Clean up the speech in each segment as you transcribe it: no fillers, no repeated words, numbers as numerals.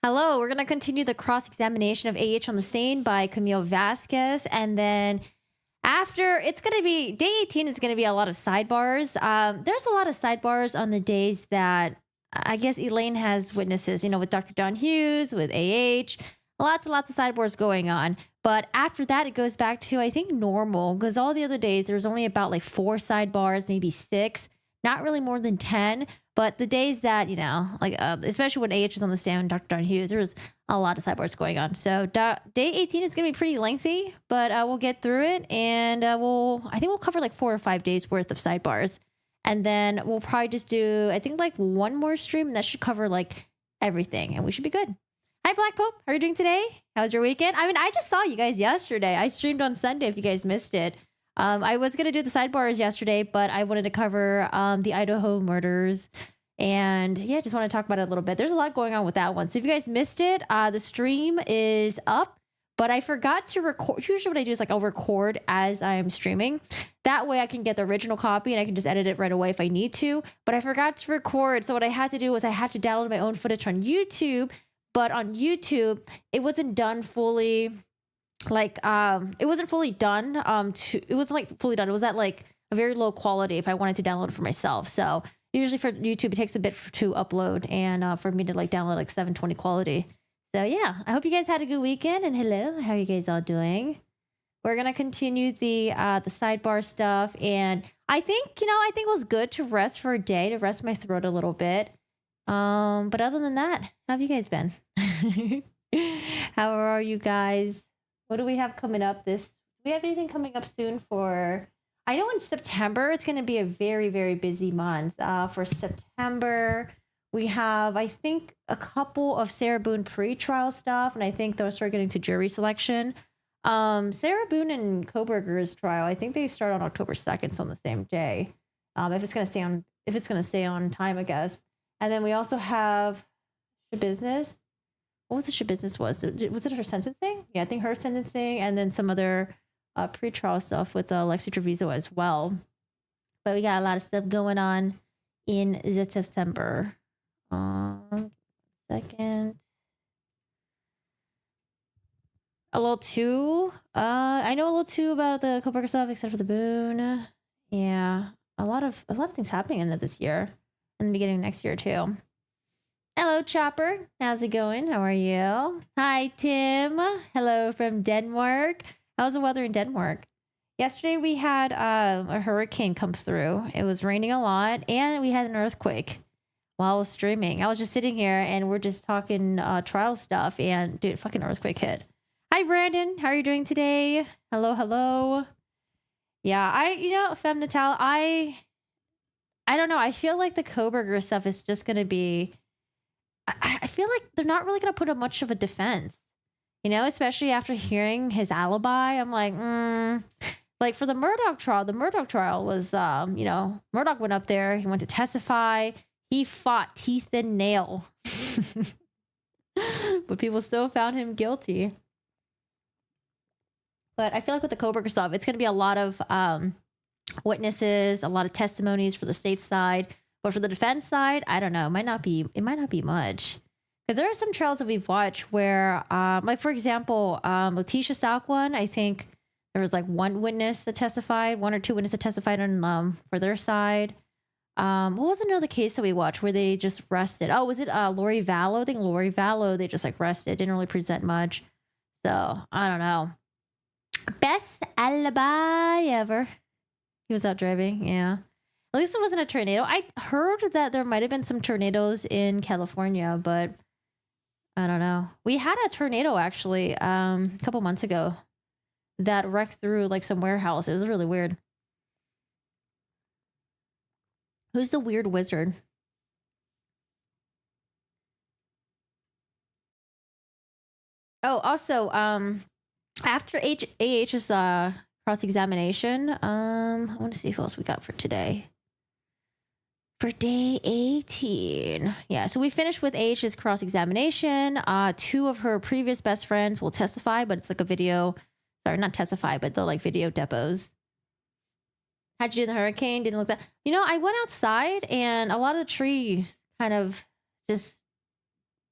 Hello, we're going to continue the cross-examination of AH on the stain by Camille Vasquez. And then after, it's going to be, day 18 is going to be a lot of sidebars. There's a lot of sidebars on the days that I guess Elaine has witnesses, you know, with Dr. Don Hughes, with AH, lots and lots of sidebars going on. But after that, it goes back to, I think, normal, because all the other days, there's only about like 4 sidebars, maybe 6, not really more than 10. But the days that, you know, like, especially when AH was on the stand with Dr. Don Hughes, there was a lot of sidebars going on. So day 18 is going to be pretty lengthy, but we'll get through it. And I think we'll cover like 4 or 5 days worth of sidebars. And then we'll probably just do, I think, like one more stream, and that should cover like everything, and we should be good. Hi, Black Pope. How are you doing today? How was your weekend? I mean, I just saw you guys yesterday. I streamed on Sunday if you guys missed it. I was going to do the sidebars yesterday, but I wanted to cover the Idaho murders. And yeah, just want to talk about it a little bit. There's a lot going on with that one. So if you guys missed it, the stream is up, but I forgot to record. Usually what I do is like I'll record as I'm streaming. That way I can get the original copy and I can just edit it right away if I need to. But I forgot to record. So what I had to do was I had to download my own footage on YouTube. But on YouTube, it wasn't done fully. Like it wasn't fully done. It wasn't like fully done. It was at like a very low quality if I wanted to download it for myself. So usually for YouTube, it takes a bit to upload, and for me to like download like 720 quality. So yeah, I hope you guys had a good weekend. And hello, how are you guys all doing? We're gonna continue the sidebar stuff, and I think it was good to rest for a day, to rest my throat a little bit. But other than that, how have you guys been? How are you guys? What do we have coming up do we have anything coming up soon for, I know in September, it's going to be a very, very busy month. For September, we have, I think, a couple of Sarah Boone pre-trial stuff, and I think they'll start getting to jury selection. Sarah Boone and Koberger's trial, I think they start on October 2nd, so on the same day. If it's going to stay on time, I guess. And then we also have the business. What was the business was it her sentencing? Yeah, I think her sentencing, and then some other pre-trial stuff with Lexi Treviso as well. But we got a lot of stuff going on in September. Second. A little too. I know a little too about the Koberger stuff, except for the Boone. Yeah, a lot of things happening in it this year, and the beginning of next year too. Hello, Chopper. How's it going? How are you? Hi, Tim. Hello from Denmark. How's the weather in Denmark? Yesterday, we had a hurricane come through. It was raining a lot, and we had an earthquake while I was streaming. I was just sitting here, and we're just talking trial stuff, and dude, fucking earthquake hit. Hi, Brandon. How are you doing today? Hello, hello. Yeah, Femme Natal, I don't know. I feel like the Koberger stuff is just going to be... I feel like they're not really going to put up much of a defense, especially after hearing his alibi. I'm like, like for the Murdoch trial was, Murdoch went up there. He went to testify. He fought teeth and nail, but people still found him guilty. But I feel like with the Koberger stuff, it's going to be a lot of witnesses, a lot of testimonies for the state side. But for the defense side, I don't know. It might not be much. Because there are some trials that we've watched where, like, for example, Letitia Salquin, I think there was like one witness that testified, 1 or 2 witnesses that testified on for their side. What was another case that we watched where they just rested? Oh, was it Lori Vallow? I think Lori Vallow, they just like rested, didn't really present much. So, I don't know. Best alibi ever. He was out driving, yeah. At least it wasn't a tornado. I heard that there might have been some tornadoes in California, but I don't know. We had a tornado actually a couple months ago that wrecked through like some warehouse. It was really weird. Who's the weird wizard? Oh, also, after AH's cross-examination, I want to see who else we got for today. For day 18. Yeah, so we finished with AH's cross-examination. 2 of her previous best friends will testify, but it's like a video. Sorry, not testify, but they're like video depots. How'd you do in the hurricane? Didn't look that. I went outside and a lot of the trees kind of just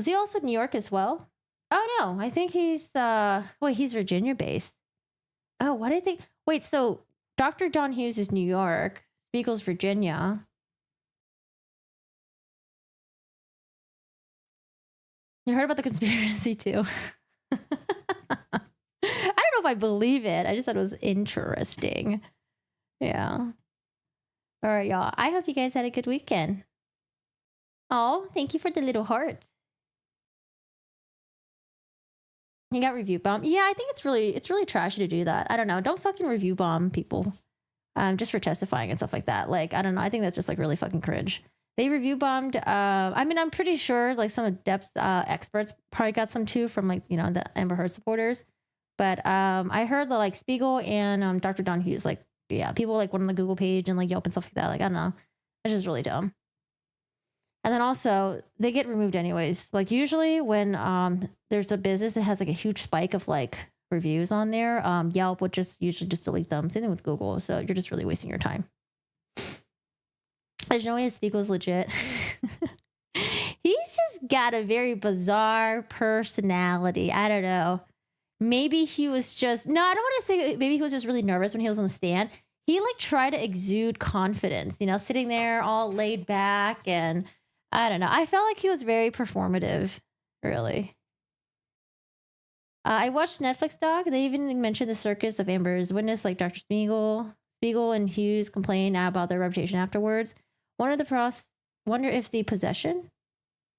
Was he also in New York as well? Oh no, I think he's wait, he's Virginia based. Oh, what did I think? Wait, so Dr. Don Hughes is New York, Spiegel's Virginia. You heard about the conspiracy too. I don't know if I believe it. I just thought it was interesting. Yeah. All right, y'all. I hope you guys had a good weekend. Oh, thank you for the little heart. He got review bombed. Yeah, I think it's really trashy to do that. I don't know. Don't fucking review bomb people. Just for testifying and stuff like that. Like, I don't know. I think that's just like really fucking cringe. They review bombed. I mean, I'm pretty sure like some of Depp's experts probably got some too from like, you know, the Amber Heard supporters. But I heard that like Spiegel and Dr. Don Hughes, like, yeah, people like went on the Google page and like Yelp and stuff like that. Like, I don't know. It's just really dumb. And then also they get removed anyways. Like usually when there's a business that has like a huge spike of like reviews on there, Yelp would just usually just delete them. Same thing with Google. So you're just really wasting your time. There's no way Spiegel's legit. He's just got a very bizarre personality. I don't know. Maybe he was just, no, I don't want to say, maybe he was just really nervous when he was on the stand. He like tried to exude confidence, you know, sitting there all laid back. And I don't know. I felt like he was very performative, really. I watched Netflix doc. They even mentioned the circus of Amber's witness, like Dr. Spiegel and Hughes complained about their reputation afterwards. Wonder if the possession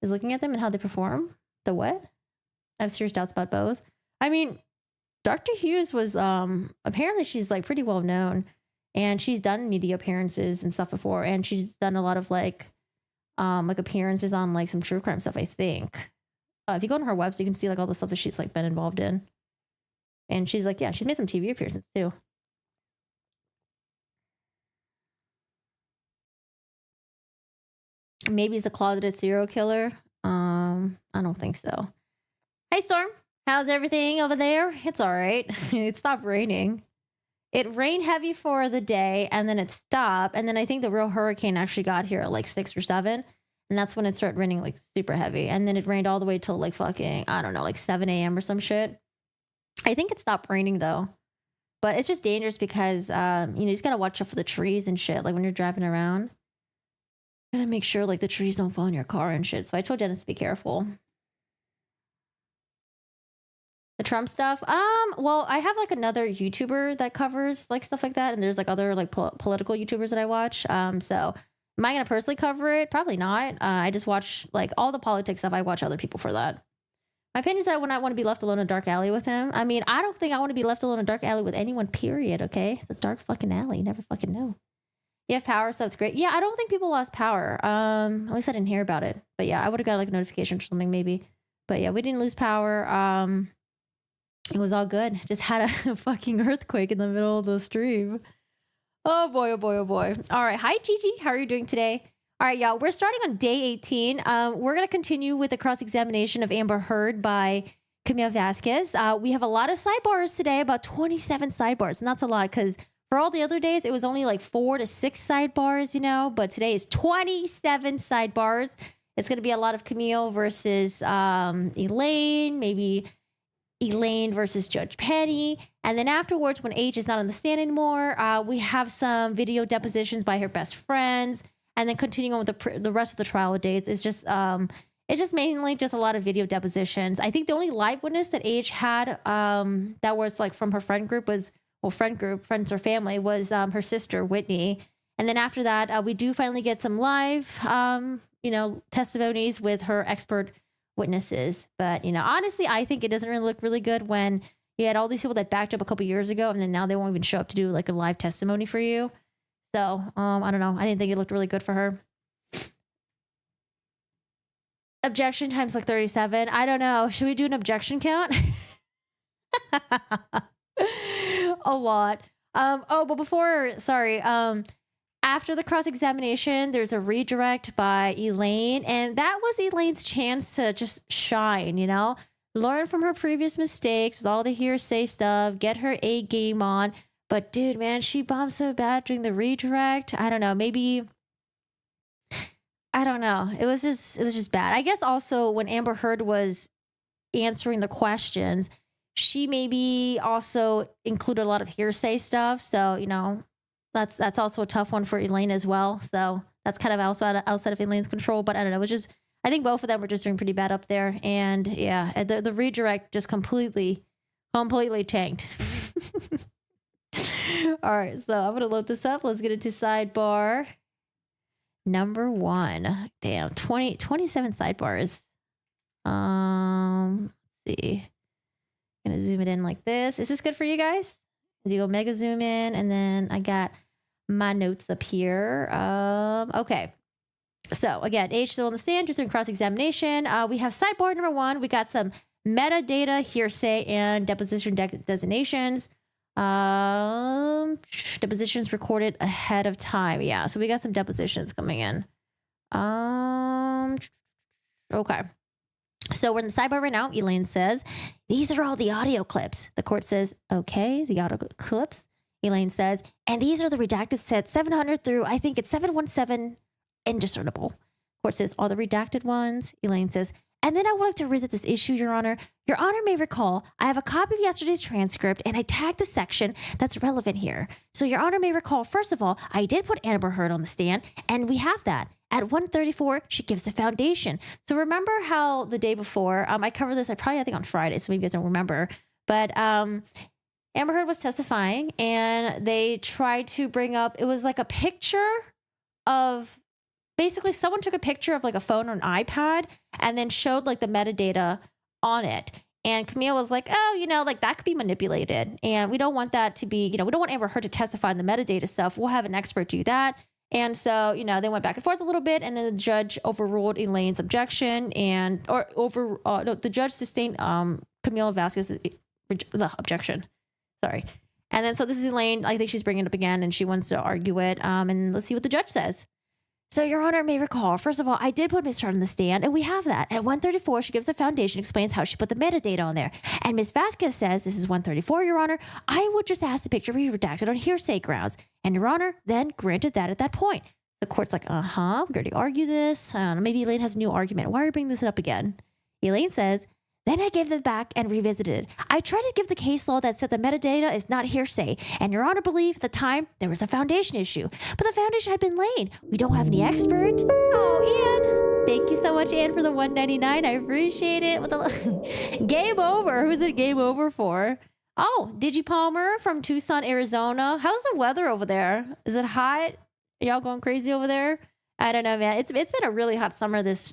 is looking at them and how they perform. The what? I have serious doubts about both. I mean, Dr. Hughes was apparently she's like pretty well known, and she's done media appearances and stuff before, and she's done a lot of like appearances on like some true crime stuff, I think. If you go on her website, you can see like all the stuff that she's like been involved in. And she's like, yeah, she's made some TV appearances too. Maybe he's a closeted serial killer. I don't think so. Hey Storm, how's everything over there? It's all right. It stopped raining. It rained heavy for the day and then it stopped. And then I think the real hurricane actually got here at like 6 or 7. And that's when it started raining like super heavy. And then it rained all the way till like fucking, I don't know, like 7 a.m. or some shit. I think it stopped raining though. But it's just dangerous because, you just got to watch out for the trees and shit. Like when you're driving around, you got to make sure like the trees don't fall in your car and shit. So I told Dennis to be careful. The Trump stuff. Well, I have like another YouTuber that covers like stuff like that. And there's like other like political YouTubers that I watch. So am I going to personally cover it? Probably not. I just watch like all the politics stuff. I watch other people for that. My opinion is that I would not want to be left alone in a dark alley with him. I mean, I don't think I want to be left alone in a dark alley with anyone, period. Okay. It's a dark fucking alley. You never fucking know. You have power, so that's great. Yeah, I don't think people lost power. At least I didn't hear about it. But yeah, I would have got like a notification or something maybe. But yeah, we didn't lose power. It was all good. Just had a fucking earthquake in the middle of the stream. Oh boy, oh boy, oh boy. All right. Hi, Gigi. How are you doing today? All right, y'all. We're starting on day 18. We're going to continue with the cross-examination of Amber Heard by Camille Vasquez. We have a lot of sidebars today, about 27 sidebars. And that's a lot because for all the other days, it was only like 4 to 6 sidebars, but today is 27 sidebars. It's going to be a lot of Camille versus Elaine, maybe Elaine versus Judge Penny. And then afterwards, when AH is not on the stand anymore, we have some video depositions by her best friends. And then continuing on with the rest of the trial dates, it's just mainly just a lot of video depositions. I think the only live witness that AH had that was like from her friend group friends or family, was her sister, Whitney. And then after that, we do finally get some live, testimonies with her expert witnesses. But, honestly, I think it doesn't really look really good when you had all these people that backed up a couple years ago and then now they won't even show up to do like a live testimony for you. So, I don't know. I didn't think it looked really good for her. Objection times like 37. I don't know. Should we do an objection count? A lot. But before, sorry. After the cross-examination, there's a redirect by Elaine, and that was Elaine's chance to just shine, learn from her previous mistakes with all the hearsay stuff, get her A game on. But dude, man, she bombed so bad during the redirect. I don't know, maybe I don't know. It was just bad. I guess also when Amber Heard was answering the questions, she maybe also included a lot of hearsay stuff. So, that's also a tough one for Elaine as well. So that's kind of outside of Elaine's control. But I don't know. It was just, I think both of them were just doing pretty bad up there. And yeah, the redirect just completely tanked. All right. So I'm going to load this up. Let's get into sidebar number 1. Damn, 27 sidebars. Let's see. I'm gonna zoom it in like this. Is this good for you guys? Do a mega zoom in, and then I got my notes up here. Okay. So again, AH still on the stand, just doing cross-examination. We have sidebar number 1. We got some metadata, hearsay, and deposition designations. Depositions recorded ahead of time. Yeah, so we got some depositions coming in. Okay. So we're in the sidebar right now. Elaine says, these are all the audio clips. The court says, okay, the audio clips. Elaine says, and these are the redacted sets 700 through, I think it's 717 indiscernible. Court says, all the redacted ones. Elaine says, and then I would like to revisit this issue, Your Honor. Your Honor may recall, I have a copy of yesterday's transcript and I tagged the section that's relevant here. So Your Honor may recall, first of all, I did put Amber Heard on the stand and we have that. At 134, she gives the foundation. So remember how the day before, I covered this, I think on Friday, so maybe you guys don't remember. But Amber Heard was testifying and they tried to bring up, it was like a picture of, basically someone took a picture of like a phone or an iPad and then showed like the metadata on it. And Camille was like, oh, like that could be manipulated. And we don't want that to be, we don't want Amber Heard to testify on the metadata stuff. We'll have an expert do that. And so, they went back and forth a little bit, and then the judge overruled Elaine's objection, the judge sustained Camille Vasquez's the objection. Sorry. And then, so this is Elaine. I think she's bringing it up again, and she wants to argue it. And let's see what the judge says. So, Your Honor may recall, first of all, I did put Ms. Heard on the stand, and we have that. At 134, she gives the foundation, explains how she put the metadata on there. And Ms. Vasquez says, this is 134, Your Honor, I would just ask the picture be redacted on hearsay grounds. And Your Honor then granted that at that point. The court's like, we already argued this. Maybe Elaine has a new argument. Why are you bringing this up again? Elaine says, then I gave them back and revisited. I tried to give the case law that said the metadata is not hearsay. And Your Honor believed at the time there was a foundation issue. But the foundation had been laid. We don't have any expert. Oh, Ann. Thank you so much, Ann, for the $1.99. I appreciate it. Game over. Who's it game over for? Oh, Digi Palmer from Tucson, Arizona. How's the weather over there? Is it hot? Are y'all going crazy over there? I don't know, man. It's been a really hot summer this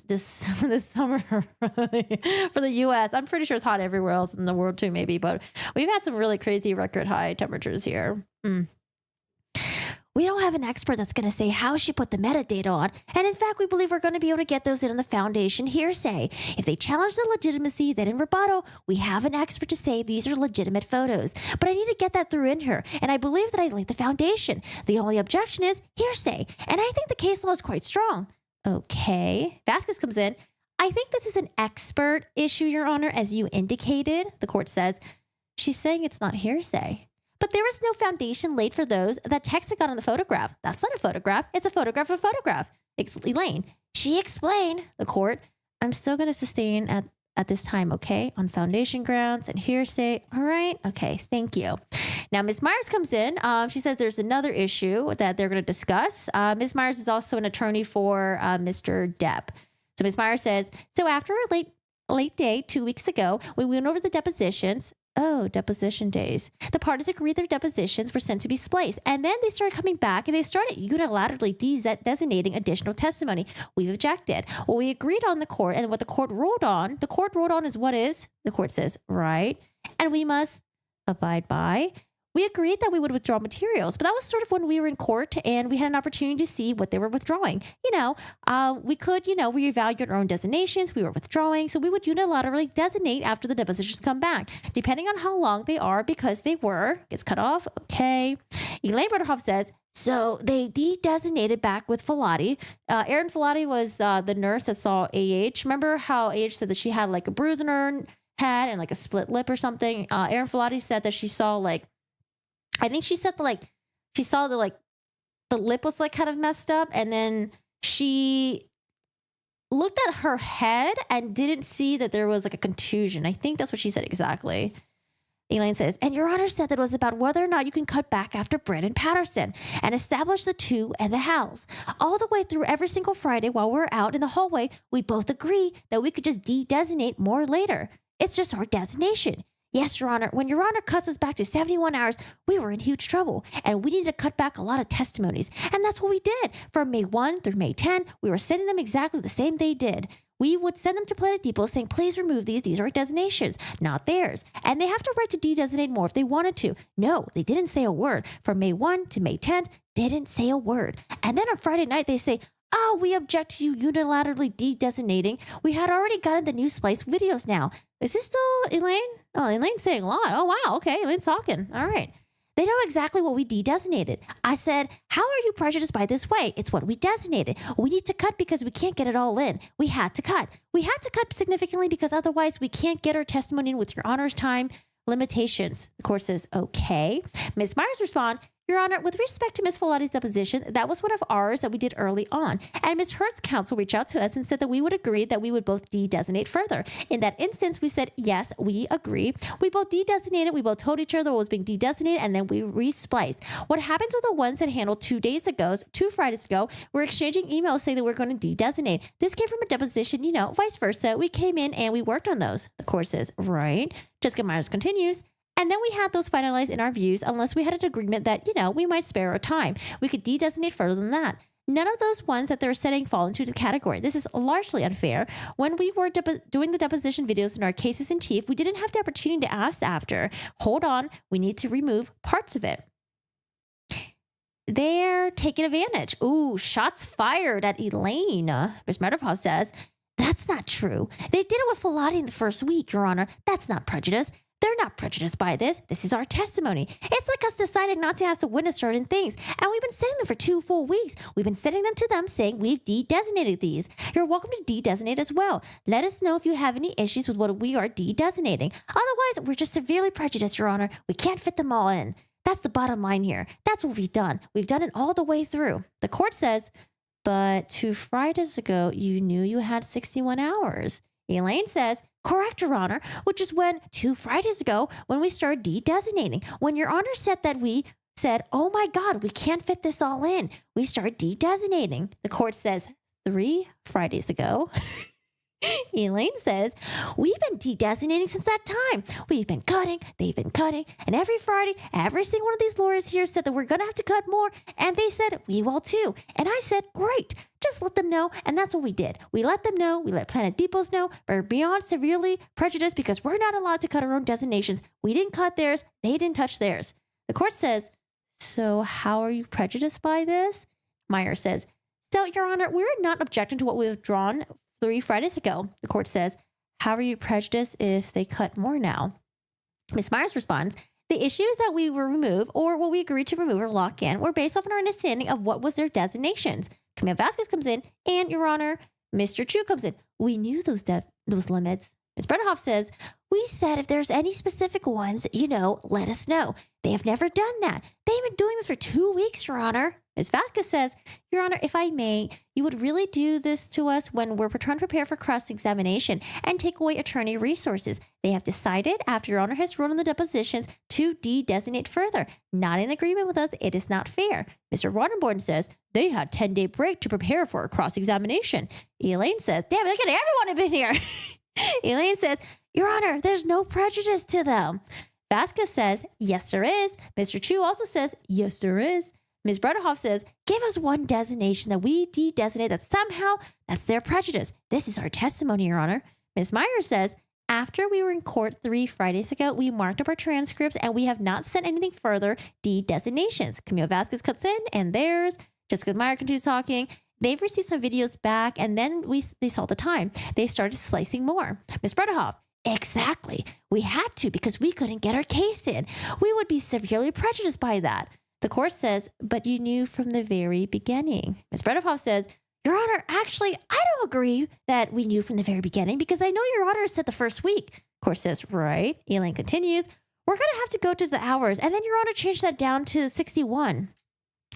summer for the U.S. I'm pretty sure it's hot everywhere else in the world too, maybe. But we've had some really crazy record high temperatures here. We don't have an expert that's going to say how she put the metadata on. And in fact, we believe we're going to be able to get those in on the foundation hearsay. If they challenge the legitimacy, then in rebuttal, we have an expert to say these are legitimate photos. But I need to get that through in her. And I believe that I laid the foundation. The only objection is hearsay. And I think the case law is quite strong. Okay. Vasquez comes in. I think this is an expert issue, Your Honor, as you indicated. The court says, she's saying it's not hearsay. But there is no foundation laid for those that text that got on the photograph. That's not a photograph. It's a photograph of a photograph. Elaine, she explained, the court, I'm still going to sustain at this time, okay, on foundation grounds and hearsay. All right. Okay. Thank you. Now, Ms. Myers comes in. She says there's another issue that they're going to discuss. Ms. Myers is also an attorney for Mr. Depp. So Ms. Myers says, so after a late day 2 weeks ago, we went over the depositions. Oh, deposition days. The parties agreed their depositions were sent to be spliced. And then they started coming back and they started unilaterally designating additional testimony. We've objected. Well, we agreed on the court, and what the court ruled on is what is, the court says, right. And we must abide by. We agreed that we would withdraw materials, but that was sort of when we were in court and we had an opportunity to see what they were withdrawing. We could, reevaluate our own designations. We were withdrawing, so we would unilaterally designate after the depositions come back, depending on how long they are, because they gets cut off. Okay. Elaine Rutherhoff says, so they de-designated back with Filati. Erin Filati was the nurse that saw AH. Remember how AH said that she had like a bruise on her head and like a split lip or something? Erin Filati said that she saw she said she saw the lip was like kind of messed up, and then she looked at her head and didn't see that there was like a contusion. I think that's what she said exactly. Elaine says, and Your Honor said that it was about whether or not you can cut back after Brandon Patterson and establish the two and the hows. All the way through every single Friday while we're out in the hallway, we both agree that we could just de-designate more later. It's just our designation. Yes, Your Honor, when Your Honor cuts us back to 71 hours, we were in huge trouble and we needed to cut back a lot of testimonies. And that's what we did. From May 1 through May 10, we were sending them exactly the same they did. We would send them to Planet Depot saying, please remove these. These are our designations, not theirs. And they have to right to de-designate more if they wanted to. No, they didn't say a word. From May 1 to May 10th, didn't say a word. And then on Friday night, they say, oh, we object to you unilaterally de-designating. We had already gotten the new Splice videos now. Is this still Elaine? Oh, Elaine's saying a lot. Oh, wow. Okay, Elaine's talking. All right. They know exactly what we de-designated. I said, how are you prejudiced by this way? It's what we designated. We need to cut because we can't get it all in. We had to cut. We had to cut significantly because otherwise we can't get our testimony in with Your Honor's time limitations. The court says, okay. Ms. Myers responds, Your Honor, with respect to Ms. Folati's deposition, that was one of ours that we did early on. And Ms. Hurst's counsel reached out to us and said that we would agree that we would both de-designate further. In that instance, we said, yes, we agree. We both de-designated. We both told each other what was being de-designated, and then we re-spliced. What happens with the ones that handled 2 Fridays ago, we're exchanging emails saying that we're going to de-designate. This came from a deposition, vice versa. We came in and we worked on those. The court says, right. Jessica Myers continues. And then we had those finalized in our views unless we had an agreement that, we might spare our time. We could de-designate further than that. None of those ones that they're setting fall into the category. This is largely unfair. When we were doing the deposition videos in our cases in chief, we didn't have the opportunity to ask after, hold on, we need to remove parts of it. They're taking advantage. Ooh, shots fired at Elaine. Ms. Metadata says, that's not true. They did it with Folati in the first week, Your Honor. That's not prejudice. They're not prejudiced by this. This is our testimony. It's like us deciding not to ask to witness certain things. And we've been sending them for 2 full weeks. We've been sending them to them saying we've de-designated these. You're welcome to de-designate as well. Let us know if you have any issues with what we are de-designating. Otherwise, we're just severely prejudiced, Your Honor. We can't fit them all in. That's the bottom line here. That's what we've done. We've done it all the way through. The court says, but 2 Fridays ago, you knew you had 61 hours. Elaine says, correct, Your Honor, which is when 2 Fridays ago, when we started de-designating. When Your Honor said that we said, oh my God, we can't fit this all in, we started de-designating. The court says 3 Fridays ago. Elaine says, we've been de-designating since that time. We've been cutting, they've been cutting, and every Friday, every single one of these lawyers here said that we're going to have to cut more, and they said, we will too. And I said, great, just let them know, and that's what we did. We let them know, we let Planet Depots know, but we're beyond severely prejudiced because we're not allowed to cut our own designations. We didn't cut theirs, they didn't touch theirs. The court says, so how are you prejudiced by this? Meyer says, so, Your Honor, we're not objecting to what we've drawn 3 Fridays ago. The court says, how are you prejudiced if they cut more now? Ms. Myers responds, the issues that we will remove or what we agreed to remove or lock in were based off an understanding of what was their designations. Camille Vasquez comes in, and Your Honor, Mr. Chu comes in. We knew those limits. Ms. Bredhoff says, we said if there's any specific ones, let us know. They have never done that. They've been doing this for 2 weeks, Your Honor. Ms. Vasquez says, Your Honor, if I may, you would really do this to us when we're trying to prepare for cross-examination and take away attorney resources. They have decided, after Your Honor has ruled on the depositions, to de-designate further. Not in agreement with us, it is not fair. Mr. Waterborn says, they had 10-day break to prepare for a cross-examination. Elaine says, damn, look at everyone have been here. Elaine says, Your Honor, there's no prejudice to them. Vasquez says, yes, there is. Mr. Chu also says, yes, there is. Ms. Bredhoff says, give us one designation that we de-designate that somehow that's their prejudice. This is our testimony, Your Honor. Ms. Myers says, after we were in court 3 Fridays ago, we marked up our transcripts and we have not sent anything further de-designations. Camille Vasquez cuts in and there's Jessica Meyer continues talking. They've received some videos back and then they saw the time. They started slicing more. Ms. Bredhoff, exactly. We had to because we couldn't get our case in. We would be severely prejudiced by that. The court says, but you knew from the very beginning. Ms. Bredhoff says, Your Honor, actually, I don't agree that we knew from the very beginning because I know Your Honor said the first week. Court says, right. Elaine continues, we're going to have to go to the hours and then Your Honor changed that down to 61.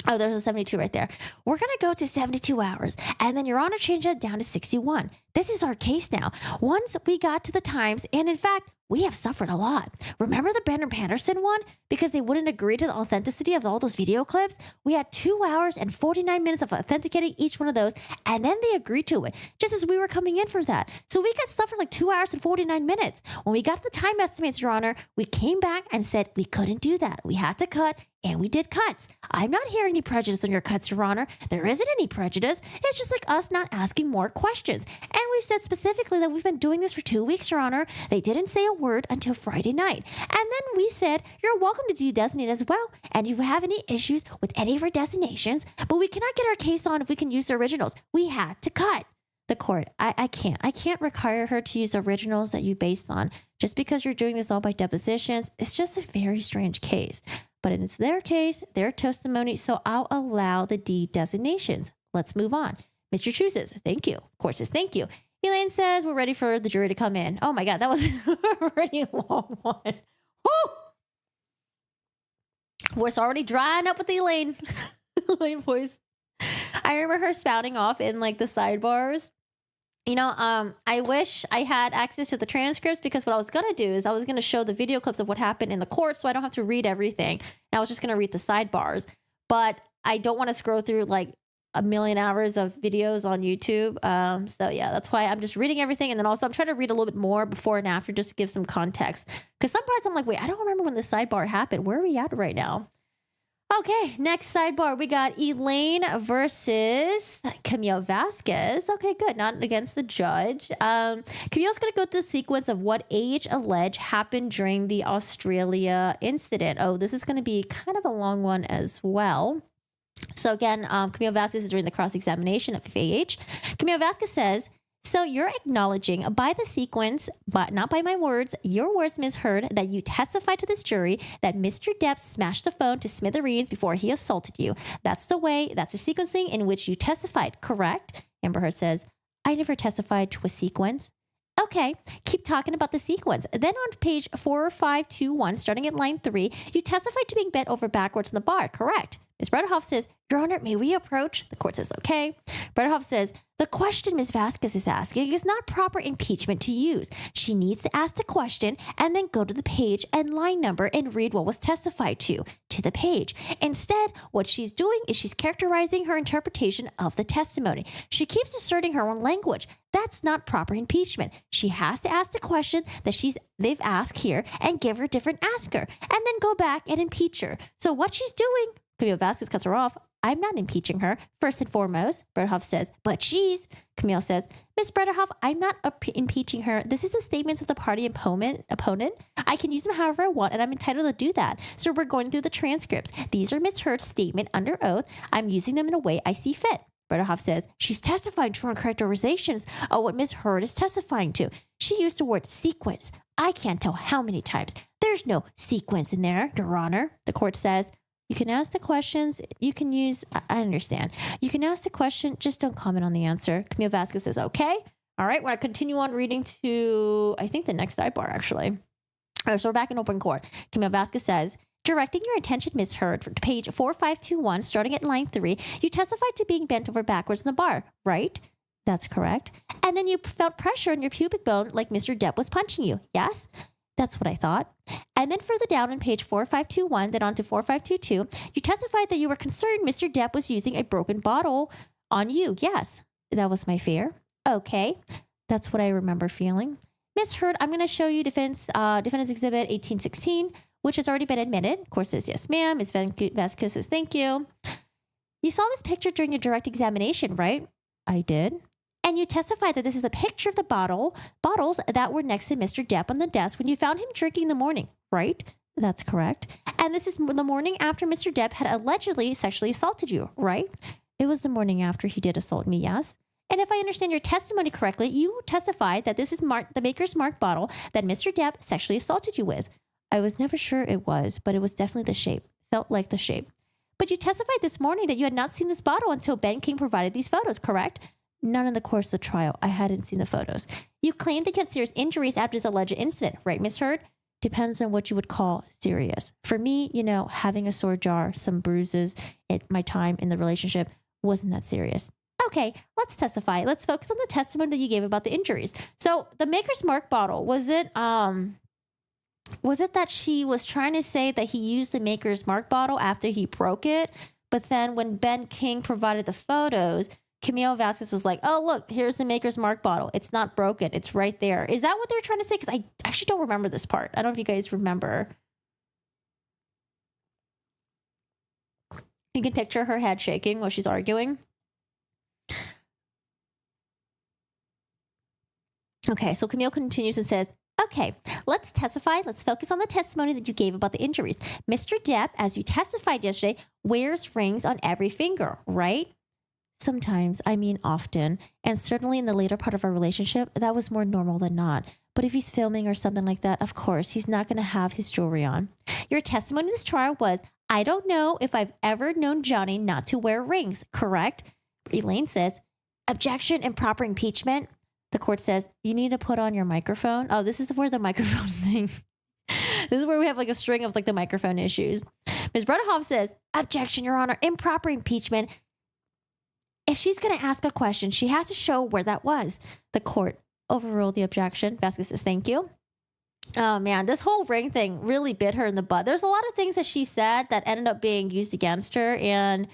Oh, there's a 72 right there. We're going to go to 72 hours. And then Your Honor changed it down to 61. This is our case now. Once we got to the times, and in fact, we have suffered a lot. Remember the Brandon Patterson one? Because they wouldn't agree to the authenticity of all those video clips? We had 2 hours and 49 minutes of authenticating each one of those, and then they agreed to it, just as we were coming in for that. So we got stuff for like 2 hours and 49 minutes. When we got the time estimates, Your Honor, we came back and said we couldn't do that. We had to cut, and we did cuts. I'm not hearing any prejudice on your cuts, Your Honor. There isn't any prejudice. It's just like us not asking more questions. And we've said specifically that we've been doing this for 2 weeks, Your Honor. They didn't say a word until Friday night. And then we said, you're welcome to de-designate as well. And if you have any issues with any of our designations, but we cannot get our case on if we can use the originals. We had to cut. The court, I can't require her to use originals that you based on just because you're doing this all by depositions. It's just a very strange case, but it's their case, their testimony. So I'll allow the de-designations. Let's move on. Mr. Chu says, thank you. Court says, thank you. Elaine says, we're ready for the jury to come in. Oh my God, that was a pretty long one. Woo! Voice already drying up with the Elaine. Elaine voice. I remember her spouting off in like the sidebars. You know, I wish I had access to the transcripts, because what I was going to do is I was going to show the video clips of what happened in the court so I don't have to read everything. And I was just going to read the sidebars. But I don't want to scroll through like a million hours of videos on YouTube. So yeah, that's why I'm just reading everything. And then also I'm trying to read a little bit more before and after just to give some context. Because some parts I'm like, wait, I don't remember when the sidebar happened. Where are we at right now? Okay, next sidebar. We got Elaine versus Camille Vasquez. Okay, good. Not against the judge. Camille's going to go through the sequence of what AH alleged happened during the Australia incident. Oh, this is going to be kind of a long one as well. So again, Camille Vasquez is during the cross-examination of AH. Camille Vasquez says, so you're acknowledging by the sequence, but not by my words, your words misheard, that you testified to this jury that Mr. Depp smashed the phone to smithereens before he assaulted you. That's the sequencing in which you testified, correct? Amber Heard says, I never testified to a sequence. Okay, keep talking about the sequence. Then on page 4521, starting at line 3, you testified to being bent over backwards in the bar, correct? Ms. Bretterhoff says, Your Honor, may we approach? The court says, okay. Bretterhoff says, the question Ms. Vasquez is asking is not proper impeachment to use. She needs to ask the question and then go to the page and line number and read what was testified to the page. Instead, what she's doing is she's characterizing her interpretation of the testimony. She keeps asserting her own language. That's not proper impeachment. She has to ask the question that they've asked here and give her a different asker and then go back and impeach her. So what she's doing, Camille Vasquez cuts her off. I'm not impeaching her. First and foremost, Bretterhoff says, but she's. Camille says, Ms. Bretterhoff, I'm not impeaching her. This is the statements of the party opponent. I can use them however I want, and I'm entitled to do that. So we're going through the transcripts. These are Ms. Heard's statement under oath. I'm using them in a way I see fit. Bretterhoff says, she's testifying to her characterizations of what Ms. Heard is testifying to. She used the word sequence. I can't tell how many times. There's no sequence in there, Your Honor. The court says, you can ask the questions. You can use, I understand. You can ask the question, just don't comment on the answer. Camille Vasquez says, okay. All right, we're going to continue on reading to, I think, the next sidebar, actually. All right, so we're back in open court. Camille Vasquez says, directing your attention, Ms. Heard, to page 4521, starting at line 3, you testified to being bent over backwards in the bar, right? That's correct. And then you felt pressure in your pubic bone like Mr. Depp was punching you, yes? That's what I thought. And then further down on page 4521, then on to 4522, you testified that you were concerned Mr. Depp was using a broken bottle on you. Yes, that was my fear. Okay, that's what I remember feeling. Ms. Heard, I'm going to show you Defendant's Exhibit 1816, which has already been admitted. Of course, says yes, ma'am. Ms. Vasquez says thank you. You saw this picture during your direct examination, right? I did. And you testified that this is a picture of the bottles that were next to Mr. Depp on the desk when you found him drinking in the morning, right? That's correct. And this is the morning after Mr. Depp had allegedly sexually assaulted you, right? It was the morning after he did assault me, yes. And if I understand your testimony correctly, you testified that this is the Maker's Mark bottle that Mr. Depp sexually assaulted you with. I was never sure it was, but it was definitely the shape. Felt like the shape. But you testified this morning that you had not seen this bottle until Ben King provided these photos, correct? Not in the course of the trial. I hadn't seen the photos. You claimed that you had serious injuries after this alleged incident, right, Ms. Heard? Depends on what you would call serious. For me, having a sore jaw, some bruises at my time in the relationship wasn't that serious. Okay, let's testify. Let's focus on the testimony that you gave about the injuries. So the Maker's Mark bottle, was it that she was trying to say that he used the Maker's Mark bottle after he broke it? But then when Ben King provided the photos, Camille Vasquez was like, oh, look, here's the Maker's Mark bottle. It's not broken. It's right there. Is that what they're trying to say? Because I actually don't remember this part. I don't know if you guys remember. You can picture her head shaking while she's arguing. Okay, so Camille continues and says, okay, let's testify. Let's focus on the testimony that you gave about the injuries. Mr. Depp, as you testified yesterday, wears rings on every finger, right? Sometimes, I mean often, and certainly in the later part of our relationship, that was more normal than not. But if he's filming or something like that, of course, he's not going to have his jewelry on. Your testimony in this trial was, I don't know if I've ever known Johnny not to wear rings, correct? Elaine says, objection, improper impeachment. The court says, you need to put on your microphone. Oh, this is where the microphone thing. This is where we have like a string of like the microphone issues. Ms. Bruderhoff says, objection, Your Honor, improper impeachment. If she's going to ask a question, she has to show where that was. The court overruled the objection. Vasquez says, thank you. Oh, man, this whole ring thing really bit her in the butt. There's a lot of things that she said that ended up being used against her. And,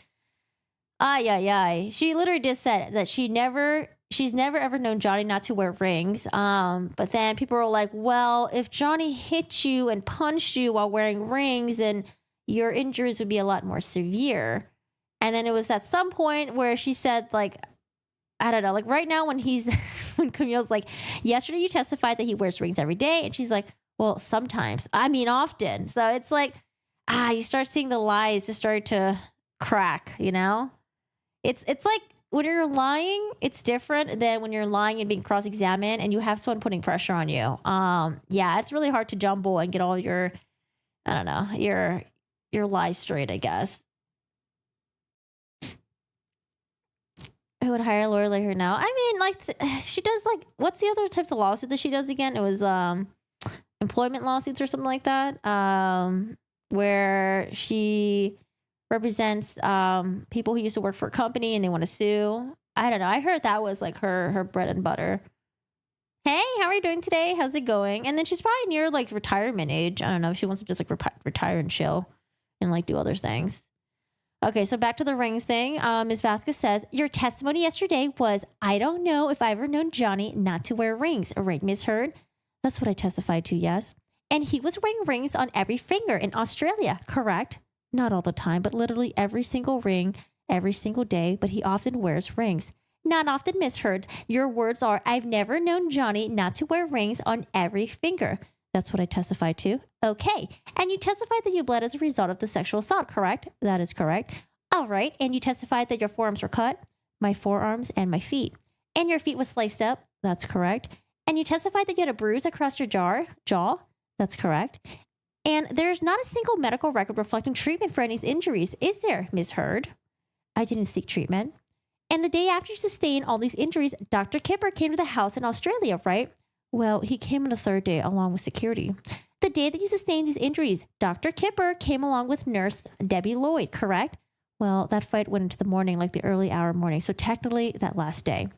she literally just said that she's never ever known Johnny not to wear rings. But then people were like, well, if Johnny hit you and punched you while wearing rings, then your injuries would be a lot more severe. And then it was at some point where she said, like, I don't know, like right now when when Camille's like, yesterday you testified that he wears rings every day. And she's like, well, sometimes, I mean, often. So it's like, you start seeing the lies just start to crack, It's like when you're lying, it's different than when you're lying and being cross-examined and you have someone putting pressure on you. It's really hard to jumble and get all your, I don't know, your lies straight, I guess. Who would hire a lawyer like her now? I mean, like she does like, what's the other types of lawsuits that she does again? It was employment lawsuits or something like that, where she represents people who used to work for a company and they want to sue. I don't know. I heard that was like her bread and butter. Hey, how are you doing today? How's it going? And then she's probably near like retirement age. I don't know if she wants to just like retire and chill and like do other things. Okay, so back to the rings thing. Ms. Vasquez says, your testimony yesterday was, I don't know if I've ever known Johnny not to wear rings. Right, Ms. Heard? That's what I testified to, yes. And he was wearing rings on every finger in Australia, correct? Not all the time, but literally every single ring, every single day, but he often wears rings. Not often, Ms. Heard. Your words are, I've never known Johnny not to wear rings on every finger. That's what I testified to. Okay. And you testified that you bled as a result of the sexual assault, correct? That is correct. All right. And you testified that your forearms were cut, my forearms and my feet. And your feet was sliced up. That's correct. And you testified that you had a bruise across your jaw. That's correct. And there's not a single medical record reflecting treatment for any injuries, is there, Ms. Heard? I didn't seek treatment. And the day after you sustained all these injuries, Dr. Kipper came to the house in Australia, right? Well, he came on the third day along with security. The day that you sustained these injuries, Dr. Kipper came along with nurse Debbie Lloyd, correct? Well, that fight went into the morning, like the early hour morning. So technically that last day.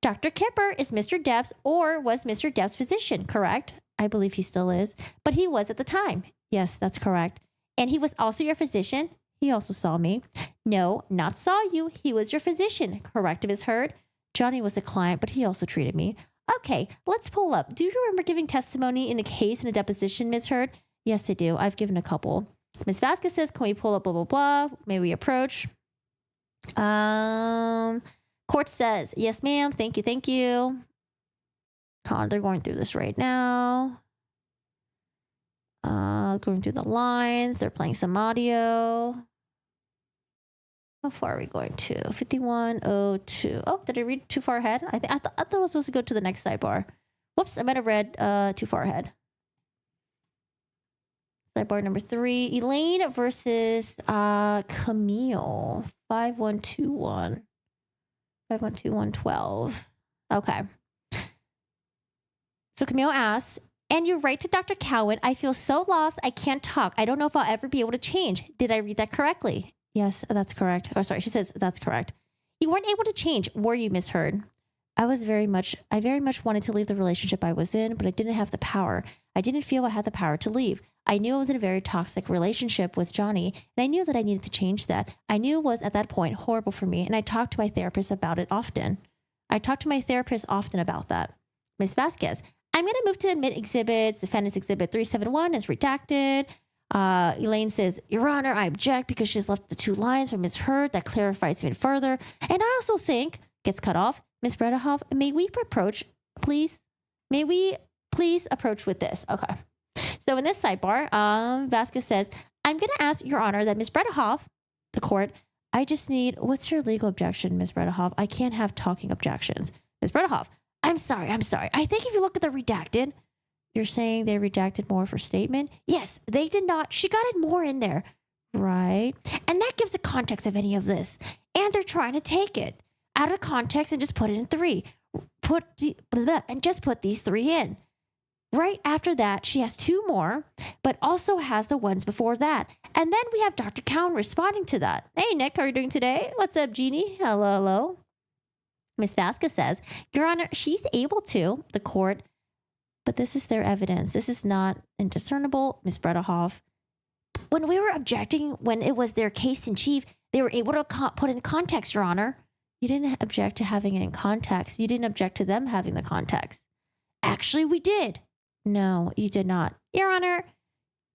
Dr. Kipper is Mr. Depp's or was Mr. Depp's physician, correct? I believe he still is, but he was at the time. Yes, that's correct. And he was also your physician. He also saw me. No, not saw you. He was your physician, correct, Ms. Heard? Johnny was a client, but he also treated me. Okay, let's pull up. Do you remember giving testimony in a case in a deposition, Ms. Heard? Yes, I do. I've given a couple. Ms. Vasquez says, can we pull up blah, blah, blah? May we approach? Court says, yes, ma'am. Thank you. Thank you. They're going through this right now. Going through the lines. They're playing some audio. How far are we going to? 51:02. Oh, did I read too far ahead? I thought I was supposed to go to the next sidebar. Whoops, I might have read too far ahead. Sidebar number 3. Elaine versus Camille. 5121. 512112. Okay. So Camille asks, And you write to Dr. Cowan, I feel so lost, I can't talk. I don't know if I'll ever be able to change. Did I read that correctly? Yes, that's correct. Oh, sorry, she says that's correct. You weren't able to change, were you, Miss Heard? I very much wanted to leave the relationship I was in, but I didn't have the power. I didn't feel I had the power to leave. I knew I was in a very toxic relationship with Johnny, and I knew that I needed to change that. I knew it was, at that point, horrible for me, and I talked to my therapist about it often. About that. Ms. Vasquez, I'm going to move to admit exhibits. Defendant's Exhibit 371 is redacted. Elaine says, Your Honor, I object because she's left the 2 lines from Ms. Heard that clarifies even further. And I also think, gets cut off, Ms. Bredehoff, may we approach, please? May we please approach with this? Okay. So in this sidebar, Vasquez says, I'm going to ask Your Honor that Ms. Bredehoff, the court, I just need, what's your legal objection, Ms. Bredehoff? I can't have talking objections. Ms. Bredehoff, I'm sorry. I think if you look at the redacted, you're saying they redacted more of her statement? Yes, they did not. She got it more in there. Right. And that gives the context of any of this. And they're trying to take it out of context and just put it in 3. And just put these 3 in. Right after that, she has 2 more, but also has the ones before that. And then we have Dr. Cowan responding to that. Hey, Nick, how are you doing today? What's up, Jeannie? Hello. Ms. Vasquez says, Your Honor, she's able to, the court, but this is their evidence. This is not indiscernible, Ms. Bredehoff. When we were objecting, when it was their case in chief, they were able to put in context, Your Honor. You didn't object to having it in context. You didn't object to them having the context. Actually, we did. No, you did not. Your Honor,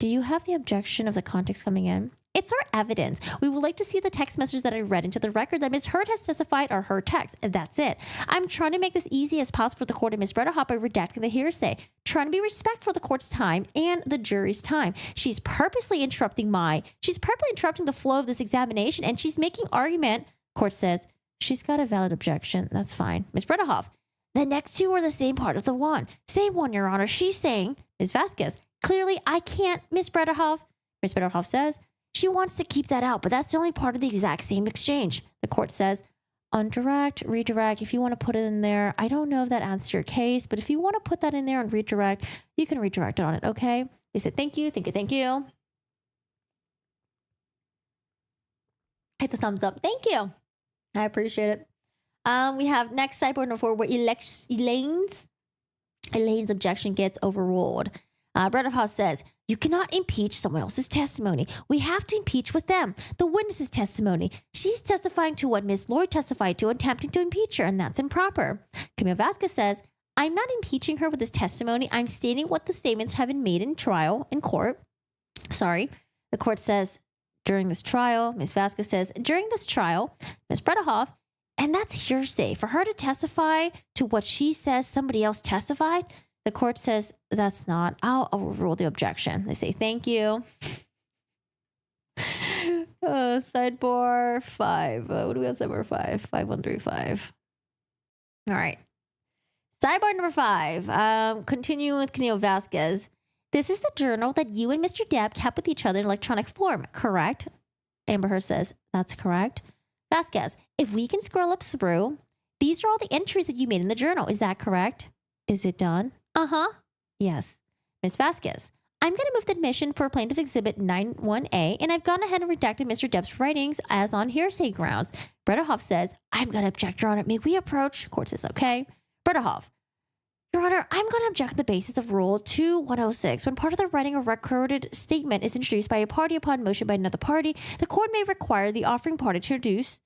do you have the objection of the context coming in? It's our evidence. We would like to see the text message that I read into the record that Ms. Heard has testified are her text. That's it. I'm trying to make this easy as possible for the court and Ms. Bredehoff by redacting the hearsay. Trying to be respectful of the court's time and the jury's time. She's purposely interrupting the flow of this examination, and she's making argument. Court says, she's got a valid objection. That's fine. Ms. Bredehoff, the next 2 are the same part of the one. Same one, Your Honor. She's saying, Ms. Vasquez, clearly I can't, Ms. Bredehoff. Ms. Bredehoff says, she wants to keep that out, but that's the only part of the exact same exchange. The court says, on direct, redirect, if you want to put it in there, I don't know if that answers your case, but if you want to put that in there and redirect, you can redirect it on it, okay? They said, thank you. Hit the thumbs up. Thank you. I appreciate it. We have next sidebar number 4 where Elaine's objection gets overruled. Bredehoff says, you cannot impeach someone else's testimony. We have to impeach with them. The witness's testimony. She's testifying to what Ms. Lloyd testified to, attempting to impeach her, and that's improper. Camille Vasquez says, I'm not impeaching her with this testimony. I'm stating what the statements have been made in court. Sorry. The court says, during this trial, Ms. Vasquez says, during this trial, Ms. Bredehoff, and that's hearsay. For her to testify to what she says somebody else testified, the court says, that's not. I'll overrule the objection. They say, thank you. Sidebar 5. What do we got? Sidebar 5. 5135. All right. Sidebar number 5. Continuing with Camille Vasquez. This is the journal that you and Mr. Depp kept with each other in electronic form, correct? Amber Heard says, that's correct. Vasquez, if we can scroll up through, these are all the entries that you made in the journal. Is that correct? Is it done? Uh-huh. Yes. Ms. Vasquez, I'm going to move the admission for Plaintiff Exhibit 91A, and I've gone ahead and redacted Mr. Depp's writings as on hearsay grounds. Bredehoff says, I'm going to object, Your Honor. May we approach? Court says, okay. Bredehoff, Your Honor, I'm going to object on the basis of Rule 2106. When part of the writing or recorded statement is introduced by a party upon motion by another party, the court may require the offering party to introduce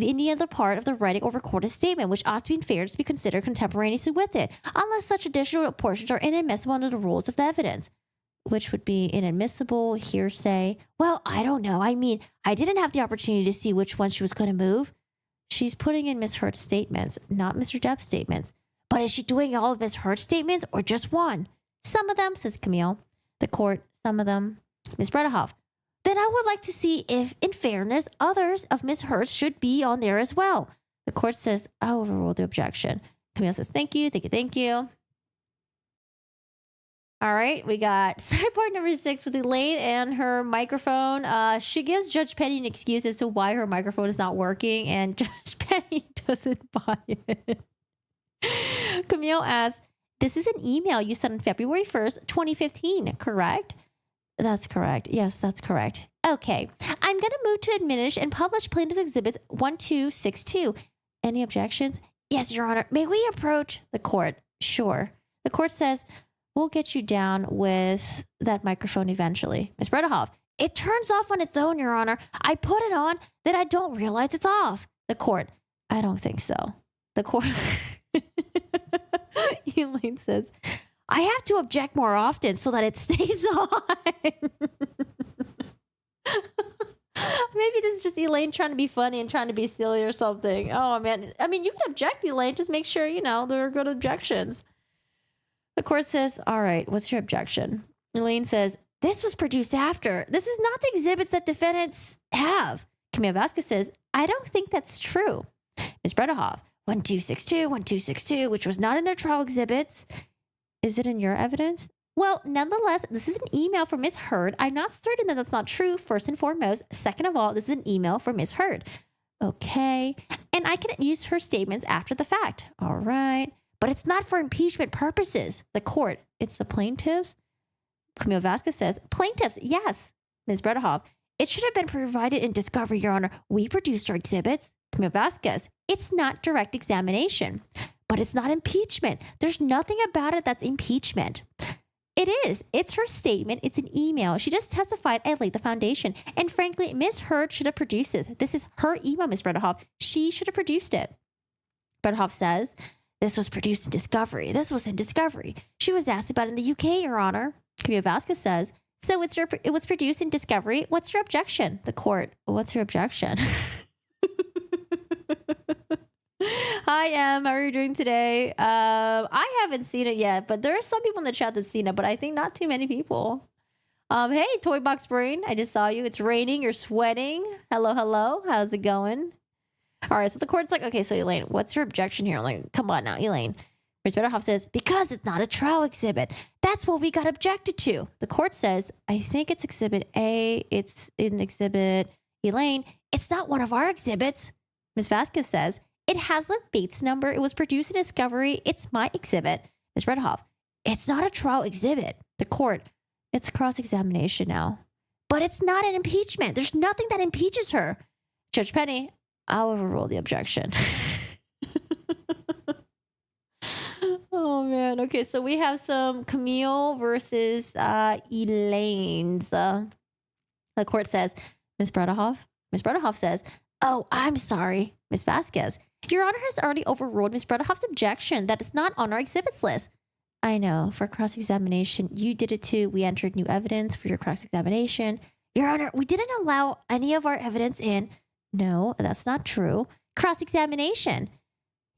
any other part of the writing or recorded statement, which ought to be in fairness to be considered contemporaneously with it, unless such additional portions are inadmissible under the rules of the evidence, which would be inadmissible, hearsay. Well, I don't know. I mean, I didn't have the opportunity to see which one she was going to move. She's putting in Ms. Heard's statements, not Mr. Depp's statements. But is she doing all of Ms. Heard's statements or just one? Some of them, says Camille. The court, some of them. Ms. Bredehoff, then I would like to see if, in fairness, others of Ms. Heard's should be on there as well. The court says, I overrule the objection. Camille says, thank you. All right, we got sidebar number 6 with Elaine and her microphone. She gives Judge Penny an excuse as to why her microphone is not working, and Judge Penny doesn't buy it. Camille asks, This is an email you sent on February 1st, 2015, correct? That's correct. Yes, that's correct. Okay. I'm going to move to admonish and publish Plaintiff Exhibits 1262. Any objections? Yes, Your Honor. May we approach the court? Sure. The court says, we'll get you down with that microphone eventually. Ms. Bredehoff, it turns off on its own, Your Honor. I put it on, then I don't realize it's off. The court, I don't think so. The court, Elaine says, I have to object more often so that it stays on. Maybe this is just Elaine trying to be funny and trying to be silly or something. Oh, man. I mean, you can object, Elaine. Just make sure, there are good objections. The court says, all right, what's your objection? Elaine says, this was produced after. This is not the exhibits that defendants have. Camille Vasquez says, I don't think that's true. Ms. Bredehoff, 1262, which was not in their trial exhibits. Is it in your evidence? Well, nonetheless, this is an email from Ms. Heard. I'm not certain that that's not true, first and foremost. Second of all, this is an email from Ms. Heard. Okay. And I can use her statements after the fact. All right. But it's not for impeachment purposes. The court, it's the plaintiffs. Camille Vasquez says, plaintiffs, yes. Ms. Bredehoff, it should have been provided in discovery, Your Honor. We produced our exhibits. Camille Vasquez, it's not direct examination, but it's not impeachment. There's nothing about it that's impeachment. It is. It's her statement. It's an email. She just testified I laid the foundation. And frankly, Ms. Heard should have produced this. This is her email, Ms. Bredehoff. She should have produced it. Bredehoff says, this was produced in discovery. This was in discovery. She was asked about it in the UK, Your Honor. Camille Vasquez says, so it was produced in discovery. What's your objection? The court, what's your objection? Hi, Em. How are you doing today? I haven't seen it yet, but there are some people in the chat that've seen it, but I think not too many people. Hey, Toy Box Brain. I just saw you. It's raining. You're sweating. Hello, hello. How's it going? All right. So the court's like, okay, so Elaine, what's your objection here? I'm like, come on now, Elaine. Ms. Bredehoff says, because it's not a trial exhibit. That's what we got objected to. The court says, I think it's exhibit A. It's in exhibit Elaine. It's not one of our exhibits. Ms. Vasquez says, it has a Bates number. It was produced in discovery. It's my exhibit. Ms. Bredehoff, it's not a trial exhibit. The court, it's cross-examination now. But it's not an impeachment. There's nothing that impeaches her. Judge Penny, I'll overrule the objection. Oh, man. Okay, so we have some Camille versus Elaine's. The court says, Ms. Bredehoff says, oh, I'm sorry, Ms. Vasquez. Your Honor has already overruled Ms. Bredehoff's objection that it's not on our exhibits list. I know, for cross-examination, you did it too. We entered new evidence for your cross-examination. Your Honor, we didn't allow any of our evidence in. No, that's not true. Cross-examination.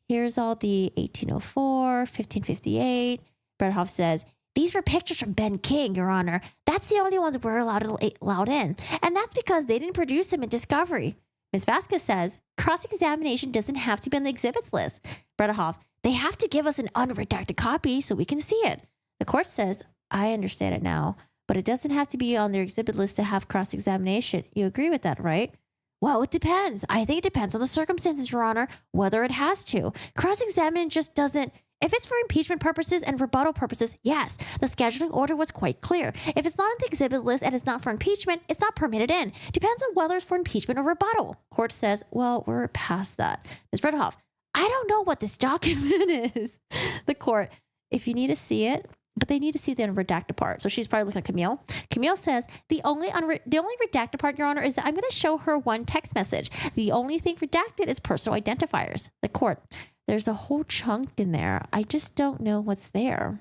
Here's all the 1804, 1558. Bredehoff says, these were pictures from Ben King, Your Honor. That's the only ones we're allowed in. And that's because they didn't produce them in discovery. Ms. Vasquez says, cross-examination doesn't have to be on the exhibits list. Bredehoff, they have to give us an unredacted copy so we can see it. The court says, I understand it now, but it doesn't have to be on their exhibit list to have cross-examination. You agree with that, right? Well, it depends. I think it depends on the circumstances, Your Honor, whether it has to. Cross-examination just doesn't. If it's for impeachment purposes and rebuttal purposes, yes, the scheduling order was quite clear. If it's not on the exhibit list and it's not for impeachment, it's not permitted in. Depends on whether it's for impeachment or rebuttal. Court says, well, we're past that. Ms. Bredehoff, I don't know what this document is. The court, if you need to see it, but they need to see the unredacted part. So she's probably looking at Camille. Camille says, the only redacted part, Your Honor, is that I'm going to show her one text message. The only thing redacted is personal identifiers. The court, there's a whole chunk in there. I just don't know what's there.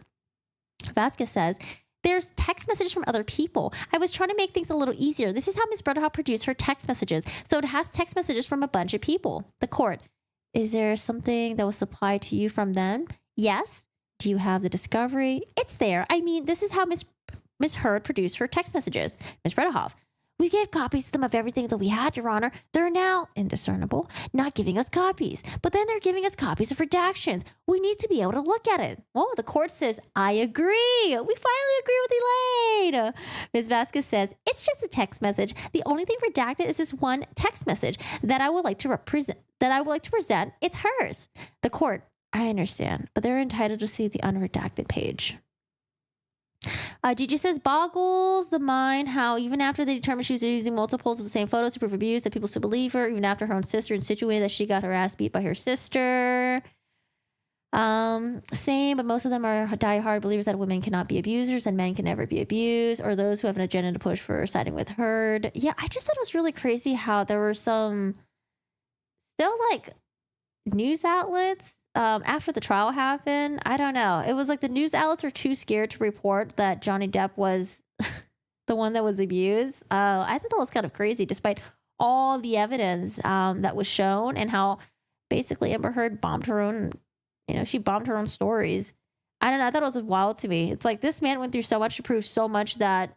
Vasquez says, there's text messages from other people. I was trying to make things a little easier. This is how Ms. Bredehoff produced her text messages. So it has text messages from a bunch of people. The court, is there something that was supplied to you from them? Yes. Do you have the discovery? It's there. I mean, this is how Ms. Heard produced her text messages. Ms. Bredehoff, we gave copies to them of everything that we had, Your Honor. They're now indiscernible, not giving us copies. But then they're giving us copies of redactions. We need to be able to look at it. Oh, the court says, I agree. We finally agree with Elaine. Ms. Vasquez says, it's just a text message. The only thing redacted is this one text message that I would like to present. It's hers. The court, I understand, but they're entitled to see the unredacted page. Gigi says, boggles the mind how even after they determined she was using multiples of the same photos to prove abuse, that people still believe her, even after her own sister insinuated that she got her ass beat by her sister. Same, but most of them are diehard believers that women cannot be abusers and men can never be abused, or those who have an agenda to push for siding with Heard. Yeah, I just thought it was really crazy how there were some still like news outlets after the trial happened. I don't know. It was like the news outlets were too scared to report that Johnny Depp was the one that was abused. I thought that was kind of crazy, despite all the evidence that was shown and how basically Amber Heard bombed her own. She bombed her own stories. I don't know. I thought it was wild to me. It's like this man went through so much to prove so much that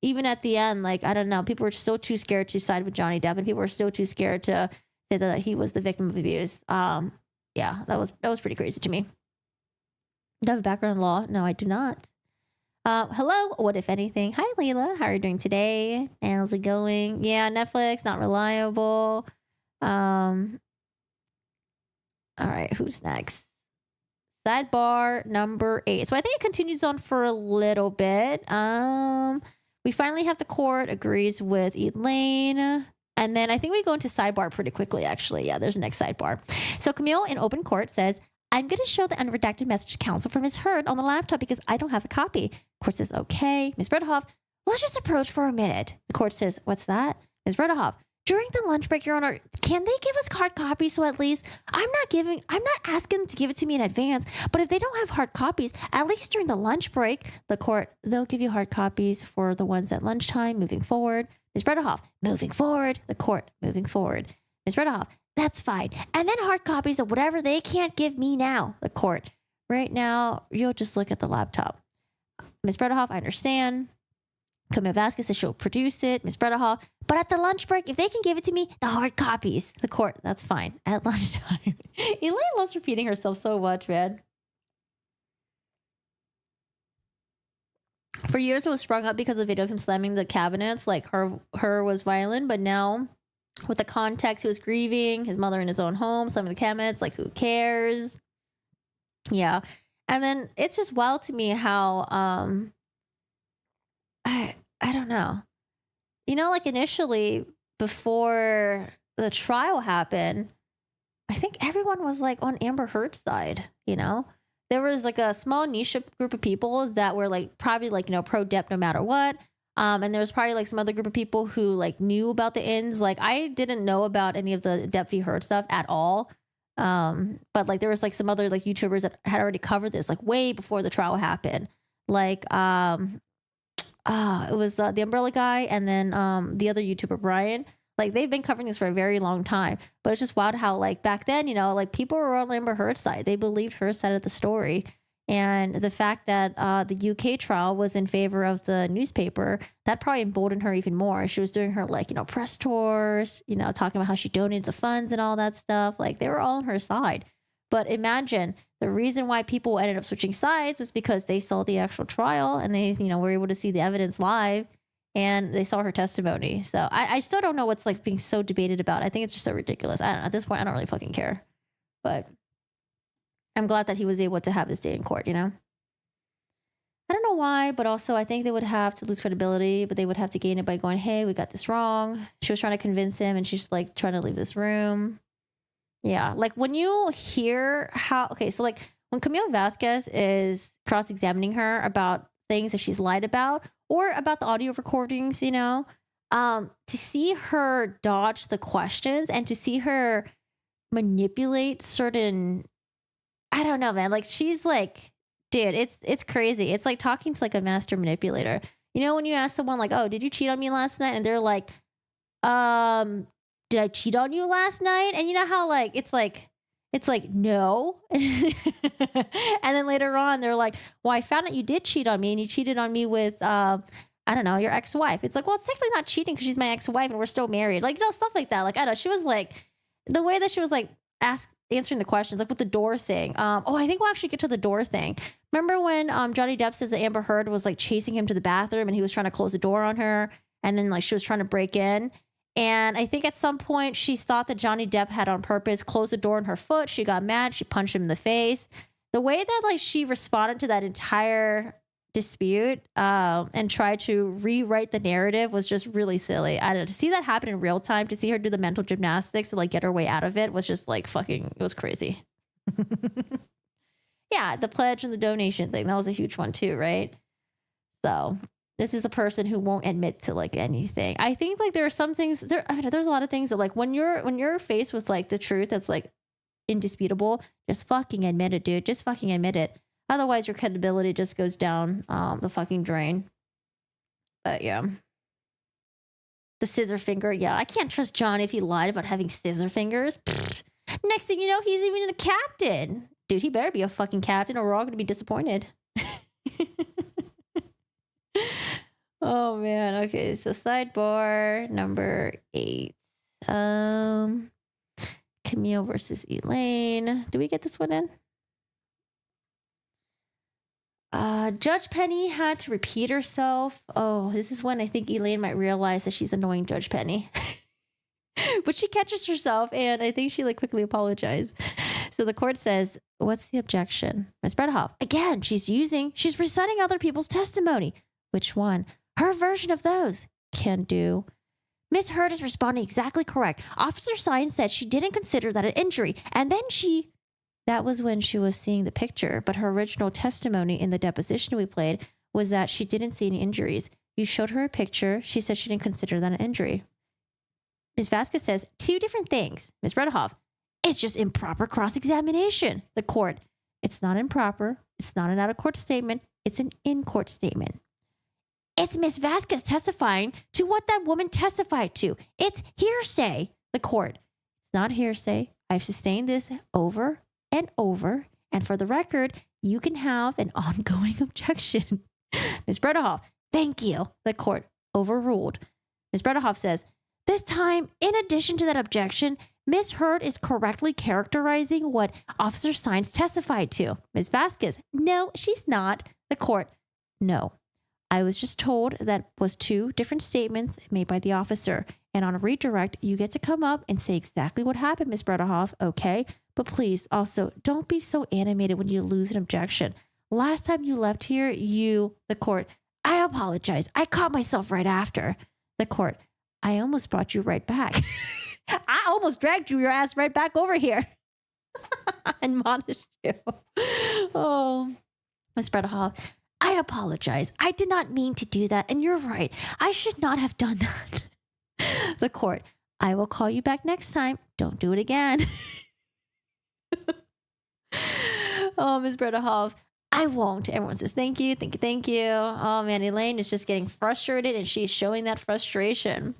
even at the end, like, I don't know, people were still too scared to side with Johnny Depp and people were still too scared to say that he was the victim of abuse. Yeah, that was pretty crazy to me. Do you have a background in law? No, I do not. Hello, what if anything? Hi, Layla. How are you doing today? How's it going? Yeah, Netflix, not reliable. All right, who's next? Sidebar number 8. So I think it continues on for a little bit. We finally have the court agrees with Elaine. And then I think we go into sidebar pretty quickly, actually. Yeah, there's the next sidebar. So Camille in open court says, I'm going to show the unredacted message to counsel from Ms. Heard on the laptop because I don't have a copy. Court says, okay. Ms. Bredehoff, let's just approach for a minute. The court says, what's that? Ms. Bredehoff, during the lunch break, Your Honor, can they give us hard copies? So at least I'm not asking them to give it to me in advance, but if they don't have hard copies, at least during the lunch break, the court, they'll give you hard copies for the ones at lunchtime moving forward. Ms. Bredehoff, moving forward. The court, moving forward. Ms. Bredehoff, that's fine. And then hard copies of whatever they can't give me now. The court, right now, you'll just look at the laptop. Ms. Bredehoff, I understand. Camille Vasquez says she'll produce it. Ms. Bredehoff, but at the lunch break, if they can give it to me, the hard copies. The court, that's fine. At lunchtime. Elaine loves repeating herself so much, man. For years, it was sprung up because of the video of him slamming the cabinets. Like her was violent, but now with the context, he was grieving his mother in his own home, slamming the cabinets. Like, who cares? Yeah. And then it's just wild to me how, I don't know. Like initially before the trial happened, I think everyone was like on Amber Heard's side, There was like a small niche group of people that were like probably like, pro Depp no matter what. And there was probably like some other group of people who like knew about the ins. Like I didn't know about any of the Depp v. Heard stuff at all. But like there was like some other like YouTubers that had already covered this like way before the trial happened. Like it was the Umbrella guy and then the other YouTuber Brian. Like they've been covering this for a very long time, but it's just wild how like back then, like people were on Amber Heard's side. They believed her side of the story. And the fact that the UK trial was in favor of the newspaper, that probably emboldened her even more. She was doing her like, press tours, talking about how she donated the funds and all that stuff. Like they were all on her side. But imagine the reason why people ended up switching sides was because they saw the actual trial and they, were able to see the evidence live and they saw her testimony. So I still don't know what's like being so debated about. I think it's just so ridiculous. I don't know. At this point, I don't really fucking care. But I'm glad that he was able to have this day in court, I don't know why, but also I think they would have to lose credibility, but they would have to gain it by going, hey, we got this wrong. She was trying to convince him and she's like trying to leave this room. Yeah. Like when you hear so like when Camille Vasquez is cross-examining her about things that she's lied about or about the audio recordings, to see her dodge the questions and to see her manipulate certain, I don't know, man. Like she's like, dude, it's crazy. It's like talking to like a master manipulator. When you ask someone like, oh, did you cheat on me last night? And they're like, did I cheat on you last night? And you know how like, it's like, no. And then later on, they're like, well, I found out you did cheat on me and you cheated on me with, I don't know, your ex-wife. It's like, well, it's technically not cheating because she's my ex-wife and we're still married. Like, stuff like that. Like, I don't know. She was like, the way that she was like answering the questions, like with the door thing. I think we'll actually get to the door thing. Remember when Johnny Depp says that Amber Heard was like chasing him to the bathroom and he was trying to close the door on her and then like she was trying to break in And I think at some point she thought that Johnny Depp had on purpose closed the door on her foot. She got mad. She punched him in the face. The way that like she responded to that entire dispute and tried to rewrite the narrative was just really silly. I don't know, to see that happen in real time, to see her do the mental gymnastics to like get her way out of it was just like fucking, it was crazy. Yeah, the pledge and the donation thing, that was a huge one too, right? So this is a person who won't admit to like anything. I think like there are some things there's a lot of things that like when you're faced with like the truth that's like indisputable, just fucking admit it, dude. Just fucking admit it. Otherwise, your credibility just goes down the fucking drain. But yeah. The scissor finger. Yeah, I can't trust John if he lied about having scissor fingers. Pfft. Next thing you know, he's even a captain. Dude, he better be a fucking captain or we're all going to be disappointed. Oh, man. Okay, so sidebar number 8. Camille versus Elaine. Do we get this one in? Judge Penny had to repeat herself. Oh, this is when I think Elaine might realize that she's annoying Judge Penny. But she catches herself, and I think she like quickly apologized. So the court says, what's the objection? Ms. Bredehoff, again, she's reciting other people's testimony. Which one? Her version of those. Can do. Miss Hurd is responding exactly correct. Officer Sines said she didn't consider that an injury, and then that was when she was seeing the picture, but her original testimony in the deposition we played was that she didn't see any injuries. You showed her a picture. She said she didn't consider that an injury. Ms. Vasquez says 2 different things. Ms. Bredehoff, it's just improper cross-examination. The court, it's not improper. It's not an out-of-court statement. It's an in-court statement. It's Ms. Vasquez testifying to what that woman testified to. It's hearsay. The court, it's not hearsay. I've sustained this over and over. And for the record, you can have an ongoing objection. Ms. Bredehoff, thank you. The court overruled. Ms. Bredehoff says, this time, in addition to that objection, Ms. Hurd is correctly characterizing what Officer Sines testified to. Ms. Vasquez, no, she's not. The court, no. I was just told that was 2 different statements made by the officer. And on a redirect, you get to come up and say exactly what happened, Ms. Bredehoff, okay? But please, also, don't be so animated when you lose an objection. Last time you left here, the court, I apologize. I caught myself right after. The court, I almost brought you right back. I almost dragged your ass right back over here. Admonished you. Oh, Ms. Bredehoff, I apologize. I did not mean to do that. And you're right. I should not have done that. The court, I will call you back next time. Don't do it again. Oh, Ms. Bredehoff, I won't. Everyone says, thank you, thank you, thank you. Oh, man, Elaine is just getting frustrated and she's showing that frustration.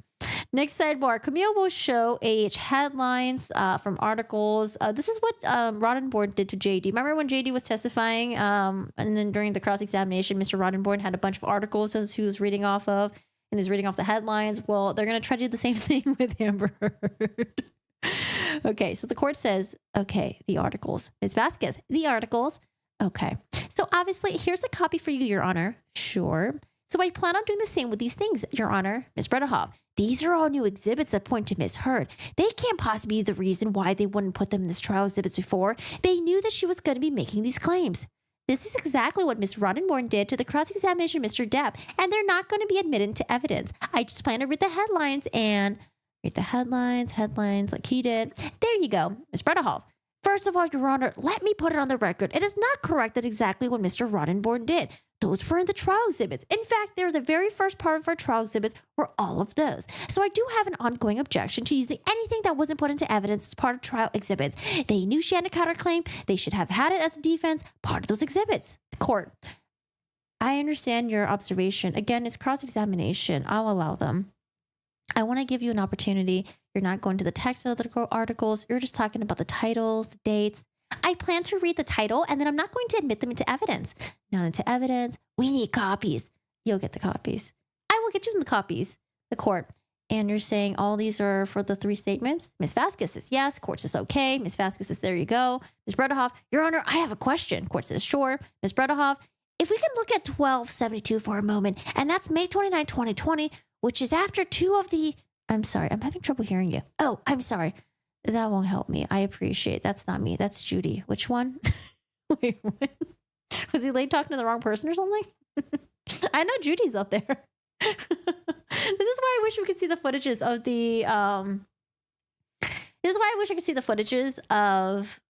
Next sidebar, Camille will show AH headlines from articles. This is what Roddenborn did to JD. Remember when JD was testifying and then during the cross-examination, Mr. Roddenborn had a bunch of articles he was reading off of and he's reading off the headlines. Well, they're going to try to do the same thing with Amber Heard. Okay, so the court says, okay, the articles. Ms. Vasquez, the articles. Okay, so obviously here's a copy for you, Your Honor. Sure. So I plan on doing the same with these things, Your Honor. Ms. Bredehoff, these are all new exhibits that point to Ms. Hurd. They can't possibly be the reason why they wouldn't put them in this trial exhibits before. They knew that she was going to be making these claims. This is exactly what Ms. Roddenborn did to the cross-examination of Mr. Depp, and they're not going to be admitted into evidence. I just plan to read the headlines and read the headlines like he did. There you go, Ms. Bredehoff. First of all, Your Honor, let me put it on the record. It is not correct that exactly what Mr. Roddenborn did. Those were in the trial exhibits. In fact, they're the very first part of our trial exhibits were all of those. So I do have an ongoing objection to using anything that wasn't put into evidence as part of trial exhibits. They knew she had a counterclaim. They should have had it as a defense, part of those exhibits. The court, I understand your observation. Again, it's cross-examination. I'll allow them. I want to give you an opportunity. You're not going to the text of the articles. You're just talking about the titles, the dates. I plan to read the title, and then I'm not going to admit them into evidence. Not into evidence. We need copies. You'll get the copies. I will get you the copies. The court. And you're saying all these are for the 3 statements? Ms. Vasquez says yes. Court says okay. Ms. Vasquez says there you go. Ms. Bredehoff, Your Honor, I have a question. Court says sure. Ms. Bredehoff, if we can look at 1272 for a moment, and that's May 29, 2020, which is after 2 of the I'm sorry. I'm having trouble hearing you. Oh, I'm sorry. That won't help me. I appreciate. That's not me. That's Judy. Which one? Wait, what? Was Elaine talking to the wrong person or something? I know Judy's up there. This is why I wish we could see the footages of the This is why I wish I could see the footages of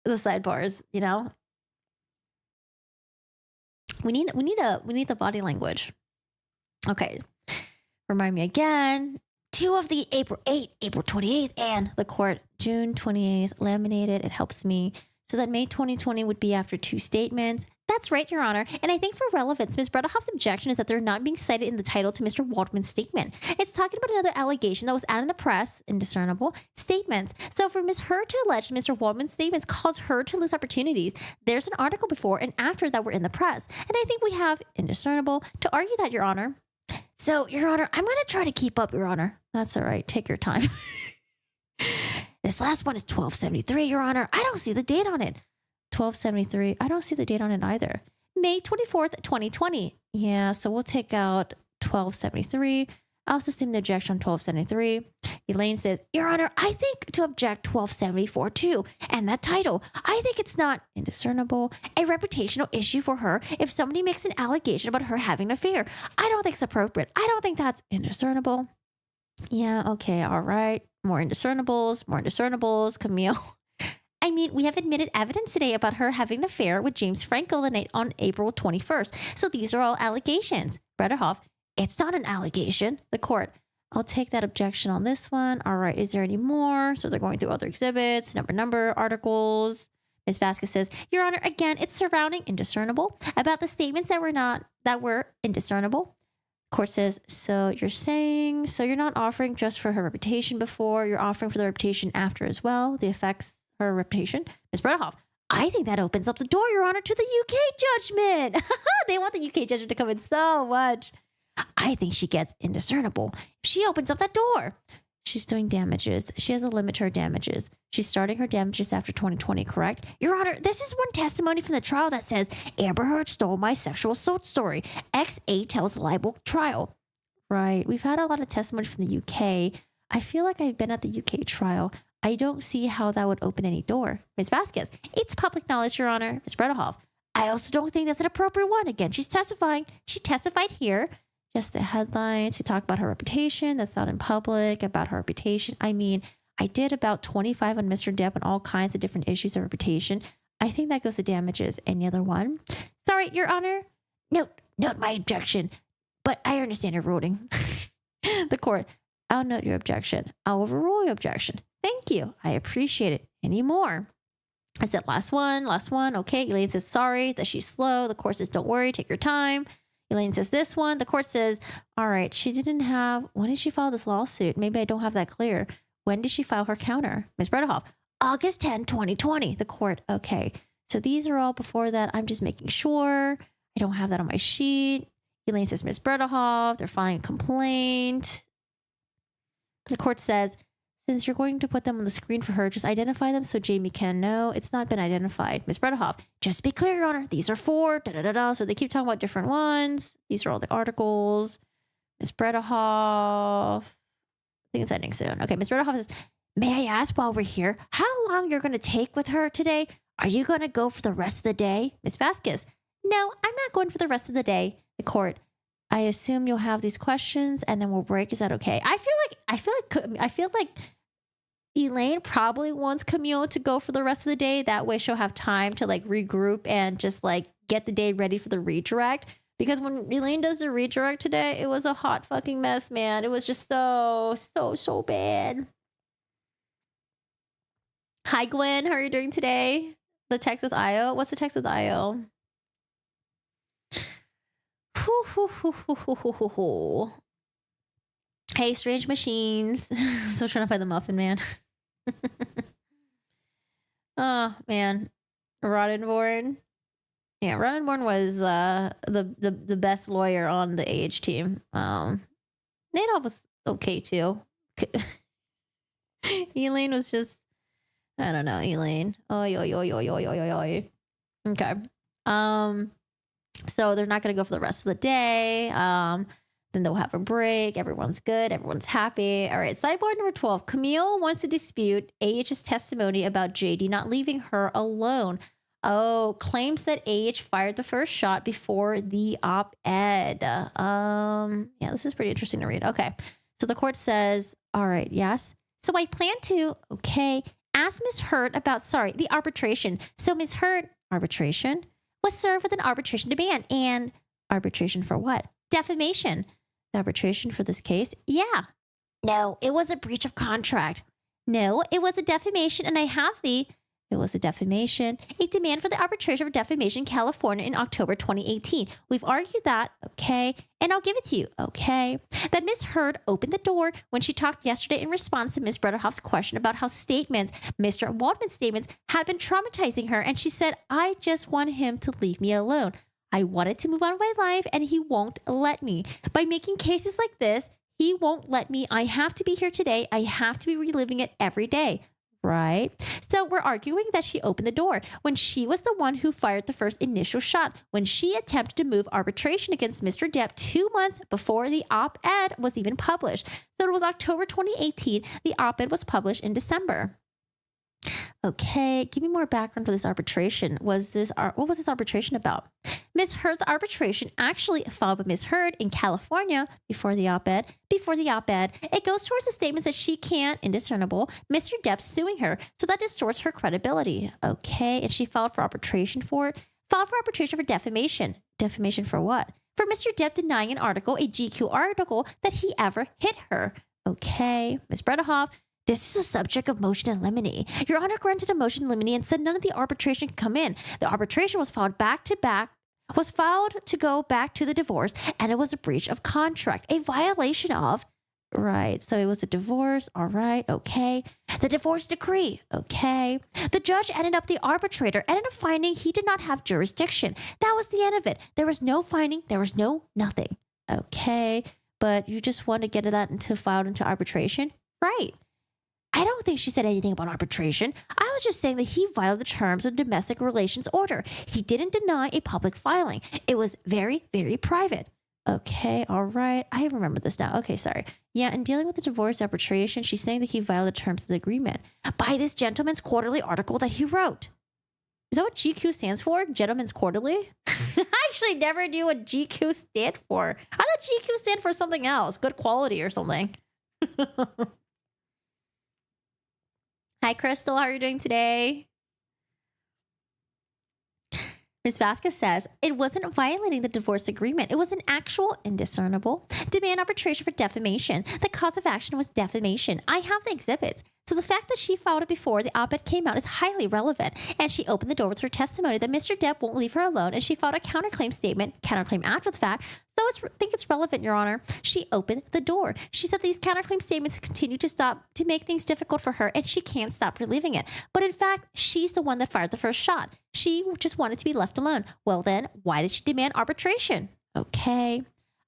the sidebars, you know? We need the body language. Okay. Remind me again. 2 of the April 8th, April 28th, and the court June 28th laminated. It helps me. So that May 2020 would be after 2 statements. That's right, Your Honor. And I think for relevance, Ms. Bredehoff's objection is that they're not being cited in the title to Mr. Waldman's statement. It's talking about another allegation that was out in the press, indiscernible statements. So for Ms. Her to allege Mr. Waldman's statements cause her to lose opportunities, there's an article before and after that were in the press. And I think we have indiscernible to argue that, Your Honor. So, Your Honor, I'm going to try to keep up, Your Honor. That's all right. Take your time. This last one is 1273, Your Honor. I don't see the date on it. 1273. I don't see the date on it either. May 24th, 2020. Yeah, so we'll take out 1273. I'll sustain the objection on 1273. Elaine says, Your Honor, I think to object 1274 too. And that title, I think it's not indiscernible, a reputational issue for her if somebody makes an allegation about her having an affair. I don't think it's appropriate. I don't think that's indiscernible. Yeah, okay, all right. More indiscernibles, Camille. I mean, we have admitted evidence today about her having an affair with James Franco the night on April 21st. So these are all allegations. Bredehoff, it's not an allegation. The court, I'll take that objection on this one. All right, is there any more? So they're going through other exhibits, number, articles. Ms. Vasquez says, Your Honor, again, it's surrounding indiscernible about the statements that were indiscernible. Court says, so you're saying, so you're not offering just for her reputation before, you're offering for the reputation after as well, the effects her reputation. Ms. Bredehoff, I think that opens up the door, Your Honor, to the UK judgment. They want the UK judgment to come in so much. I think she gets indiscernible if she opens up that door. She's doing damages. She has a limit to her damages. She's starting her damages after 2020, correct? Your Honor, this is one testimony from the trial that says Amber Heard stole my sexual assault story. XA tells libel trial. Right. We've had a lot of testimony from the UK. I feel like I've been at the UK trial. I don't see how that would open any door. Ms. Vasquez, it's public knowledge, Your Honor. Ms. Bredehoff, I also don't think that's an appropriate one. Again, she's testifying. She testified here. Just the headlines to talk about her reputation. That's not in public about her reputation. I mean, I did about 25 on Mr. Depp on all kinds of different issues of reputation. I think that goes to damages. Any other one? Sorry, Your Honor. Note my objection. But I understand your ruling. The court, I'll note your objection. I'll overrule your objection. Thank you. I appreciate it. Any more? I said last one. Okay. Elaine says sorry that she's slow. The court says don't worry. Take your time. Elaine says this one. The court says, all right, when did she file this lawsuit? Maybe I don't have that clear. When did she file her counter? Ms. Bredehoff, August 10, 2020. The court, okay. So these are all before that. I'm just making sure. I don't have that on my sheet. Elaine says, Ms. Bredehoff, they're filing a complaint. The court says, since you're going to put them on the screen for her, just identify them so Jamie can know. It's not been identified. Ms. Bredehoff, just be clear, Your Honor. These are 4, So they keep talking about different ones. These are all the articles. Ms. Bredehoff, I think it's ending soon. Okay, Ms. Bredehoff says, may I ask while we're here, how long you're going to take with her today? Are you going to go for the rest of the day? Ms. Vasquez, no, I'm not going for the rest of the day. The court, I assume you'll have these questions and then we'll break. Is that okay? I feel like Elaine probably wants Camille to go for the rest of the day. That way she'll have time to like regroup and just like get the day ready for the redirect. Because when Elaine does the redirect today, it was a hot fucking mess, man. It was just so bad. Hi, Gwen. How are you doing today? The text with Io. What's the text with Io? Hey, Strange Machines. Still trying to find the Muffin Man. Oh, man. Roddenborn. Yeah, Roddenborn was the best lawyer on the AH team. Nadov was okay, too. Elaine was just... I don't know, Elaine. Okay. So they're not going to go for the rest of the day. Then they'll have a break. Everyone's good. Everyone's happy. All right. Sidebar number 12. Camille wants to dispute AH's testimony about JD not leaving her alone. Oh, claims that AH fired the first shot before the op-ed. Yeah, this is pretty interesting to read. Okay. So the court says, all right, yes. So I plan to, okay, ask Ms. Hurt about, the arbitration. So Ms. Hurt, arbitration, was served with an arbitration demand. And arbitration for what? Defamation. The arbitration for this case? Yeah. No, it was a breach of contract. No, it was a defamation, and I have it was a defamation, a demand for the arbitration for defamation, California in October 2018. We've argued that, okay, and I'll give it to you, okay, that Ms. Hurd opened the door when she talked yesterday in response to Ms. Bretterhoff's question about how Mr. Waldman's statements had been traumatizing her, and she said, I just want him to leave me alone. I wanted to move on with my life, and he won't let me. By making cases like this, he won't let me. I have to be here today. I have to be reliving it every day. Right? So we're arguing that she opened the door when she was the one who fired the first initial shot, when she attempted to move arbitration against Mr. Depp 2 months before the op-ed was even published. So it was October 2018. The op-ed was published in December. Okay, give me more background for this arbitration. What was this arbitration about? Ms. Hurd's arbitration actually filed with Ms. Hurd in California before the op-ed. It goes towards the statements that she can't, indiscernible, Mr. Depp suing her. So that distorts her credibility. Okay, and she filed for arbitration for it. Filed for arbitration for defamation. Defamation for what? For Mr. Depp denying an article, a GQ article, that he ever hit her. Okay, Ms. Bretterhoff, this is a subject of motion in limine. Your Honor granted a motion in limine and said none of the arbitration can come in. The arbitration was filed to go back to the divorce, and it was a breach of contract, a violation of, right, so it was a divorce, all right, okay. The divorce decree, okay. The judge ended up finding he did not have jurisdiction. That was the end of it. There was no finding, there was no nothing, okay. But you just want to get that filed into arbitration? Right. I don't think she said anything about arbitration. I was just saying that he violated the terms of domestic relations order. He didn't deny a public filing. It was very, very private. Okay, all right. I remember this now. Okay, sorry. Yeah, in dealing with the divorce arbitration, she's saying that he violated the terms of the agreement by this gentleman's quarterly article that he wrote. Is that what GQ stands for? Gentleman's Quarterly? I actually never knew what GQ stood for. I thought GQ stand for something else, good quality or something. Hi, Crystal. How are you doing today? Ms. Vasquez says, it wasn't violating the divorce agreement. It was an actual, indiscernible, demand arbitration for defamation. The cause of action was defamation. I have the exhibits. So the fact that she filed it before the op-ed came out is highly relevant. And she opened the door with her testimony that Mr. Depp won't leave her alone. And she filed a counterclaim after the fact. So I think it's relevant, Your Honor. She opened the door. She said these counterclaim statements continue to make things difficult for her, and she can't stop reliving it. But in fact, she's the one that fired the first shot. She just wanted to be left alone. Well then, why did she demand arbitration? Okay.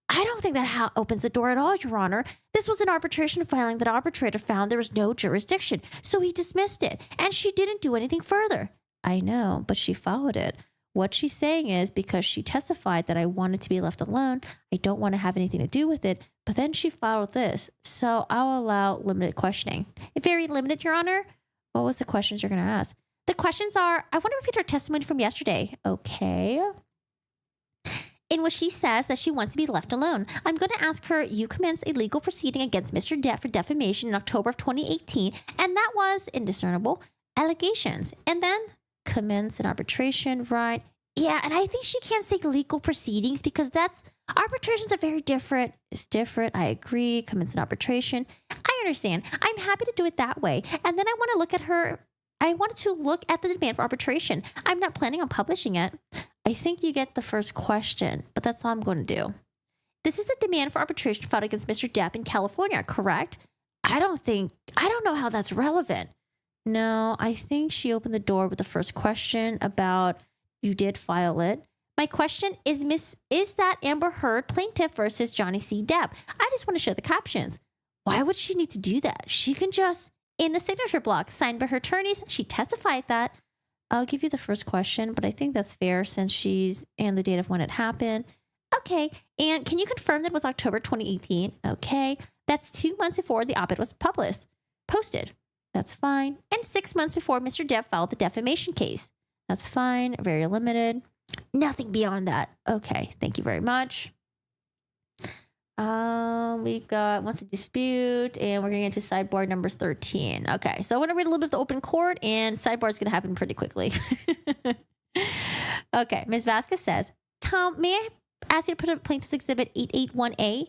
I don't think that opens the door at all, Your Honor. This was an arbitration filing that arbitrator found there was no jurisdiction, so he dismissed it, and she didn't do anything further. I know, but she followed it. What she's saying is because she testified that I wanted to be left alone, I don't want to have anything to do with it, but then she filed this, so I'll allow limited questioning. Very limited, Your Honor. What was the questions you're going to ask? The questions are, I want to repeat her testimony from yesterday. Okay. In which she says that she wants to be left alone. I'm going to ask her, you commenced a legal proceeding against Mr. Depp for defamation in October of 2018, and that was indiscernible allegations. And then commence an arbitration, right? Yeah, and I think she can't say legal proceedings because arbitrations are very different. It's different. I agree. Commence an arbitration. I understand. I'm happy to do it that way. And then I want to look at the demand for arbitration. I'm not planning on publishing it. I think you get the first question, but that's all I'm going to do. This is the demand for arbitration filed against Mr. Depp in California, correct? I don't know how that's relevant. No, I think she opened the door with the first question about you did file it. My question is, is that Amber Heard plaintiff versus Johnny C. Depp? I just want to show the captions. Why would she need to do that? She can just, in the signature block, signed by her attorneys, she testified that. I'll give you the first question, but I think that's fair since she's and the date of when it happened. Okay. And can you confirm that it was October 2018? Okay. That's 2 months before the op-ed was posted. That's fine. And 6 months before Mr. Depp filed the defamation case. That's fine. Very limited. Nothing beyond that. Okay. Thank you very much. We got wants to dispute, and we're going to get into sidebar numbers 13. Okay. So I'm going to read a little bit of the open court, and sidebar is going to happen pretty quickly. Okay. Ms. Vasquez says, Tom, may I ask you to put up Plaintiff's Exhibit 881A?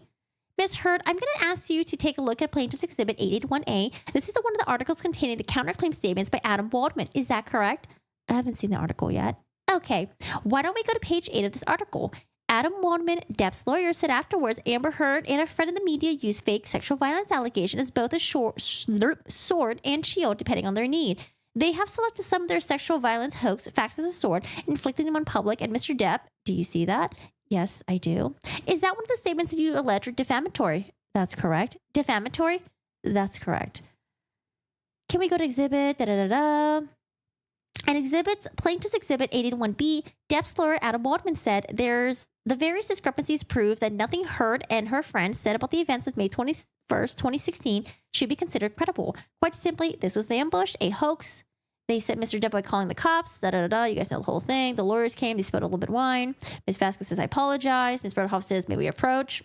Ms. Heard, I'm going to ask you to take a look at Plaintiff's Exhibit 881A. This is one of the articles containing the counterclaim statements by Adam Waldman. Is that correct? I haven't seen the article yet. Okay. Why don't we go to page 8 of this article? Adam Waldman, Depp's lawyer, said afterwards Amber Heard and a friend in the media used fake sexual violence allegations as both a sword and shield, depending on their need. They have selected some of their sexual violence hoax facts as a sword, inflicting them on public and Mr. Depp. Do you see that? Yes, I do. Is that one of the statements that you allege are defamatory? That's correct. Defamatory? That's correct. Can we go to exhibit? And Plaintiff's Exhibit 881B, Depp's lawyer Adam Waldman said the various discrepancies prove that nothing Heard and her friends said about the events of May 21st, 2016 should be considered credible. Quite simply, this was an ambush, a hoax. They said Mr. Depp by calling the cops, You guys know the whole thing. The lawyers came, they spilled a little bit of wine. Ms. Vasquez says, I apologize. Ms. Bredhoff says, may we approach?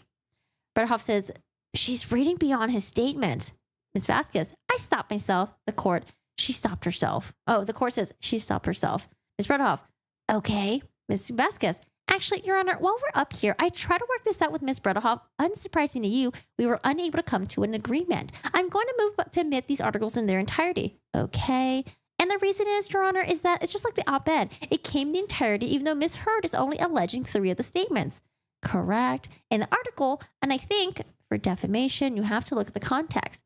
Bredhoff says, she's reading beyond his statement. Ms. Vasquez, I stopped myself. The court, she stopped herself. Oh, the court says she stopped herself. Ms. Bredhoff, okay. Ms. Vasquez, actually, Your Honor, while we're up here, I tried to work this out with Ms. Bredhoff. Unsurprising to you, we were unable to come to an agreement. I'm going to move to admit these articles in their entirety. Okay. And the reason is, Your Honor, is that it's just like the op-ed. It came in the entirety, even though Ms. Heard is only alleging 3 of the statements. Correct. In the article, and I think for defamation, you have to look at the context.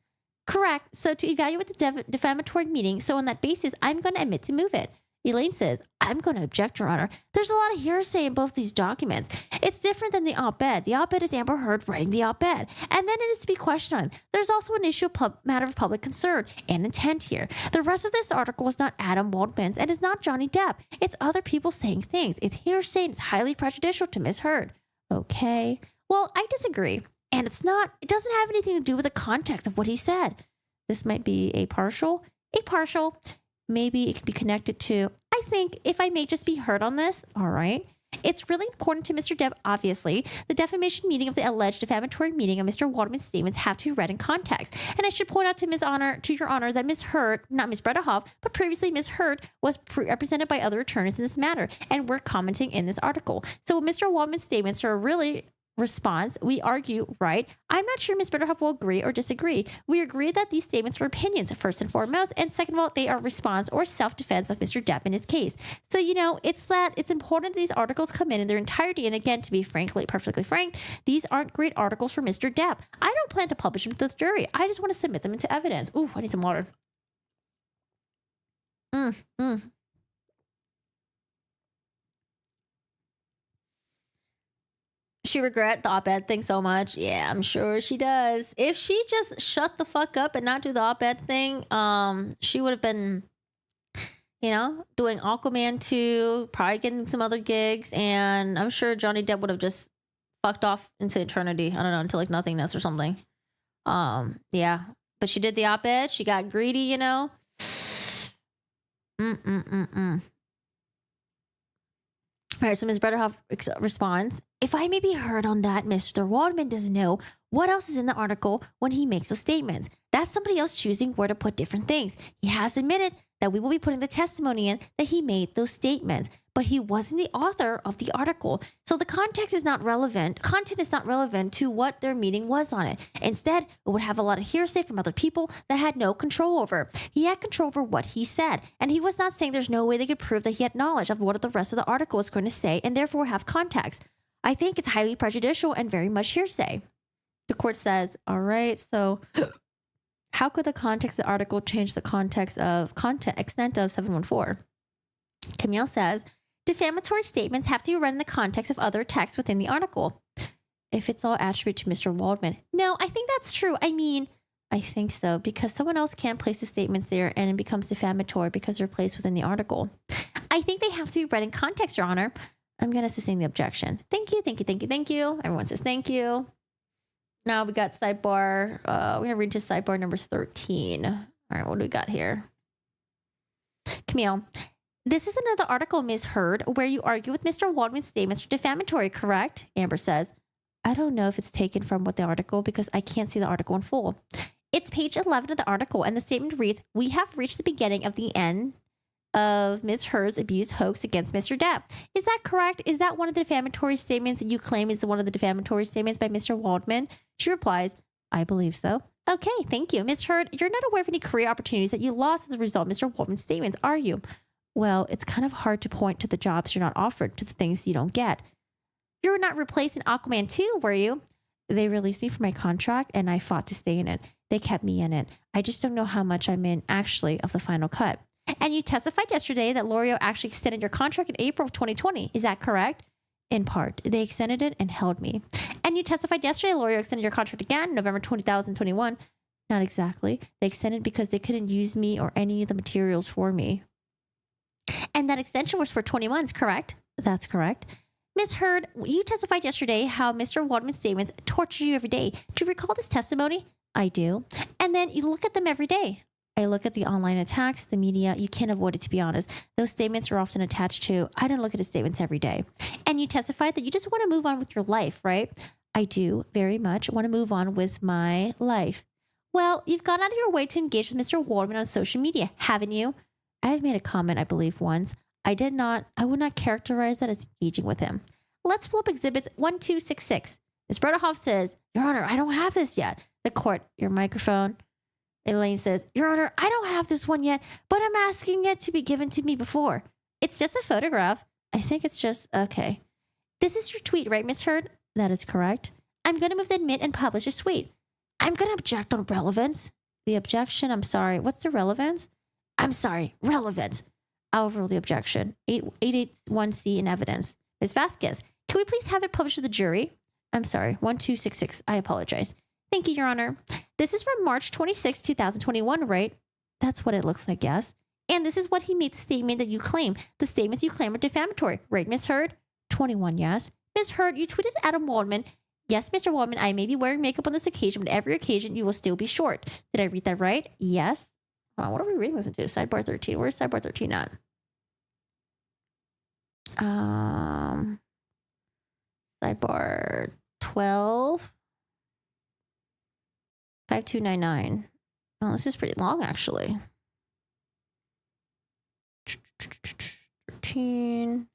Correct. So to evaluate the defamatory meaning, so on that basis, I'm going to admit to move it. Elaine says, I'm going to object, Your Honor. There's a lot of hearsay in both these documents. It's different than the op-ed. The op-ed is Amber Heard writing the op-ed, and then it is to be questioned on. There's also an issue of matter of public concern and intent here. The rest of this article is not Adam Waldman's and is not Johnny Depp. It's other people saying things. It's hearsay and it's highly prejudicial to Ms. Heard. Okay. Well, I disagree. And it doesn't have anything to do with the context of what he said. This might be a partial. Maybe it could be connected to, I think, if I may just be heard on this, all right. It's really important to Mr. Depp, obviously. The defamation meaning of the alleged defamatory meaning of Mr. Waldman's statements have to be read in context. And I should point out to Your Honor, that Ms. Heard, not Ms. Bredhoff, but previously Ms. Heard was represented by other attorneys in this matter, and we're commenting in this article. So Mr. Waldman's statements are really response. We argue, right? I'm not sure Ms. Bredhoff will agree or disagree. We agree that these statements are opinions, first and foremost, and second of all, they are response or self-defense of Mr. Depp in his case. So, it's important that these articles come in their entirety. And again, to be perfectly frank, these aren't great articles for Mr. Depp. I don't plan to publish them to the jury. I just want to submit them into evidence. Ooh, I need some water. She regret the op-ed thing so much. Yeah, I'm sure she does. If she just shut the fuck up and not do the op-ed thing, she would have been, doing Aquaman 2, probably getting some other gigs, and I'm sure Johnny Depp would have just fucked off into eternity. I don't know, into like nothingness or something. Yeah. But she did the op-ed. She got greedy, All right, so Ms. Bredhoff responds, if I may be heard on that, Mr. Waldman doesn't know what else is in the article when he makes those statements. That's somebody else choosing where to put different things. He has admitted that we will be putting the testimony in that he made those statements, but he wasn't the author of the article. So the context is not relevant. Content is not relevant to what their meaning was on it. Instead, it would have a lot of hearsay from other people that had no control over. He had control over what he said, and he was not saying there's no way they could prove that he had knowledge of what the rest of the article was going to say and therefore have context. I think it's highly prejudicial and very much hearsay. The court says, all right, so how could the context of the article change the extent of 714? Camille says, defamatory statements have to be read in the context of other texts within the article. If it's all attributed to Mr. Waldman. No, I think that's true. I think so, because someone else can't place the statements there and it becomes defamatory because they're placed within the article. I think they have to be read in context, Your Honor. I'm going to sustain the objection. Thank you, thank you, thank you, thank you. Everyone says thank you. Now we got sidebar. We're going to read to sidebar number 13. All right, what do we got here? Camille, this is another article, Ms. Heard, where you argue with Mr. Waldman's statements are defamatory, correct? Amber says, I don't know if it's taken from what the article because I can't see the article in full. It's page 11 of the article, and the statement reads, we have reached the beginning of the end of Ms. Heard's abuse hoax against Mr. Depp. Is that correct? Is that one of the defamatory statements that you claim is one of the defamatory statements by Mr. Waldman? She replies, I believe so. Okay, thank you. Ms. Heard, you're not aware of any career opportunities that you lost as a result of Mr. Waldman's statements, are you? Well, it's kind of hard to point to the jobs you're not offered, to the things you don't get. You were not replaced in Aquaman 2, were you? They released me from my contract and I fought to stay in it. They kept me in it. I just don't know how much I'm in, actually, of the final cut. And you testified yesterday that L'Oreal actually extended your contract in April of 2020. Is that correct? In part. They extended it and held me. And you testified yesterday L'Oreal extended your contract again, November 2021. Not exactly. They extended because they couldn't use me or any of the materials for me. And that extension was for 20 months, correct? That's correct. Ms. Heard, you testified yesterday how Mr. Waldman's statements torture you every day. Do you recall this testimony? I do. And then you look at them every day. I look at the online attacks, the media. You can't avoid it, to be honest. Those statements are often attached to, I don't look at his statements every day. And you testified that you just want to move on with your life, right? I do very much want to move on with my life. Well, you've gone out of your way to engage with Mr. Waldman on social media, haven't you? I have made a comment, I believe, once. I would not characterize that as engaging with him. Let's pull up exhibits 1266. Ms. Bredehoff says, Your Honor, I don't have this yet. The court, your microphone. Elaine says, Your Honor, I don't have this one yet, but I'm asking it to be given to me before. It's just a photograph. I think it's just, okay. This is your tweet, right, Ms. Heard? That is correct. I'm going to move to admit and publish this tweet. I'm going to object on relevance. The objection, I'm sorry. What's the relevance? I'm sorry, relevance. I'll overrule the objection. 881C in evidence. Ms. Vasquez, can we please have it published to the jury? I'm sorry, 1266. I apologize. Thank you, Your Honor. This is from March 26, 2021, right? That's what it looks like, yes. And this is what he made the statement that you claim. The statements you claim are defamatory, right, Ms. Heard? 21, yes. Ms. Heard, you tweeted Adam Waldman. Yes, Mr. Waldman, I may be wearing makeup on this occasion, but every occasion you will still be short. Did I read that right? Yes. What are we reading this into? Sidebar 13. Where's sidebar 13 at? Sidebar 12. 5299. Oh, this is pretty long, actually. 13.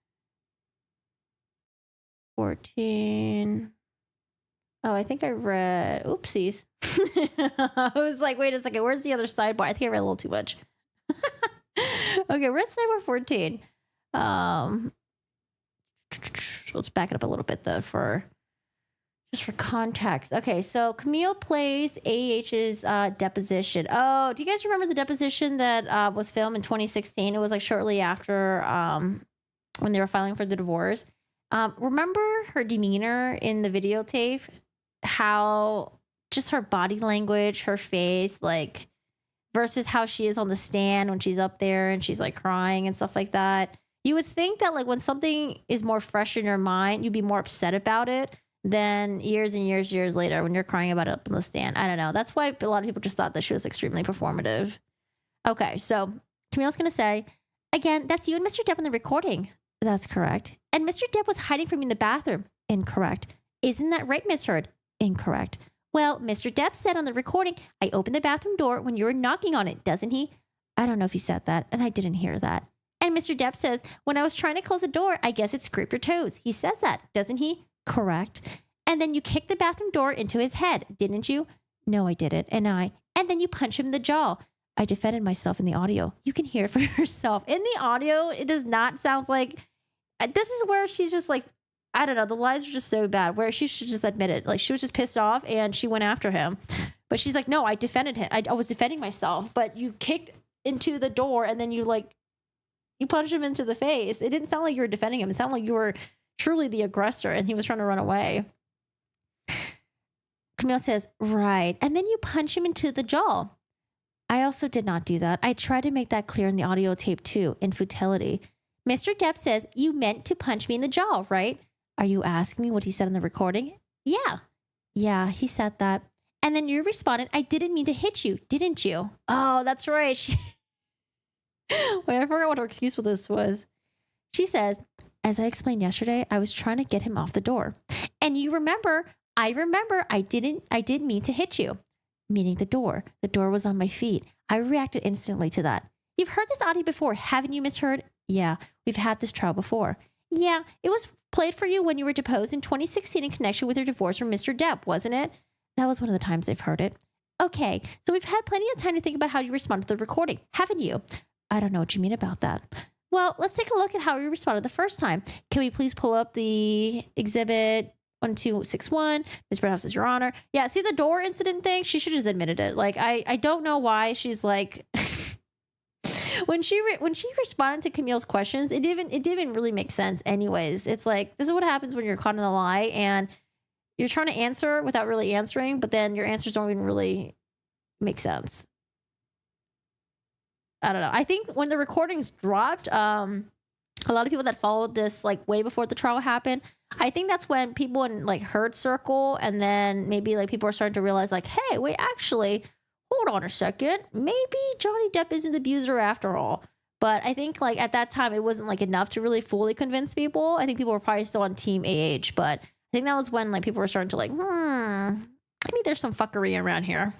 14. Oh, I think I read... Oopsies. I was like, wait a second. Where's the other sidebar? I think I read a little too much. Okay, we're at sidebar 14. Let's back it up a little bit, though, just for context. Okay, so Camille plays AH's deposition. Oh, do you guys remember the deposition that was filmed in 2016? It was like shortly after when they were filing for the divorce. Remember her demeanor in the videotape? How just her body language, her face, like versus how she is on the stand when she's up there and she's like crying and stuff like that. You would think that like when something is more fresh in your mind, you'd be more upset about it than years and years later when you're crying about it up on the stand. I don't know. That's why a lot of people just thought that she was extremely performative. Okay, so Camille's going to say, again, that's you and Mr. Depp in the recording. That's correct. And Mr. Depp was hiding from you in the bathroom. Incorrect. Isn't that right, Miss Heard? Incorrect. Well, Mr. Depp said on the recording, I opened the bathroom door when you were knocking on it, doesn't he? I don't know if he said that, and I didn't hear that. And Mr. Depp says, when I was trying to close the door, I guess it scraped your toes. He says that, doesn't he? Correct. And then you kicked the bathroom door into his head, didn't you? No, I didn't. And then you punch him in the jaw. I defended myself in the audio. You can hear it for yourself. In the audio, it does not sound like, this is where she's just like, I don't know, the lies are just so bad, where she should just admit it. Like she was just pissed off and she went after him. But she's like, no, I defended him. I was defending myself, but you kicked into the door and then you punched him into the face. It didn't sound like you were defending him. It sounded like you were truly the aggressor and he was trying to run away. Camille says, right. And then you punch him into the jaw. I also did not do that. I tried to make that clear in the audio tape too, in futility. Mr. Depp says, you meant to punch me in the jaw, right? Are you asking me what he said in the recording? Yeah. Yeah, he said that. And then you responded, I didn't mean to hit you, didn't you? Oh, that's right. Wait, I forgot what her excuse for this was. She says, as I explained yesterday, I was trying to get him off the door. And you remember, I didn't mean to hit you. Meaning the door. The door was on my feet. I reacted instantly to that. You've heard this audio before, haven't you, misheard? Yeah, we've had this trial before. Yeah, it was played for you when you were deposed in 2016 in connection with your divorce from Mr. Depp, wasn't it? That was one of the times I've heard it. Okay, so we've had plenty of time to think about how you responded to the recording, haven't you? I don't know what you mean about that. Well, let's take a look at how you responded the first time. Can we please pull up the exhibit 1261? Ms. Bradhouse says, Your Honor. Yeah, see the door incident thing? She should have just admitted it. Like, I don't know why she's like... When she responded to Camille's questions, it didn't really make sense anyways. It's like, this is what happens when you're caught in a lie and you're trying to answer without really answering, but then your answers don't even really make sense. I don't know. I think when the recordings dropped, a lot of people that followed this like way before the trial happened, I think that's when people in like Heard Circle and then maybe like people are starting to realize like, hey, wait, actually, hold on a second. Maybe Johnny Depp isn't the abuser after all. But I think like at that time, it wasn't like enough to really fully convince people. I think people were probably still on team AH, but I think that was when like people were starting to like, maybe there's some fuckery around here.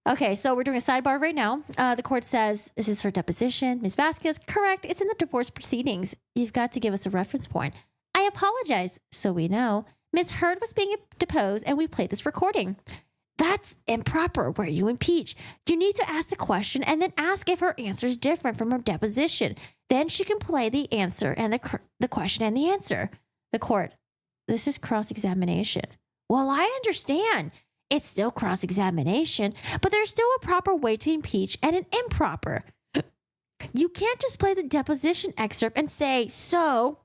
Okay, so we're doing a sidebar right now. The court says, this is her deposition. Ms. Vasquez, correct. It's in the divorce proceedings. You've got to give us a reference point. I apologize. So we know. Ms. Heard was being deposed and we played this recording. That's improper where you impeach. You need to ask the question and then ask if her answer is different from her deposition. Then she can play the answer and the question and the answer. The court, this is cross-examination. Well, I understand. It's still cross-examination, but there's still a proper way to impeach and an improper. You can't just play the deposition excerpt and say, so.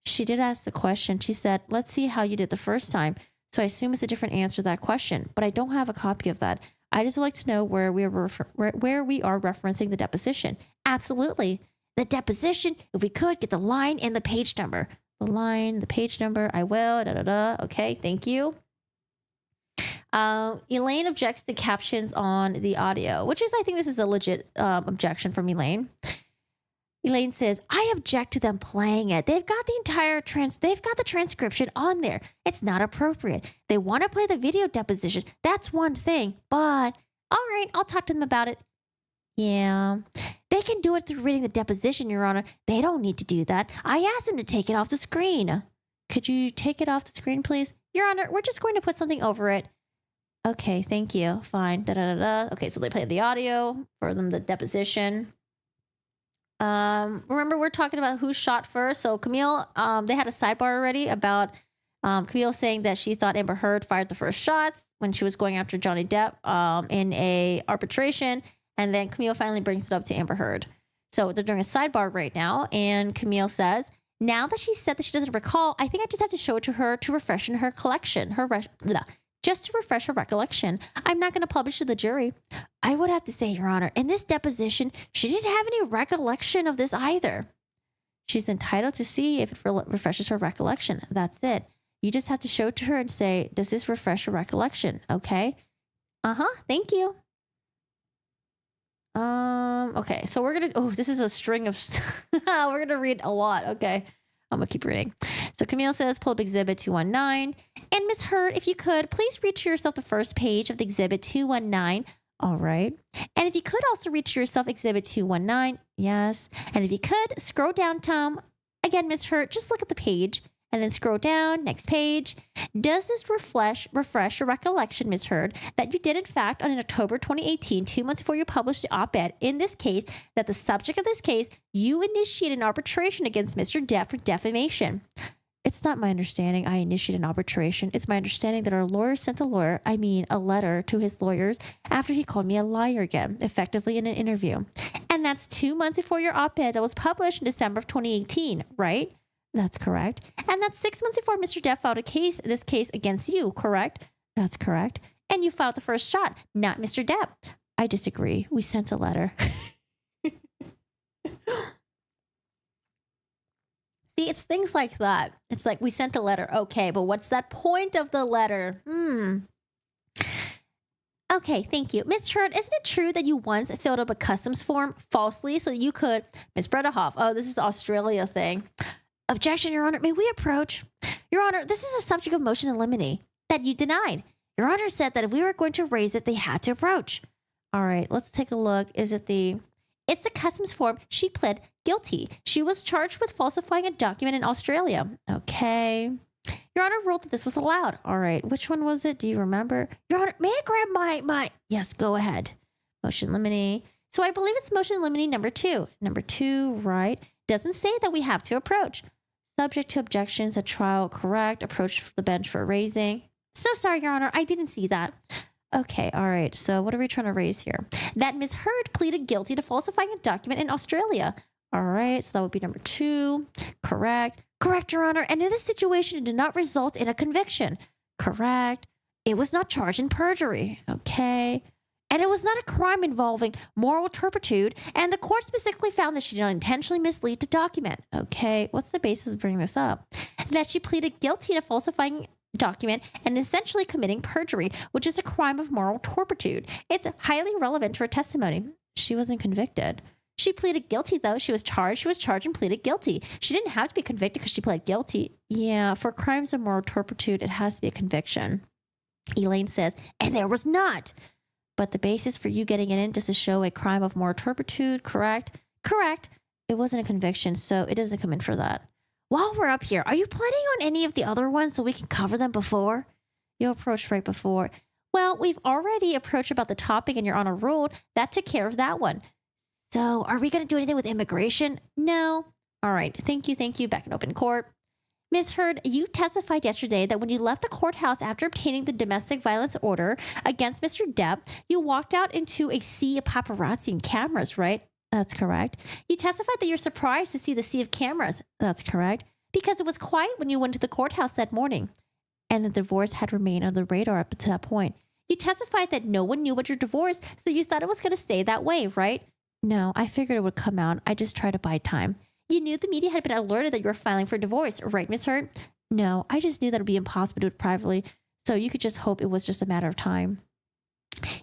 She did ask the question. She said, let's see how you did the first time. So I assume it's a different answer to that question, but I don't have a copy of that. I just would like to know where we are referencing the deposition. Absolutely. The deposition, if we could, get the line and the page number. The line, the page number, I will, Okay, thank you. Elaine objects to captions on the audio, which is, I think this is a legit objection from Elaine. Elaine says, I object to them playing it. They've got the transcription on there. It's not appropriate. They want to play the video deposition. That's one thing, but all right, I'll talk to them about it. Yeah, they can do it through reading the deposition, Your Honor. They don't need to do that. I asked them to take it off the screen. Could you take it off the screen, please? Your Honor, we're just going to put something over it. Okay, thank you. Fine. Okay, so they played the audio for them, the deposition. Remember, we're talking about who shot first. So Camille, they had a sidebar already about Camille saying that she thought Amber Heard fired the first shots when she was going after Johnny Depp in a arbitration. And then Camille finally brings it up to Amber Heard. So they're doing a sidebar right now. And Camille says, now that she said that she doesn't recall, I think I just have to show it to her to refresh in her collection, just to refresh her recollection. I'm not going to publish to the jury. I would have to say, Your Honor, in this deposition, she didn't have any recollection of this either. She's entitled to see if it refreshes her recollection. That's it. You just have to show it to her and say, does this refresh her recollection? Okay. Thank you. Okay, so we're going to, this is a string of, we're going to read a lot. Okay. I'm going to keep reading. So Camille says, pull up Exhibit 219. And Ms. Heard, if you could, please read to yourself the first page of the Exhibit 219. All right. And if you could also read to yourself Exhibit 219. Yes. And if you could, scroll down, Tom. Again, Ms. Heard, just look at the page. And then scroll down, next page. Does this refresh your recollection, Ms. Heard, that you did in fact on October 2018, 2 months before you published the op-ed in this case, that the subject of this case, you initiated an arbitration against Mr. Depp for defamation? It's not my understanding I initiated an arbitration. It's my understanding that our lawyer sent a letter to his lawyers after he called me a liar again, effectively in an interview. And that's 2 months before your op-ed that was published in December of 2018, right? That's correct. And that's 6 months before Mr. Depp filed this case against you, correct? That's correct. And you filed the first shot, not Mr. Depp. I disagree. We sent a letter. See, it's things like that. It's like, we sent a letter. Okay, but what's that point of the letter? Okay, thank you. Ms. Hurd, isn't it true that you once filled up a customs form falsely so you could... Ms. Bredehoff, oh, this is Australia thing. Objection, Your Honor. May we approach? Your Honor, this is a subject of motion in limine that you denied. Your Honor said that if we were going to raise it, they had to approach. All right, let's take a look. Is it the... It's the customs form. She pled guilty. She was charged with falsifying a document in Australia. Okay. Your Honor ruled that this was allowed. All right. Which one was it? Do you remember? Your Honor, may I grab my... Yes, go ahead. Motion limine. So I believe it's motion limine number 2. Number 2, right? Doesn't say that we have to approach. Subject to objections at trial. Correct. Approach the bench for raising. So sorry, Your Honor. I didn't see that. Okay, all right. So what are we trying to raise here? That Ms. Hurd pleaded guilty to falsifying a document in Australia. All right, so that would be number 2. Correct. Correct, Your Honor. And in this situation, it did not result in a conviction. Correct. It was not charged in perjury. Okay. And it was not a crime involving moral turpitude. And the court specifically found that she did not intentionally mislead the document. Okay. What's the basis of bringing this up? That she pleaded guilty to falsifying document and essentially committing perjury, which is a crime of moral turpitude. It's highly relevant to her testimony. She wasn't convicted. She pleaded guilty, though. She was charged and pleaded guilty. She didn't have to be convicted because she pled guilty. Yeah, for crimes of moral turpitude, it has to be a conviction. Elaine says, and there was not. But the basis for you getting it in just to show a crime of moral turpitude, correct? Correct. It wasn't a conviction, so it doesn't come in for that. While we're up here, are you planning on any of the other ones so we can cover them before? You approached right before. Well, we've already approached about the topic and Your Honor ruled. That took care of that one. So are we going to do anything with immigration? No. All right. Thank you. Back in open court. Ms. Hurd, you testified yesterday that when you left the courthouse after obtaining the domestic violence order against Mr. Depp, you walked out into a sea of paparazzi and cameras, right? That's correct. You testified that you're surprised to see the sea of cameras. That's correct. Because it was quiet when you went to the courthouse that morning. And the divorce had remained on the radar up to that point. You testified that no one knew about your divorce, so you thought it was going to stay that way, right? No, I figured it would come out. I just tried to buy time. You knew the media had been alerted that you were filing for divorce, right, Ms. Hurd? No, I just knew that it would be impossible to do it privately, so you could just hope it was just a matter of time.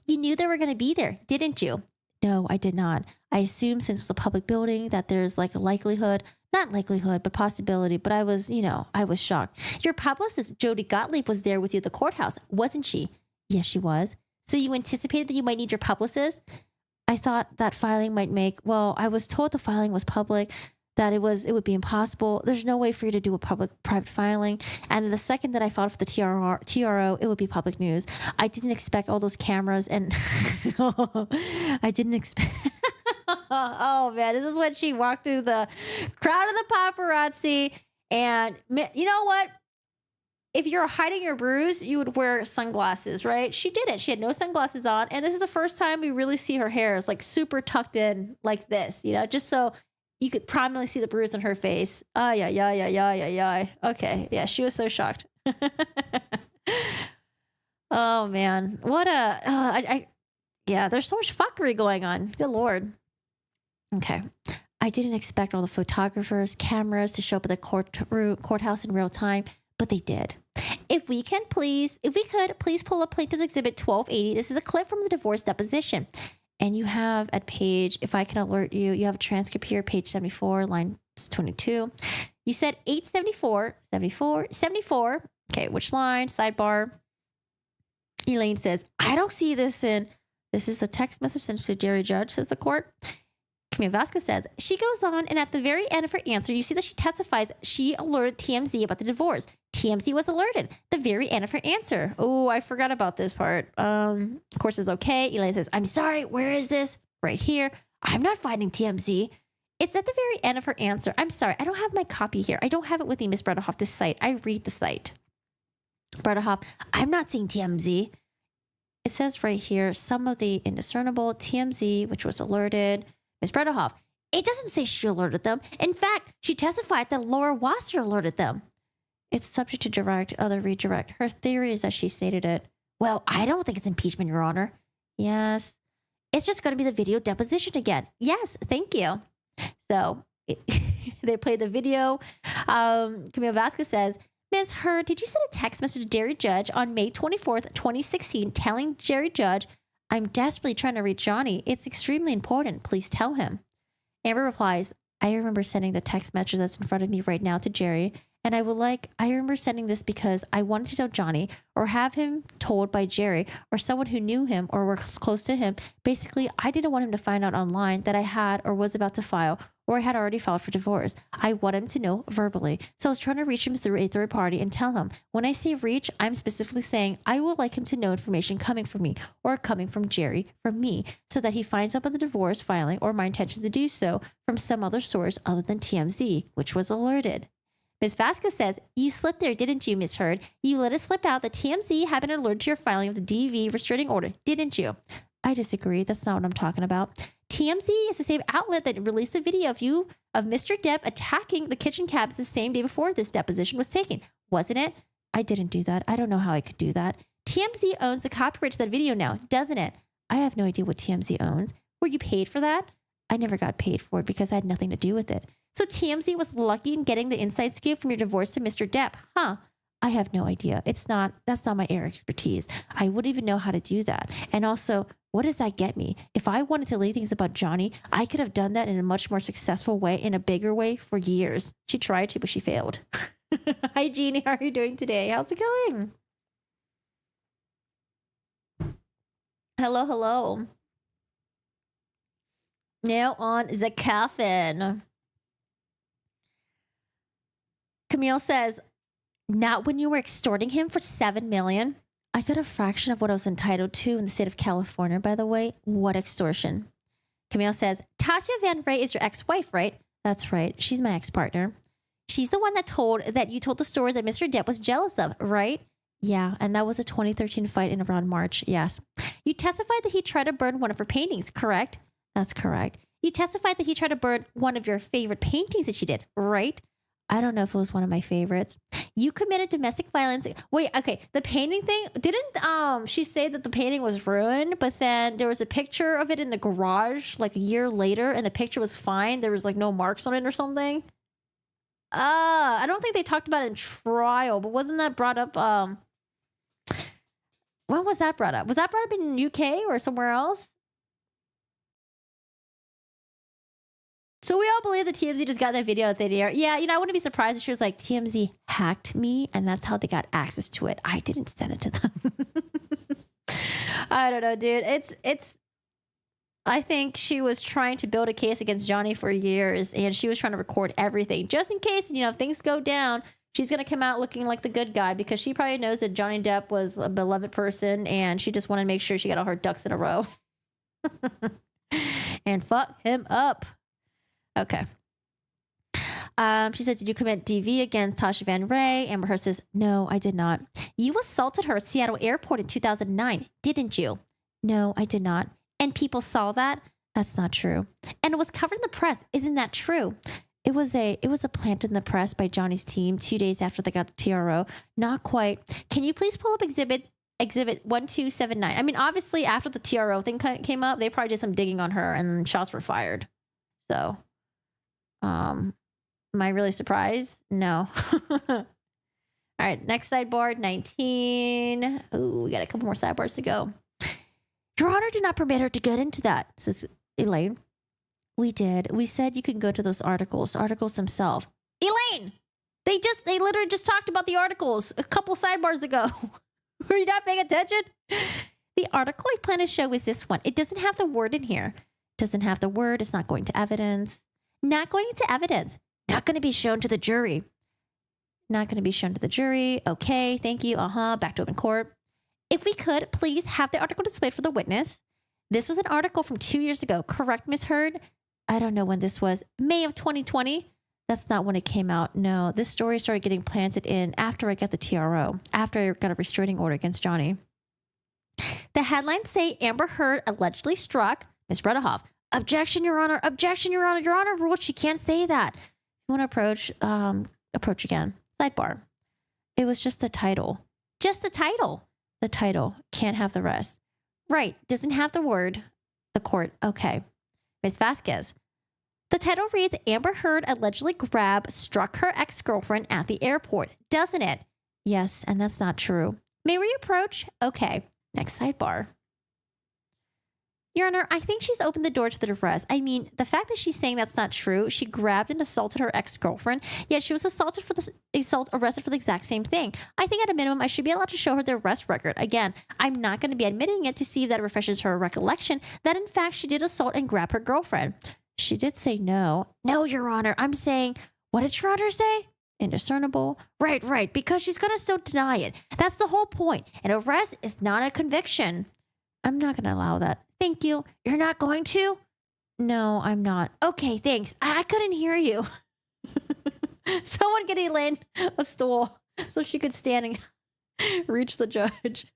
You knew they were going to be there, didn't you? No, I did not. I assumed since it was a public building that there's like a likelihood, not likelihood, but possibility. But I was shocked. Your publicist, Jody Gottlieb, was there with you at the courthouse, wasn't she? Yes, she was. So you anticipated that you might need your publicist? I thought that filing might I was told the filing was public, that it would be impossible. There's no way for you to do a private filing. And the second that I filed for the TRO, it would be public news. I didn't expect all those cameras and I didn't expect. Oh man, this is when she walked through the crowd of the paparazzi. And you know what? If you're hiding your bruise, you would wear sunglasses, right? She didn't. She had no sunglasses on. And this is the first time we really see her hair is like super tucked in like this, just so you could prominently see the bruise on her face. Oh, yeah. Okay. Yeah, she was so shocked. Oh, man. What yeah, there's so much fuckery going on. Good Lord. Okay. I didn't expect all the photographers, cameras to show up at the courthouse in real time, but they did. If we could please pull up Plaintiff's Exhibit 1280. This is a clip from the divorce deposition. And you have at page, if I can alert you, you have a transcript here, page 74, line 22. You said 874, 74. Okay, which line? Sidebar. Elaine says, I don't see this in, this is a text message sent to Jerry Judge, says the court. Camille Vasquez says, she goes on, and at the very end of her answer, you see that she testifies she alerted TMZ about the divorce. TMZ was alerted. The very end of her answer. Oh, I forgot about this part. Of course, it's okay. Elaine says, I'm sorry. Where is this? Right here. I'm not finding TMZ. It's at the very end of her answer. I'm sorry. I don't have my copy here. I don't have it with me, Miss Bredehoff, this site. I read the site. Bredehoff, I'm not seeing TMZ. It says right here, some of the indiscernible TMZ, which was alerted. Ms. Bredehoff, it doesn't say she alerted them. In fact, she testified that Laura Wasser alerted them. It's subject to direct, other redirect. Her theory is that she stated it. Well, I don't think it's impeachment, Your Honor. Yes. It's just going to be the video deposition again. Yes, thank you. So They played the video. Camille Vasquez says, Ms. Heard, did you send a text message to Jerry Judge on May 24th, 2016, telling Jerry Judge, I'm desperately trying to reach Johnny. It's extremely important. Please tell him. Amber replies, I remember sending the text message that's in front of me right now to Jerry. And I remember sending this because I wanted to tell Johnny or have him told by Jerry or someone who knew him or was close to him. Basically, I didn't want him to find out online that I had or was about to file or I had already filed for divorce. I wanted him to know verbally. So I was trying to reach him through a third party and tell him. When I say reach, I'm specifically saying I would like him to know information coming from me or coming from Jerry from me so that he finds out about the divorce filing or my intention to do so from some other source other than TMZ, which was alerted. Ms. Vasquez says, you slipped there, didn't you, Ms. Heard? You let it slip out that TMZ had been alerted to your filing of the DV restraining order, didn't you? I disagree. That's not what I'm talking about. TMZ is the same outlet that released a video of you, of Mr. Depp attacking the kitchen cabinets the same day before this deposition was taken, wasn't it? I didn't do that. I don't know how I could do that. TMZ owns the copyright to that video now, doesn't it? I have no idea what TMZ owns. Were you paid for that? I never got paid for it because I had nothing to do with it. So TMZ was lucky in getting the inside scoop from your divorce to Mr. Depp, huh? I have no idea. That's not my area of expertise. I wouldn't even know how to do that. And also, what does that get me? If I wanted to leak things about Johnny, I could have done that in a much more successful way, in a bigger way for years. She tried to, but she failed. Hi, Jeannie. How are you doing today? How's it going? Hello, hello. Now on the coffin. Camille says, not when you were extorting him for $7 million. I got a fraction of what I was entitled to in the state of California, by the way. What extortion? Camille says, Tasha Van Ray is your ex-wife, right? That's right. She's my ex-partner. She's the one that you told the story that Mr. Depp was jealous of, right? Yeah, and that was a 2013 fight in around March, yes. You testified that he tried to burn one of her paintings, correct? That's correct. You testified that he tried to burn one of your favorite paintings that she did, right? I don't know if it was one of my favorites. You committed domestic violence. Wait, okay. The painting thing, didn't she say that the painting was ruined, but then there was a picture of it in the garage like a year later and the picture was fine. There was like no marks on it or something. I don't think they talked about it in trial, but wasn't that brought up? When was that brought up? Was that brought up in the UK or somewhere else? So we all believe that TMZ just got that video out there. Yeah, I wouldn't be surprised if she was like, TMZ hacked me and that's how they got access to it. I didn't send it to them. I don't know, dude. I think she was trying to build a case against Johnny for years and she was trying to record everything just in case, if things go down, she's going to come out looking like the good guy because she probably knows that Johnny Depp was a beloved person and she just wanted to make sure she got all her ducks in a row and fuck him up. Okay. She said, did you commit DV against Tasha Van Ray? Amber Heard says, no, I did not. You assaulted her at Seattle Airport in 2009, didn't you? No, I did not. And people saw that? That's not true. And it was covered in the press. Isn't that true? It was a plant in the press by Johnny's team 2 days after they got the TRO. Not quite. Can you please pull up exhibit 1279? I mean, obviously after the TRO thing came up, they probably did some digging on her and shots were fired. So, am I really surprised? No. All right, next sidebar, 19. Ooh, we got a couple more sidebars to go. Your Honor did not permit her to get into that, says Elaine. We did. We said you can go to those articles themselves. Elaine! They literally just talked about the articles a couple sidebars ago. Were you not paying attention? The article I plan to show is this one. It doesn't have the word in here. Doesn't have the word. It's not going to evidence. Not going into evidence. Not going to be shown to the jury. Not going to be shown to the jury. Okay, thank you. Back to open court. If we could, please have the article displayed for the witness. This was an article from 2 years ago. Correct, Ms. Heard? I don't know when this was. May of 2020? That's not when it came out. No, this story started getting planted in after I got the TRO, after I got a restraining order against Johnny. The headlines say Amber Heard allegedly struck Ms. Bredehoff. Objection, Your Honor. Objection, Your Honor. Your Honor ruled she can't say that. If you want to approach again. Sidebar. It was just the title. Just the title. The title. Can't have the rest. Right. Doesn't have the word. The court. Okay. Ms. Vasquez. The title reads, Amber Heard allegedly struck her ex-girlfriend at the airport, doesn't it? Yes, and that's not true. May we approach? Okay, next sidebar. Your Honor, I think she's opened the door to the arrest. I mean, the fact that she's saying that's not true, she grabbed and assaulted her ex-girlfriend, yet she was arrested for the exact same thing. I think at a minimum, I should be allowed to show her the arrest record. Again, I'm not going to be admitting it to see if that refreshes her recollection that in fact she did assault and grab her girlfriend. She did say no. No, Your Honor, I'm saying, what did Your Honor say? Indiscernible. Right, because she's going to so deny it. That's the whole point. An arrest is not a conviction. I'm not going to allow that. Thank you. You're not going to? No, I'm not. Okay, thanks. I couldn't hear you. Someone get Elaine a stool so she could stand and reach the judge.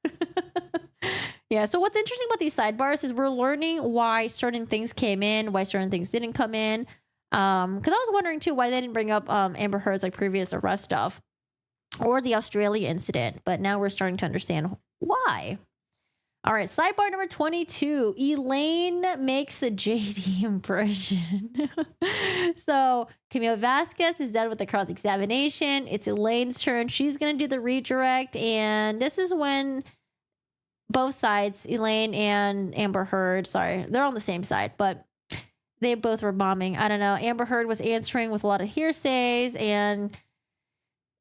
Yeah, so what's interesting about these sidebars is we're learning why certain things came in, why certain things didn't come in. Because I was wondering too why they didn't bring up Amber Heard's like previous arrest stuff or the Australia incident, but now we're starting to understand why. All right, sidebar number 22. Elaine makes a JD impression. So Camille Vasquez is done with the cross-examination. It's Elaine's turn. She's going to do the redirect. And this is when both sides, Elaine and Amber Heard, sorry, they're on the same side, but they both were bombing. I don't know. Amber Heard was answering with a lot of hearsays, and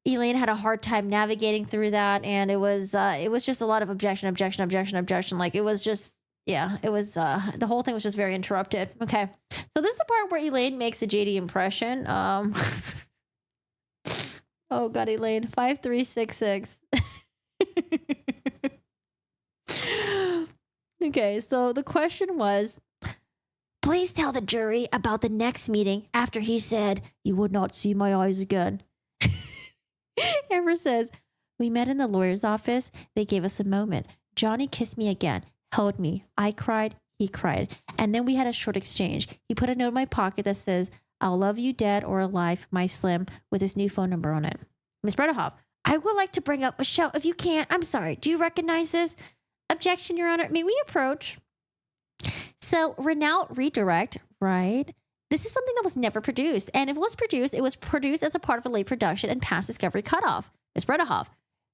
Elaine had a hard time navigating through that, and it was just a lot of objection. Like it was just, yeah, it was the whole thing was just very interrupted. Okay, so this is the part where Elaine makes a JD impression. Oh God, Elaine, 5366. Okay, so the question was, please tell the jury about the next meeting after he said you would not see my eyes again. Amber says, we met in the lawyer's office. They gave us a moment. Johnny kissed me again, held me. I cried. He cried. And then we had a short exchange. He put a note in my pocket that says, I'll love you dead or alive, my Slim, with his new phone number on it. Ms. Bredehoff, I would like to bring up Michelle. If you can't, I'm sorry. Do you recognize this? Objection, Your Honor. May we approach? So Renault redirect, right? This is something that was never produced. And if it was produced as a part of a late production and past discovery cutoff. Ms. Bredehoff.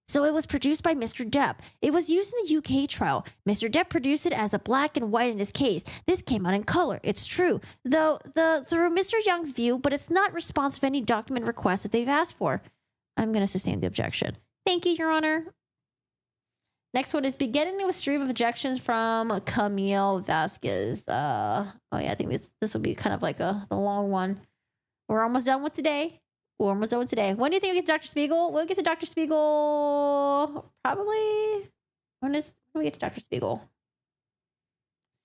So it was produced by Mr. Depp. It was used in the UK trial. Mr. Depp produced it as a black and white in his case. This came out in color. It's true. Though through Mr. Young's view, but it's not responsive to any document request that they've asked for. I'm going to sustain the objection. Thank you, Your Honor. Next one is beginning with stream of objections from Camille Vasquez. Oh yeah, I think this would be kind of like the long one. We're almost done with today. When do you think we get to Dr. Spiegel? We'll get to Dr. Spiegel probably. When do we get to Dr. Spiegel?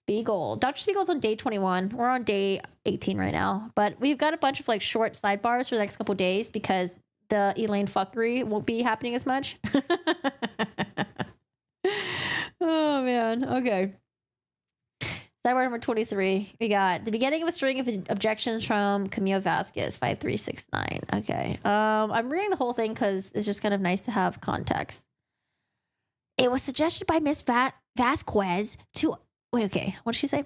Dr. Spiegel's on day 21. We're on day 18 right now. But we've got a bunch of like short sidebars for the next couple days because the Elaine fuckery won't be happening as much. Oh man. Okay. Sidebar number 23. We got the beginning of a string of objections from Camille Vasquez, 5369. Okay. I'm reading the whole thing because it's just kind of nice to have context. It was suggested by Miss Vasquez to wait, okay. What did she say?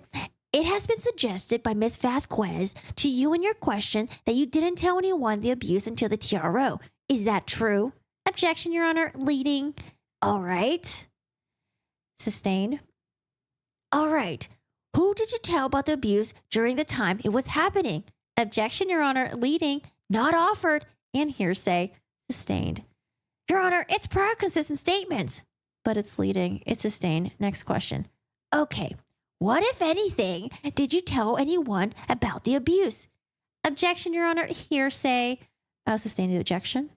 It has been suggested by Miss Vasquez to you in your question that you didn't tell anyone the abuse until the TRO. Is that true? Objection, Your Honor. Leading. All right. Sustained. All right. Who did you tell about the abuse during the time it was happening? Objection, Your Honor. Leading. Not offered. And hearsay. Sustained. Your Honor, it's prior consistent statements. But it's leading. It's sustained. Next question. Okay. What, if anything, did you tell anyone about the abuse? Objection, Your Honor. Hearsay. Sustain the objection.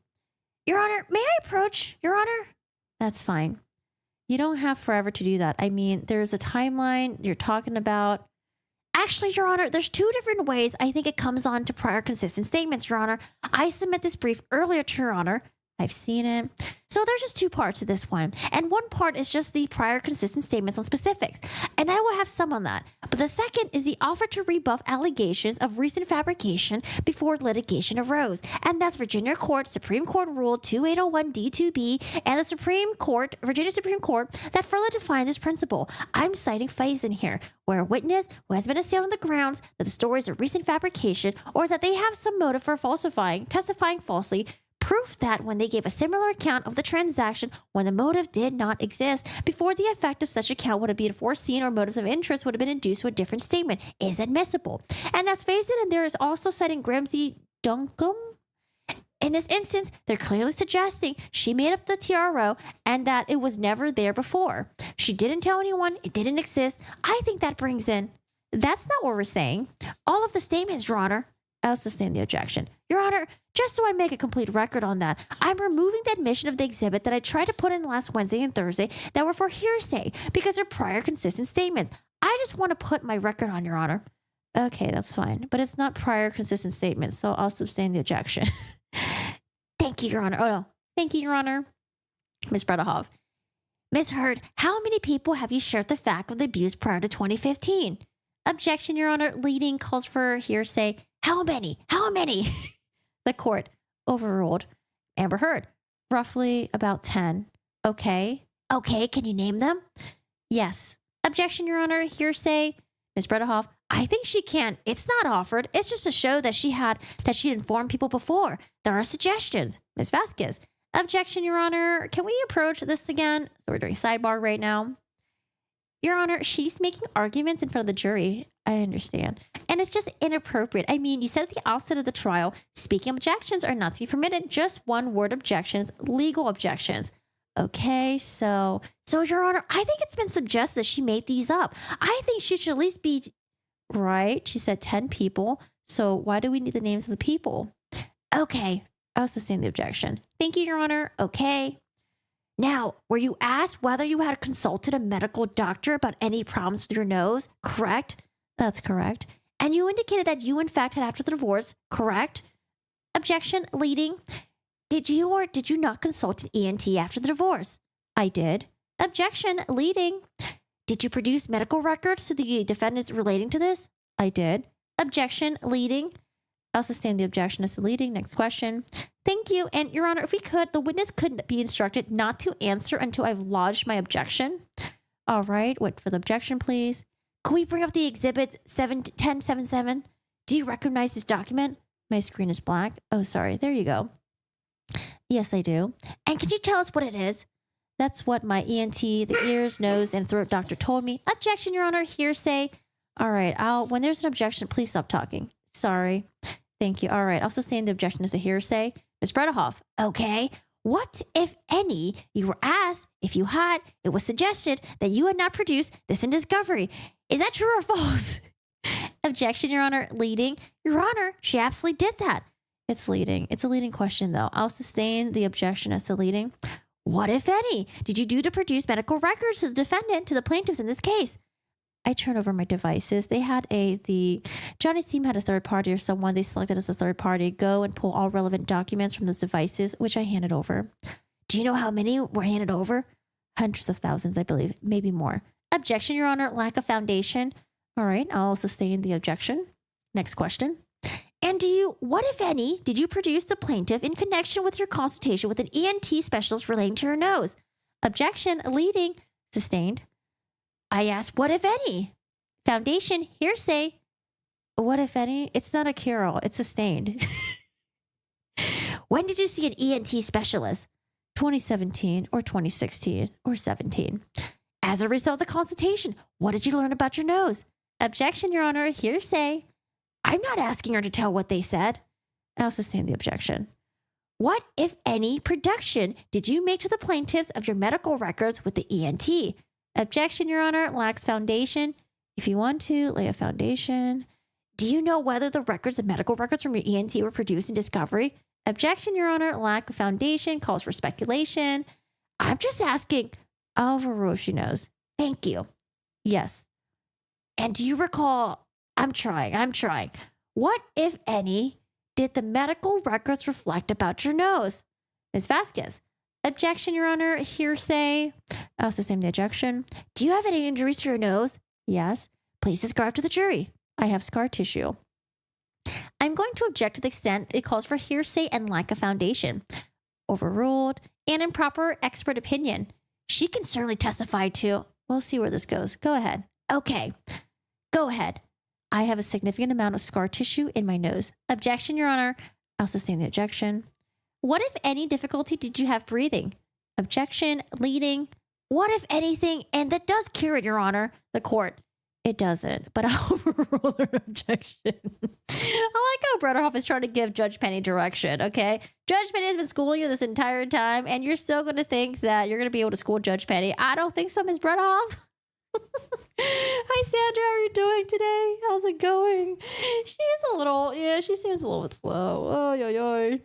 Your Honor, may I approach, Your Honor? That's fine. You don't have forever to do that. I mean, there's a timeline you're talking about. Actually, Your Honor, there's two different ways I think it comes on to prior consistent statements, Your Honor. I submit this brief earlier to Your Honor. I've seen it. So there's just two parts to this one. And one part is just the prior consistent statements on specifics. And I will have some on that. But the second is the offer to rebuff allegations of recent fabrication before litigation arose. And that's Virginia Supreme Court Rule 2801D2B and the Virginia Supreme Court that further define this principle. I'm citing Faison here, where a witness who has been assailed on the grounds that the story is a recent fabrication or that they have some motive for testifying falsely, proof that when they gave a similar account of the transaction when the motive did not exist before the effect of such account would have been foreseen or motives of interest would have been induced to a different statement is admissible. And that's Faison, and there is also citing Gramsci Duncombe. In this instance, they're clearly suggesting she made up the TRO and that it was never there before. She didn't tell anyone, it didn't exist. I think that brings in, that's not what we're saying. All of the statements, Your Honor. I'll sustain the objection. Your Honor, just so I make a complete record on that, I'm removing the admission of the exhibit that I tried to put in last Wednesday and Thursday that were for hearsay because they're prior consistent statements. I just want to put my record on, Your Honor. Okay, that's fine. But it's not prior consistent statements, so I'll sustain the objection. Thank you, Your Honor. Oh, no. Thank you, Your Honor. Ms. Bredahov. Ms. Hurd, how many people have you shared the fact of the abuse prior to 2015? Objection, Your Honor. Leading calls for hearsay. How many? How many? The court overruled. Amber Heard, roughly about 10. Okay. Okay, can you name them? Yes. Objection, Your Honor. Hearsay. Ms. Bredahov, I think she can. It's not offered. It's just to show that she'd informed people before. There are suggestions. Ms. Vasquez. Objection, Your Honor. Can we approach this again? So we're doing sidebar right now. Your Honor, she's making arguments in front of the jury. I understand. And it's just inappropriate. I mean, you said at the outset of the trial, speaking objections are not to be permitted. Just one word objections, legal objections. Okay, so Your Honor, I think it's been suggested that she made these up. I think she should at least be right. She said 10 people. So why do we need the names of the people? Okay, I'll sustain the objection. Thank you, Your Honor. Okay. Now, were you asked whether you had consulted a medical doctor about any problems with your nose? Correct? That's correct. And you indicated that you, in fact, had after the divorce. Correct? Objection, leading. Did you or did you not consult an ENT after the divorce? I did. Objection, leading. Did you produce medical records to the defendants relating to this? I did. Objection, leading. I'll sustain the objection as to leading. Next question. Thank you. And Your Honor, if we could, the witness could be instructed not to answer until I've lodged my objection. All right. Wait for the objection, please. Can we bring up the exhibit 1077? Do you recognize this document? My screen is black. Oh, sorry. There you go. Yes, I do. And can you tell us what it is? That's what my ENT, the ears, nose, and throat doctor told me. Objection, Your Honor. Hearsay. All right. When there's an objection, please stop talking. Sorry. Thank you. All right. Also saying the objection is a hearsay. Ms. Bredahov. Okay. What, if any, you were asked if you had, it was suggested that you had not produced this in discovery. Is that true or false? Objection, Your Honor. Leading. Your Honor, she absolutely did that. It's leading. It's a leading question, though. I'll sustain the objection as to leading. What, if any, did you do to produce medical records to the defendant, to the plaintiffs in this case? I turn over my devices. They had Johnny's team had a third party or someone they selected as a third party go and pull all relevant documents from those devices, which I handed over. Do you know how many were handed over? Hundreds of thousands, I believe, maybe more. Objection, Your Honor, lack of foundation. All right, I'll sustain the objection. Next question. And what, if any, did you produce the plaintiff in connection with your consultation with an ENT specialist relating to your nose? Objection, leading, sustained. I asked, what, if any? Foundation, hearsay. What, if any? It's not a cure-all. It's sustained. When did you see an ENT specialist? 2017 or 2016 or 17. As a result of the consultation, what did you learn about your nose? Objection, Your Honor. Hearsay. I'm not asking her to tell what they said. I'll sustain the objection. What, if any, production did you make to the plaintiffs of your medical records with the ENT? Objection, Your Honor, lacks foundation. If you want to, lay a foundation. Do you know whether the medical records from your ENT were produced in discovery? Objection, Your Honor, lack of foundation, calls for speculation. I'm just asking. I'll overrule if she knows. Thank you. Yes. And do you recall, I'm trying. What, if any, did the medical records reflect about your nose? Ms. Vasquez. Objection, Your Honor. Hearsay. I'll sustain the objection. Do you have any injuries to your nose? Yes. Please describe to the jury. I have scar tissue. I'm going to object to the extent it calls for hearsay and lack of foundation. Overruled. And improper expert opinion. She can certainly testify to. We'll see where this goes. Go ahead. Okay. Go ahead. I have a significant amount of scar tissue in my nose. Objection, Your Honor. I'll sustain the objection. What, if any, difficulty did you have breathing? Objection, leading. What, if anything, and that does cure it, Your Honor. The court. It doesn't, but I'll overrule her objection. I like how Bretterhoff is trying to give Judge Penny direction, okay? Judge Penny has been schooling you this entire time, and you're still going to think that you're going to be able to school Judge Penny. I don't think so, Ms. Bretterhoff. Hi, Sandra. How are you doing today? How's it going? She seems a little bit slow. Oh, yo, yo.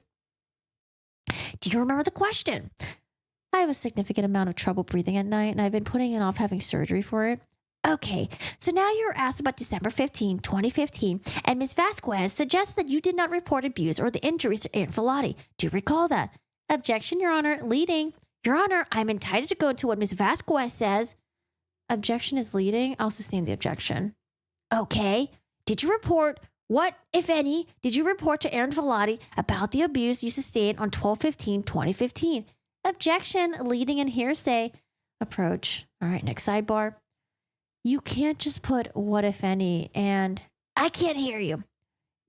Do you remember the question? I have a significant amount of trouble breathing at night, and I've been putting off having surgery for it. Okay, so now you're asked about December 15, 2015, and Ms. Vasquez suggests that you did not report abuse or the injuries to Aaron Filati. Do you recall that? Objection, Your Honor. Leading. Your Honor, I'm entitled to go into what Ms. Vasquez says. Objection is leading. I'll sustain the objection. Okay. Did you report, what, if any, did you report to Aaron Filati about the abuse you sustained on 12/15/2015? Objection, leading and hearsay. Approach. All right, next sidebar. You can't just put what, if any, and I can't hear you.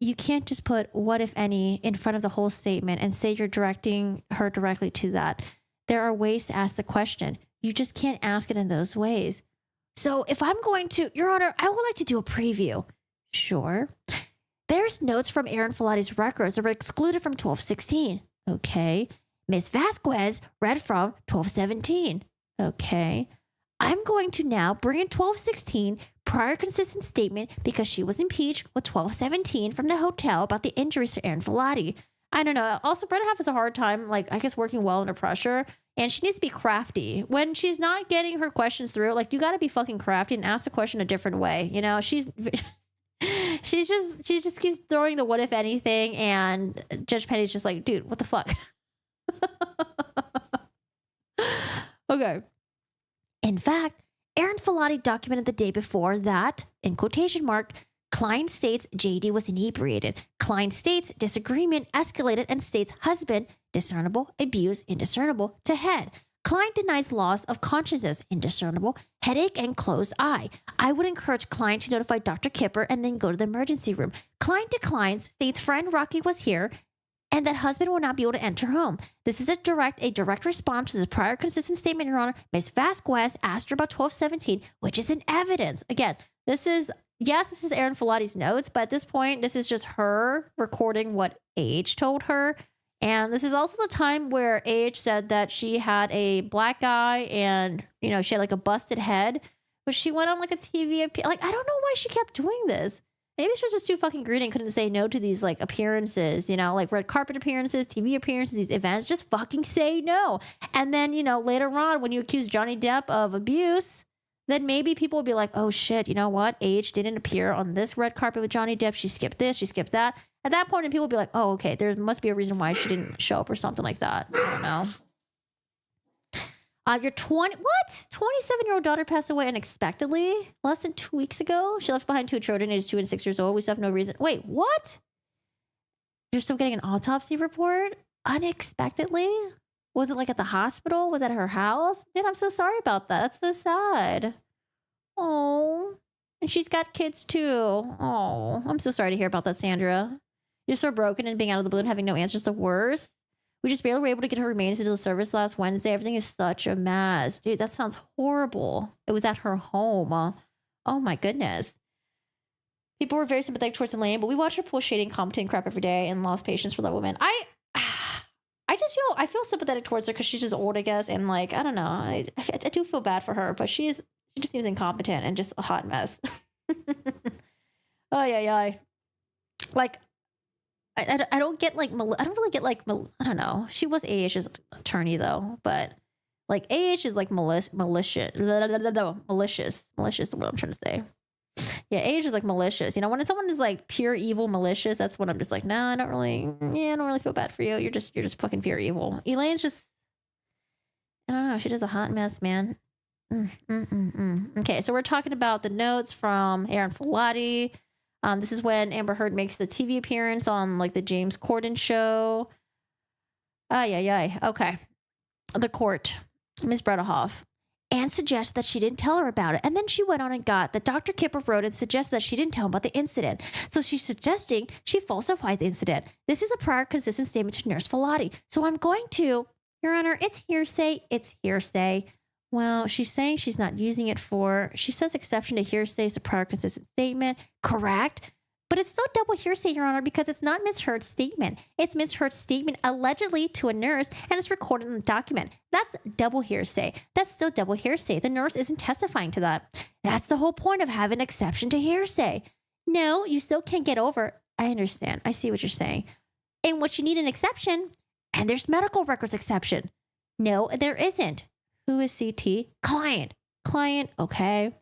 You can't just put what, if any, in front of the whole statement and say you're directing her directly to that. There are ways to ask the question. You just can't ask it in those ways. So if I'm going to, Your Honor, I would like to do a preview. Sure. There's notes from Aaron Filati's records that were excluded from 12/16. Okay. Ms. Vasquez read from 12/17. Okay. I'm going to now bring in 12/16 prior consistent statement because she was impeached with 12/17 from the hotel about the injuries to Aaron Filati. I don't know. Also, Bretterhoff has a hard time, working well under pressure. And she needs to be crafty. When she's not getting her questions through, you got to be fucking crafty and ask the question a different way. You know, she just keeps throwing the what, if anything. And Judge Penny's just like, dude, what the fuck? Okay. In fact, Aaron Filati documented the day before that, in quotation mark, client states JD was inebriated. Client states disagreement escalated and states husband, discernible, abuse, indiscernible, to head. Client denies loss of consciousness, indiscernible, headache, and closed eye. I would encourage client to notify Dr. Kipper and then go to the emergency room. Client declines, states friend Rocky was here, and that husband will not be able to enter home. This is a direct response to the prior consistent statement, Your Honor. Ms. Vasquez asked her about 12/17, which is in evidence. Again, this is Aaron Filati's notes, but at this point, this is just her recording what AH told her. And this is also the time where AH said that she had a black eye and, she had a busted head, but she went on a TV appeal. I don't know why she kept doing this. Maybe she was just too fucking greedy and couldn't say no to these appearances, red carpet appearances, TV appearances, these events. Just fucking say no. And then, later on, when you accuse Johnny Depp of abuse, then maybe people will be like, oh shit, you know what? AH didn't appear on this red carpet with Johnny Depp. She skipped this, she skipped that. At that point, people will be like, oh, okay, there must be a reason why she didn't show up or something like that. I don't know. Your 27-year-old daughter passed away unexpectedly less than 2 weeks ago. She left behind 2 children, ages 2 and 6 years old. We still have no reason. Wait, what? You're still getting an autopsy report unexpectedly? Was it at the hospital? Was it at her house? Dude, I'm so sorry about that. That's so sad. Oh, and she's got kids too. Oh, I'm so sorry to hear about that, Sandra. You're so broken and being out of the blue and having no answers, the worst. We just barely were able to get her remains into the service last Wednesday. Everything is such a mess. Dude, that sounds horrible. It was at her home. Oh my goodness. People were very sympathetic towards Elaine, but we watched her pull shady and competent crap every day and lost patience for that woman. I feel sympathetic towards her because she's just old, I guess. And I don't know. I do feel bad for her, but she just seems incompetent and just a hot mess. Oh, yeah. I don't get I don't really get I don't know. She was AH's attorney though, but AH is malicious. Malicious is what I'm trying to say. Yeah, AH is like malicious. You know, when someone is like pure evil, malicious, that's when I'm just like, no, I don't really feel bad for you. You're just fucking pure evil. Elaine's just, I don't know. She does a hot mess, man. Okay, so we're talking about the notes from Aaron Filati. This is when Amber Heard makes the TV appearance on like the James Corden show. Okay. The court, Ms. Bredehoff, and suggests that she didn't tell her about it. And then she went on and got that Dr. Kipper wrote and suggests that she didn't tell him about the incident. So she's suggesting she falsified the incident. This is a prior consistent statement to Nurse Filati. So I'm going to, Your Honor, it's hearsay. It's hearsay. Well, she's saying she's not using it for, she says exception to hearsay is a prior consistent statement. Correct. But it's still double hearsay, Your Honor, because it's not Ms. Heard's statement. It's Ms. Heard's statement allegedly to a nurse, and it's recorded in the document. That's double hearsay. That's still double hearsay. The nurse isn't testifying to that. That's the whole point of having an exception to hearsay. No, you still can't get over. I understand. I see what you're saying. In which you need an exception, and there's medical records exception. No, there isn't. Who is CT? Client. Okay.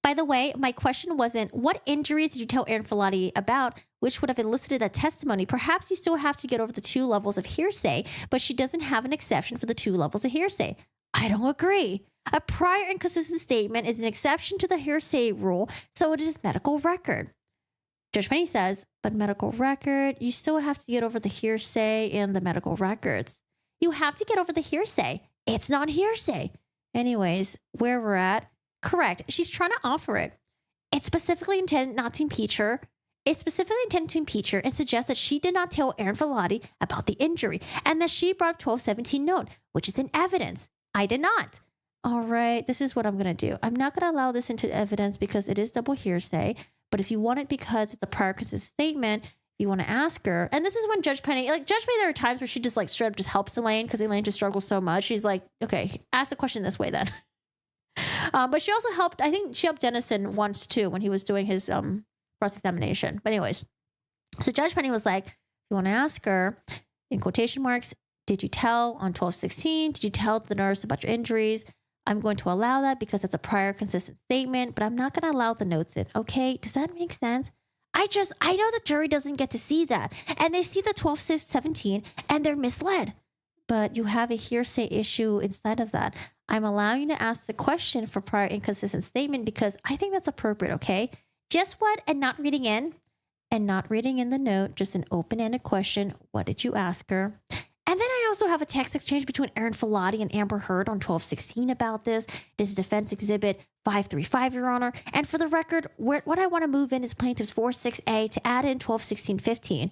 By the way, my question wasn't, what injuries did you tell Aaron Filati about, which would have elicited a testimony? Perhaps you still have to get over the 2 levels of hearsay, but she doesn't have an exception for the 2 levels of hearsay. I don't agree. A prior inconsistent statement is an exception to the hearsay rule, so it is medical record. Judge Penny says, but medical record, you still have to get over the hearsay and the medical records. You have to get over the hearsay. It's not hearsay. Anyways, where we're at, correct. She's trying to offer it. It's specifically intended not to impeach her. It's specifically intended to impeach her and suggest that she did not tell Aaron Filati about the injury and that she brought up 1217 note, which is in evidence. I did not. All right, this is what I'm going to do. I'm not going to allow this into evidence because it is double hearsay. But if you want it because it's a prior consistent statement, you want to ask her. And this is when Judge Penny, there are times where she just like straight up just helps Elaine because Elaine just struggles so much. She's like, okay, ask the question this way then. But she also helped, I think she helped Dennison once too when he was doing his cross-examination. But anyways, so Judge Penny was like, you want to ask her, in quotation marks, did you tell on 1216? Did you tell the nurse about your injuries? I'm going to allow that because it's a prior consistent statement, but I'm not going to allow the notes in. Okay, does that make sense? I know the jury doesn't get to see that. And they see the 1217 and they're misled. But you have a hearsay issue inside of that. I'm allowing you to ask the question for prior inconsistent statement because I think that's appropriate, okay? Just what? And not reading in the note, just an open-ended question. What did you ask her? And then I also have a text exchange between Aaron Filati and Amber Heard on 1216 about this. This is Defense Exhibit 535, Your Honor. And for the record, what I want to move in is Plaintiff's 46A to add in 1216-15.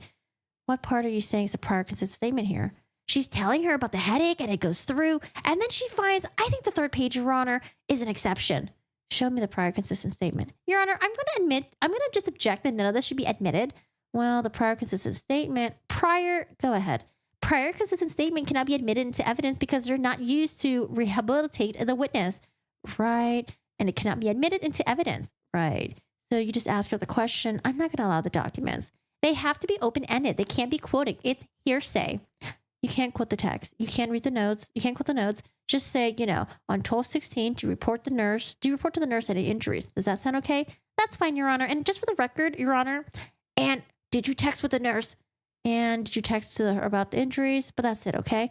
What part are you saying is a prior consistent statement here? She's telling her about the headache and it goes through. And then she finds, I think the 3rd page, Your Honor, is an exception. Show me the prior consistent statement. Your Honor, I'm going to just object that none of this should be admitted. Well, the prior consistent statement, go ahead. Prior consistent statement cannot be admitted into evidence because they're not used to rehabilitate the witness. Right. And it cannot be admitted into evidence. Right. So you just ask her the question. I'm not going to allow the documents. They have to be open-ended. They can't be quoting. It's hearsay. You can't quote the text. You can't read the notes. You can't quote the notes. Just say, on 1216, do you report to the nurse any injuries? Does that sound okay? That's fine, Your Honor. And just for the record, Your Honor, and did you text with the nurse? And did you text to her about the injuries? But that's it, okay?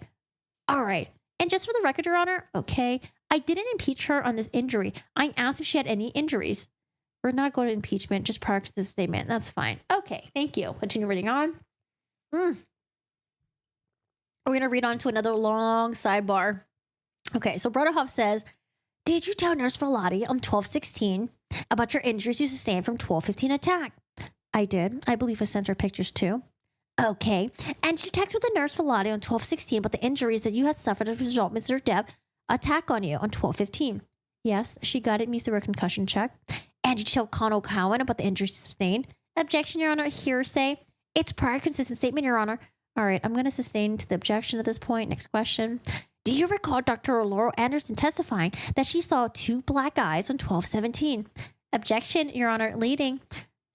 All right. And just for the record, Your Honor, okay, I didn't impeach her on this injury. I asked if she had any injuries. We're not going to impeachment, just prior to this statement. That's fine. Okay, thank you. Continue reading on. We're going to read on to another long sidebar. Okay, so Bredehoff says, did you tell Nurse Filati on 1216 about your injuries you sustained from 1215 attack? I did. I believe I sent her pictures too. Okay. And did you text with the Nurse Filati on 1216 about the injuries that you had suffered as a result of Mr. Depp attack on you on 1215? Yes, she guided me through a concussion check. And did you tell Connell Cowan about the injuries sustained? Objection, Your Honor. Hearsay. It's prior consistent statement, Your Honor. All right, I'm going to sustain to the objection at this point. Next question. Do you recall Dr. Laurel Anderson testifying that she saw 2 black eyes on 1217? Objection, Your Honor. Leading.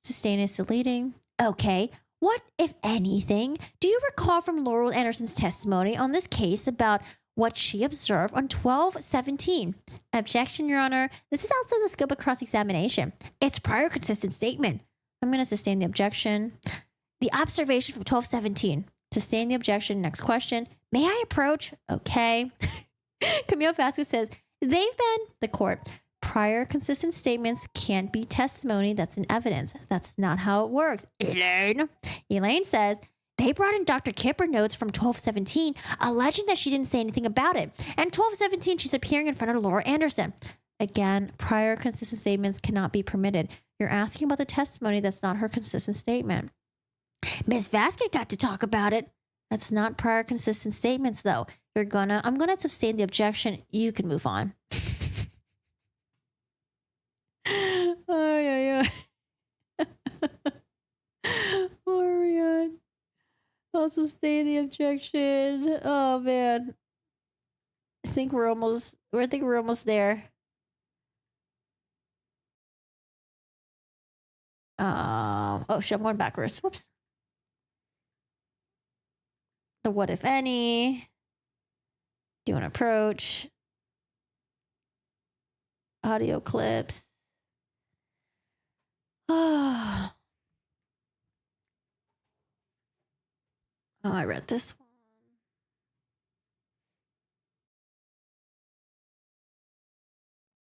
Sustain is still leading. Okay. What, if anything, do you recall from Laurel Anderson's testimony on this case about what she observed on 12/17. Objection, Your Honor. This is outside the scope of cross-examination. It's prior consistent statement. I'm going to sustain the objection. The observation from 12/17. Sustain the objection. Next question. May I approach? Okay. Camille Vasquez says, they've been the court. Prior consistent statements can't be testimony that's in evidence. That's not how it works. Elaine says, they brought in Dr. Kipper notes from 12/17, alleging that she didn't say anything about it. And 12/17, she's appearing in front of Laura Anderson. Again, prior consistent statements cannot be permitted. You're asking about the testimony that's not her consistent statement. Ms. Vasquez got to talk about it. That's not prior consistent statements, though. I'm gonna sustain the objection. You can move on. Oh, yeah. Marianne. I'll sustain the objection. Oh, man. I think we're almost there. Oh shit, I'm going backwards. Whoops. The what if any. Do an approach. Audio clips. Oh, I read this one.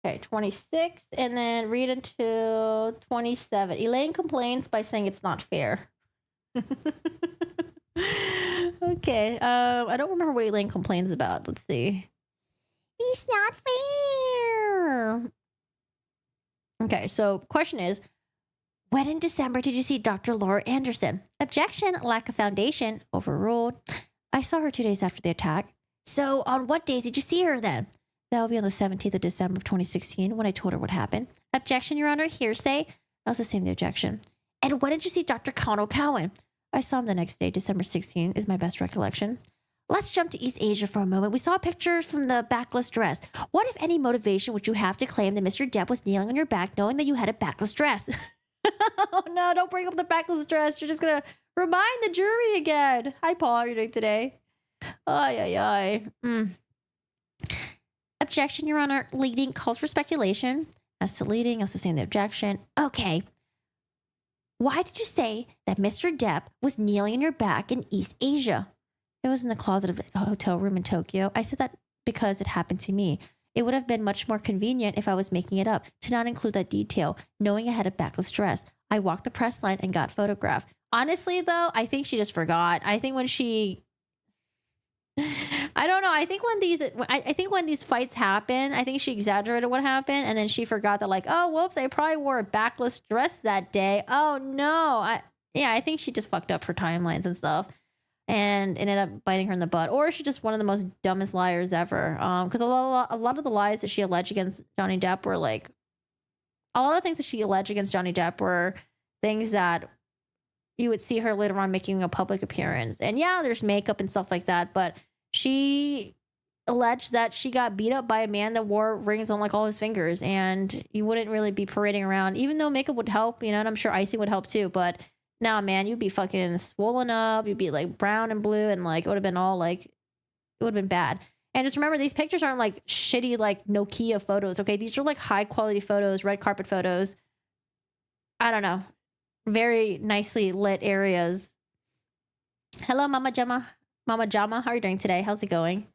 Okay, 26, and then read until 27. Elaine complains by saying it's not fair. Okay, I don't remember what Elaine complains about. Let's see. It's not fair. Okay, so question is, when in December did you see Dr. Laura Anderson? Objection, lack of foundation, overruled. I saw her 2 days after the attack. So on what days did you see her then? That will be on the 17th of December of 2016 when I told her what happened. Objection, Your Honor, hearsay. I'll sustain the objection. And when did you see Dr. Connell Cowan? I saw him the next day, December 16th is my best recollection. Let's jump to East Asia for a moment. We saw pictures from the backless dress. What, if any, motivation would you have to claim that Mr. Depp was kneeling on your back knowing that you had a backless dress? Oh, no, don't bring up the backless dress. You're just going to remind the jury again. Hi, Paul. How are you doing today? Ay. Objection, Your Honor. Leading calls for speculation. As to leading, I'll sustain the objection. Okay. Why did you say that Mr. Depp was kneeling on your back in East Asia? It was in the closet of a hotel room in Tokyo. I said that because it happened to me. It would have been much more convenient if I was making it up to not include that detail, knowing I had a backless dress. I walked the press line and got photographed. Honestly, though, I think she just forgot. I think when she... I don't know. I think when these fights happen, I think she exaggerated what happened, and then she forgot that, like, oh, whoops, I probably wore a backless dress that day. Oh no, I think she just fucked up her timelines and stuff, and ended up biting her in the butt. Or she's just one of the most dumbest liars ever. Because a lot of the lies that she alleged against Johnny Depp were like, a lot of things that she alleged against Johnny Depp were things that you would see her later on making a public appearance. And yeah, there's makeup and stuff like that, but she alleged that she got beat up by a man that wore rings on like all his fingers, and you wouldn't really be parading around, even though makeup would help, you know, and I'm sure icing would help too. But nah, man, you'd be fucking swollen up. You'd be like brown and blue, and like it would have been all like, it would have been bad. And just remember, these pictures aren't like shitty, like Nokia photos. Okay. These are like high quality photos, red carpet photos. I don't know. Very nicely lit areas. Hello, Mama Jama. Mama Jama, how are you doing today? How's it going?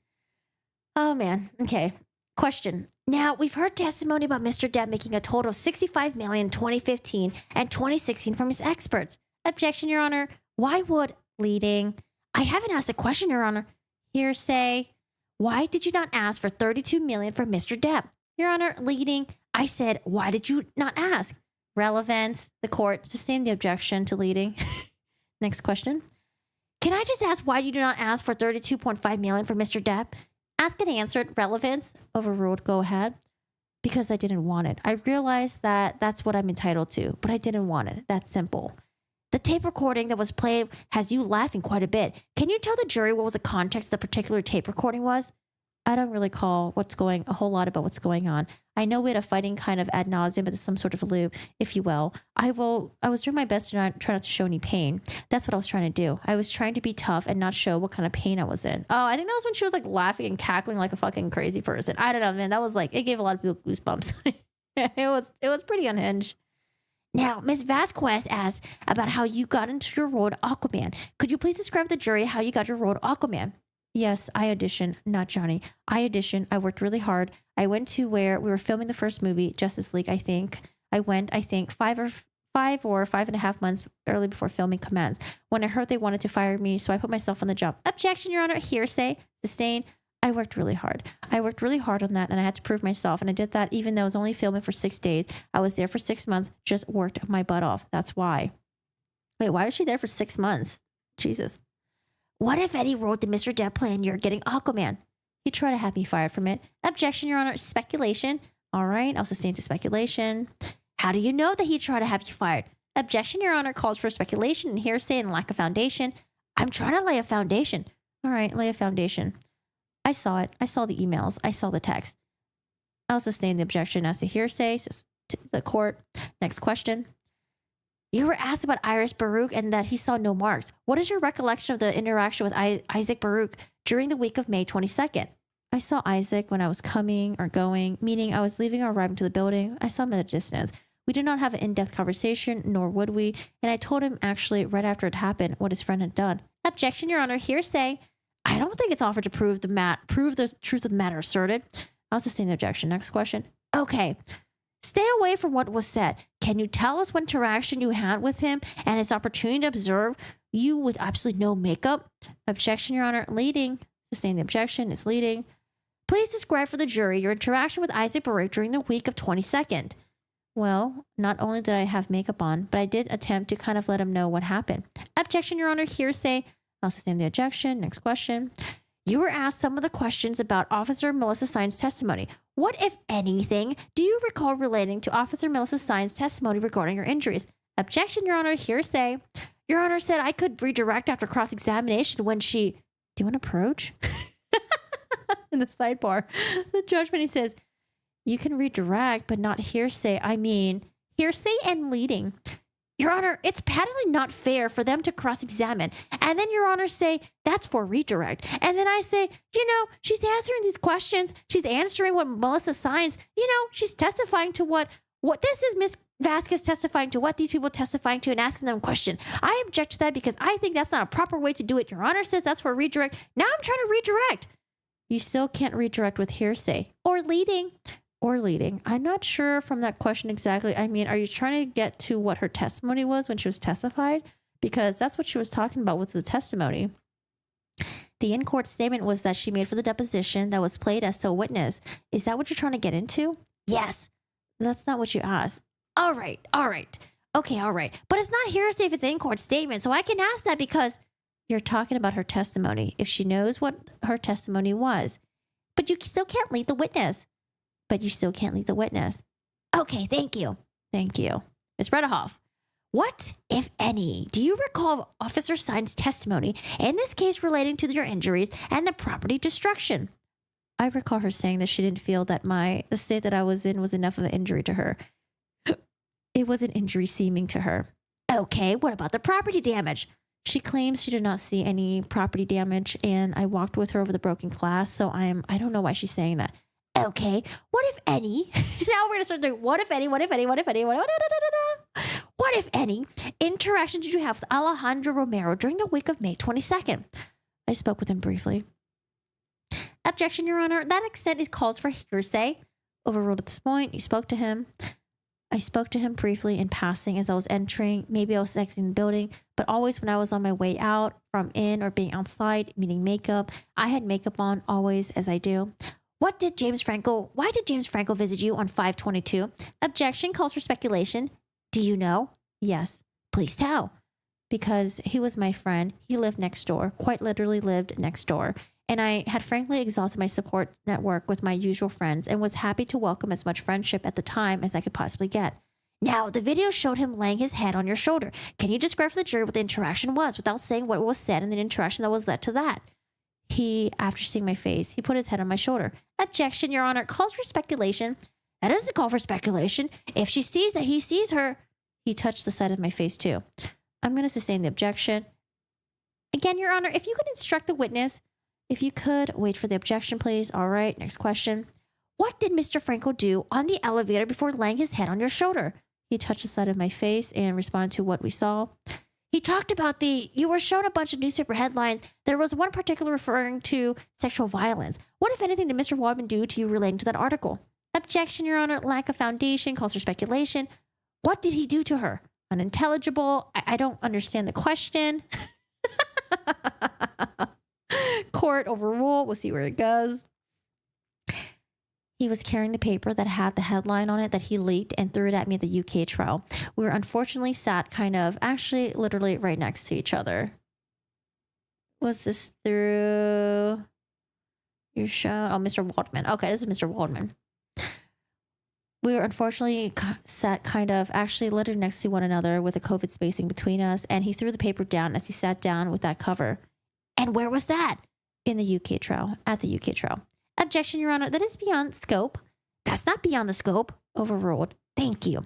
Oh, man. Okay. Question. Now, we've heard testimony about Mr. Depp making a total of $65 million in 2015 and 2016 from his experts. Objection, Your Honor. Why would leading? I haven't asked a question, Your Honor. Hearsay. Why did you not ask for $32 million from Mr. Depp? Your Honor, leading. I said, why did you not ask? Relevance. The court sustained the objection to leading. Next question. Can I just ask why you do not ask for $32.5 million for Mr. Depp? Ask and answered. Relevance. Overruled. Go ahead. Because I didn't want it. I realized that that's what I'm entitled to, but I didn't want it. That's simple. The tape recording that was played has you laughing quite a bit. Can you tell the jury what was the context of the particular tape recording was? I don't really recall a whole lot about what's going on. I know we had a fighting kind of ad nauseum, but some sort of a loop, if you will. I was doing my best to try not to show any pain. That's what I was trying to do. I was trying to be tough and not show what kind of pain I was in. Oh, I think that was when she was like laughing and cackling like a fucking crazy person. I don't know, man. That was like, it gave a lot of people goosebumps. It was pretty unhinged. Now, Ms. Vasquez asks about how you got into your role to Aquaman. Could you please describe to the jury how you got your role to Aquaman? Yes, I auditioned, not Johnny. I auditioned. I worked really hard. I went to where we were filming the first movie, Justice League, I think. I went, 5.5 months early before filming commenced. When I heard they wanted to fire me, so I put myself on the job. Objection, Your Honor. Hearsay. Sustained. I worked really hard. I worked really hard on that, and I had to prove myself. And I did that even though I was only filming for 6 days. I was there for 6 months, just worked my butt off. That's why. Wait, why was she there for 6 months? Jesus. What if Eddie wrote the Mr. Depp plan you're getting Aquaman? He tried to have me fired from it. Objection, Your Honor. Speculation. All right, I'll sustain to speculation. How do you know that he tried to have you fired? Objection, Your Honor. Calls for speculation and hearsay and lack of foundation. I'm trying to lay a foundation. All right, lay a foundation. I saw it. I saw the emails. I saw the text. I'll sustain the objection as to hearsay to the court. Next question. You were asked about Iris Baruch and that he saw no marks. What is your recollection of the interaction with Isaac Baruch during the week of May 22nd? I saw Isaac when I was coming or going, meaning I was leaving or arriving to the building. I saw him at a distance. We did not have an in-depth conversation, nor would we, and I told him actually right after it happened what his friend had done. Objection, Your Honor. Hearsay. I don't think it's offered to prove the truth of the matter asserted. I'll sustain the objection. Next question. Okay. Stay away from what was said. Can you tell us what interaction you had with him and his opportunity to observe you with absolutely no makeup? Objection, Your Honor. Leading. Sustain the objection. It's leading. Please describe for the jury your interaction with Isaac Baruch during the week of 22nd. Well, not only did I have makeup on, but I did attempt to kind of let him know what happened. Objection, Your Honor. Hearsay. I'll sustain the objection. Next question. You were asked some of the questions about Officer Melissa Sines' testimony. What, if anything, do you recall relating to Officer Melissa Sines' testimony regarding your injuries? Objection, Your Honor. Hearsay. Your Honor said I could redirect after cross-examination when she... Do you want to approach? In the sidebar. The judge, when he says, you can redirect, but not hearsay. I mean, hearsay and leading. Your Honor, it's patently not fair for them to cross-examine. And then Your Honor say, that's for redirect. And then I say, she's answering these questions. She's answering what Melissa Sines, she's testifying to what this is Miss Vasquez testifying to what these people testifying to and asking them a question. I object to that because I think that's not a proper way to do it. Your Honor says that's for redirect. Now I'm trying to redirect. You still can't redirect with hearsay or leading. I'm not sure from that question exactly. I mean, are you trying to get to what her testimony was when she was testified? Because that's what she was talking about with the testimony. The in-court statement was that she made for the deposition that was played as to a witness. Is that what you're trying to get into? Yes. That's not what you asked. All right. Okay, all right. But it's not hearsay if it's an in-court statement, so I can ask that because you're talking about her testimony. If she knows what her testimony was. But you still can't lead the witness. Okay, thank you. Ms. Bredehoff, what, if any, do you recall of Officer Sines' testimony, in this case relating to your injuries and the property destruction? I recall her saying that she didn't feel that the state that I was in was enough of an injury to her. It was an injury seeming to her. Okay, what about the property damage? She claims she did not see any property damage, and I walked with her over the broken glass, so I don't know why she's saying that. Okay, what if any? Now we're going to start doing what if any interaction did you have with Alejandro Romero during the week of May 22nd? I spoke with him briefly. Objection, Your Honor. That extent is calls for hearsay. Overruled at this point. You spoke to him. I spoke to him briefly in passing as I was entering. Maybe I was exiting the building, but always when I was on my way out from in or being outside, meaning makeup, I had makeup on always as I do. Why did James Franco visit you on 5/22? Objection calls for speculation. Do you know? Yes. Please tell. Because he was my friend. He lived next door, quite literally lived next door. And I had frankly exhausted my support network with my usual friends and was happy to welcome as much friendship at the time as I could possibly get. Now, the video showed him laying his head on your shoulder. Can you describe for the jury what the interaction was without saying what was said and the interaction that was led to that? After seeing my face, he put his head on my shoulder. Objection, Your Honor. Calls for speculation. That doesn't call for speculation. If she sees that he sees her, he touched the side of my face too. I'm going to sustain the objection. Again, Your Honor, if you could instruct the witness, if you could wait for the objection, please. All right, next question. What did Mr. Franco do on the elevator before laying his head on your shoulder? He touched the side of my face and responded to what we saw. He talked about you were shown a bunch of newspaper headlines. There was one particular referring to sexual violence. What, if anything, did Mr. Waldman do to you relating to that article? Objection, Your Honor. Lack of foundation, calls for speculation. What did he do to her? Unintelligible. I don't understand the question. Court overruled. We'll see where it goes. He was carrying the paper that had the headline on it that he leaked and threw it at me at the UK trial. We were unfortunately sat actually literally right next to each other. Was this through your show? Oh, Mr. Waldman. Okay, this is Mr. Waldman. We were unfortunately sat actually literally next to one another with a COVID spacing between us, and he threw the paper down as he sat down with that cover. And where was that? In the UK trial, at the UK trial. Objection, Your Honor. That is beyond scope. That's not beyond the scope. Overruled. Thank you.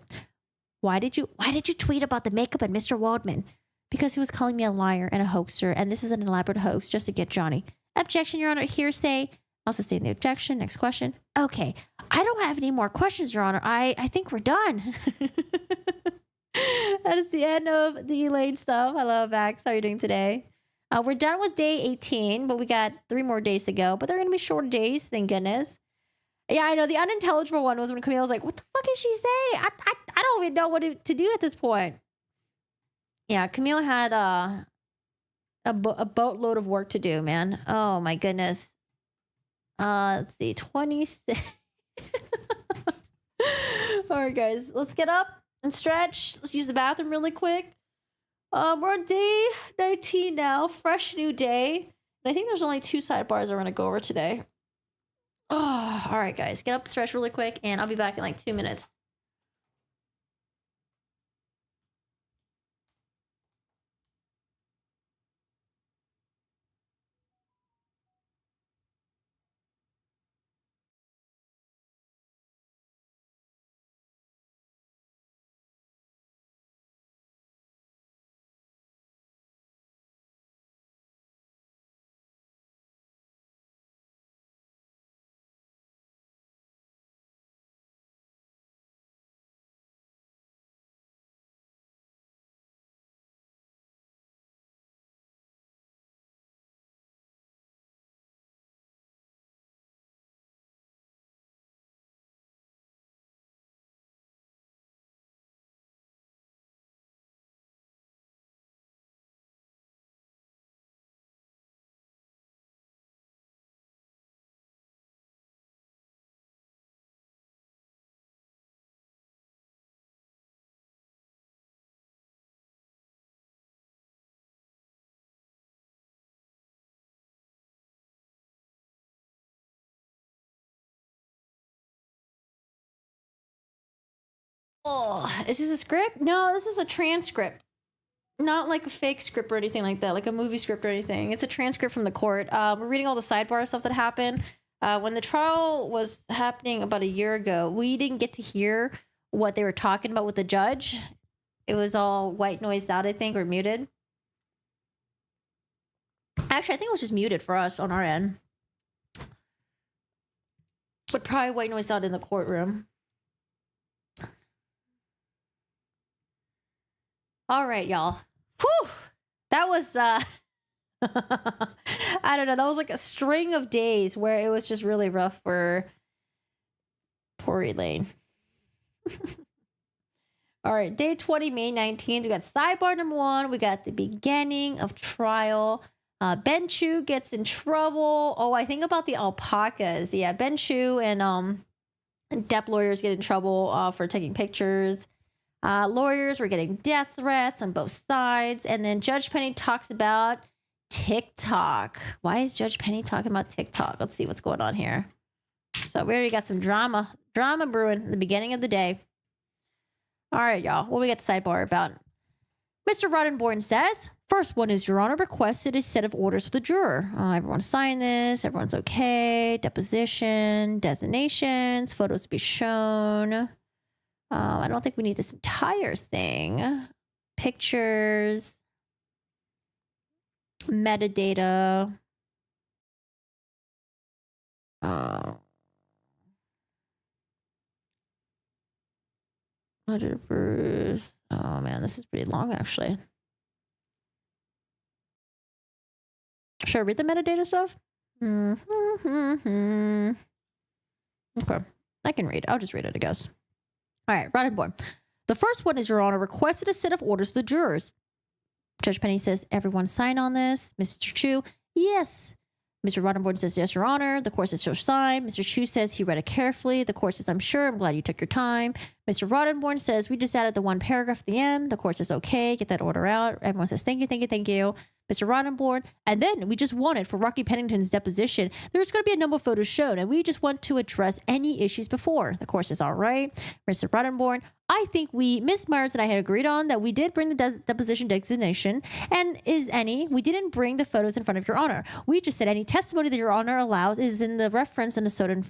Why did you tweet about the makeup and Mr. Waldman? Because he was calling me a liar and a hoaxer, and this is an elaborate hoax just to get Johnny. Objection, Your Honor. Hearsay. I'll sustain the objection. Next question. Okay. I don't have any more questions, Your Honor. I think we're done. That is the end of the Elaine stuff. Hello, Vax. How are you doing today? We're done with day 18, but we got 3 more days to go. But they're going to be short days, thank goodness. Yeah, I know. The unintelligible one was when Camille was like, what the fuck is she saying? I don't even know what to do at this point. Yeah, Camille had a boatload of work to do, man. Oh, my goodness. Let's see, 26. All right, guys, let's get up and stretch. Let's use the bathroom really quick. We're on day 19 now. Fresh new day. And I think there's only 2 sidebars we're going to go over today. Oh, all right, guys. Get up, stretch really quick, and I'll be back in like 2 minutes. Oh, is this a script? No, this is a transcript. Not like a fake script or anything like that, like a movie script or anything. It's a transcript from the court. We're reading all the sidebar stuff that happened. When the trial was happening about a year ago, we didn't get to hear what they were talking about with the judge. It was all white noised out, I think, or muted. Actually, I think it was just muted for us on our end. But probably white noised out in the courtroom. All right, y'all. Whew. That was, I don't know. That was like a string of days where it was just really rough for poor Elaine. All right, day 20, May 19th. We got sidebar number 1. We got the beginning of trial. Ben Chu gets in trouble. Oh, I think about the alpacas. Yeah, Ben Chu and Depp lawyers get in trouble for taking pictures. Lawyers were getting death threats on both sides. And then Judge Penny talks about TikTok. Why is Judge Penny talking about TikTok? Let's see what's going on here. So we already got some drama brewing in the beginning of the day. All right, y'all. What we got the sidebar about? Mr. Roddenborn says, first one is, Your Honor requested a set of orders for the juror. Everyone sign this. Everyone's okay. Deposition, designations, photos to be shown. I don't think we need this entire thing. Pictures, metadata. Bruce. Oh man, this is pretty long actually. Should I read the metadata stuff? Okay, I can read. I'll just read it, I guess. All right, Roddenborn. The first one is, Your Honor requested a set of orders for the jurors. Judge Penny says, everyone sign on this. Mr. Chu, yes. Mr. Roddenborn says, yes, Your Honor. The court says, so sign. Mr. Chu says he read it carefully. The court says, I'm sure. I'm glad you took your time. Mr. Roddenborn says, we just added the one paragraph at the end. The court says, okay, get that order out. Everyone says, thank you, thank you, thank you. Mr. Roddenborn. And then we just wanted for Rocky Pennington's deposition, there's going to be a number of photos shown, and we just want to address any issues before. The court says, all right. Mr. Roddenborn, I think Ms. Myers and I had agreed on that we did bring the deposition designation, and we didn't bring the photos in front of Your Honor. We just said any testimony that Your Honor allows is in the reference in a certain,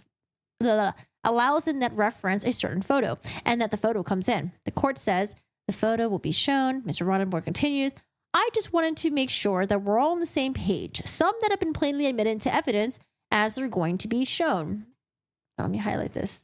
allows in that reference a certain photo, and that the photo comes in. The court says the photo will be shown. Mr. Roddenborn continues, I just wanted to make sure that we're all on the same page. Some that have been plainly admitted into evidence as they're going to be shown. Let me highlight this.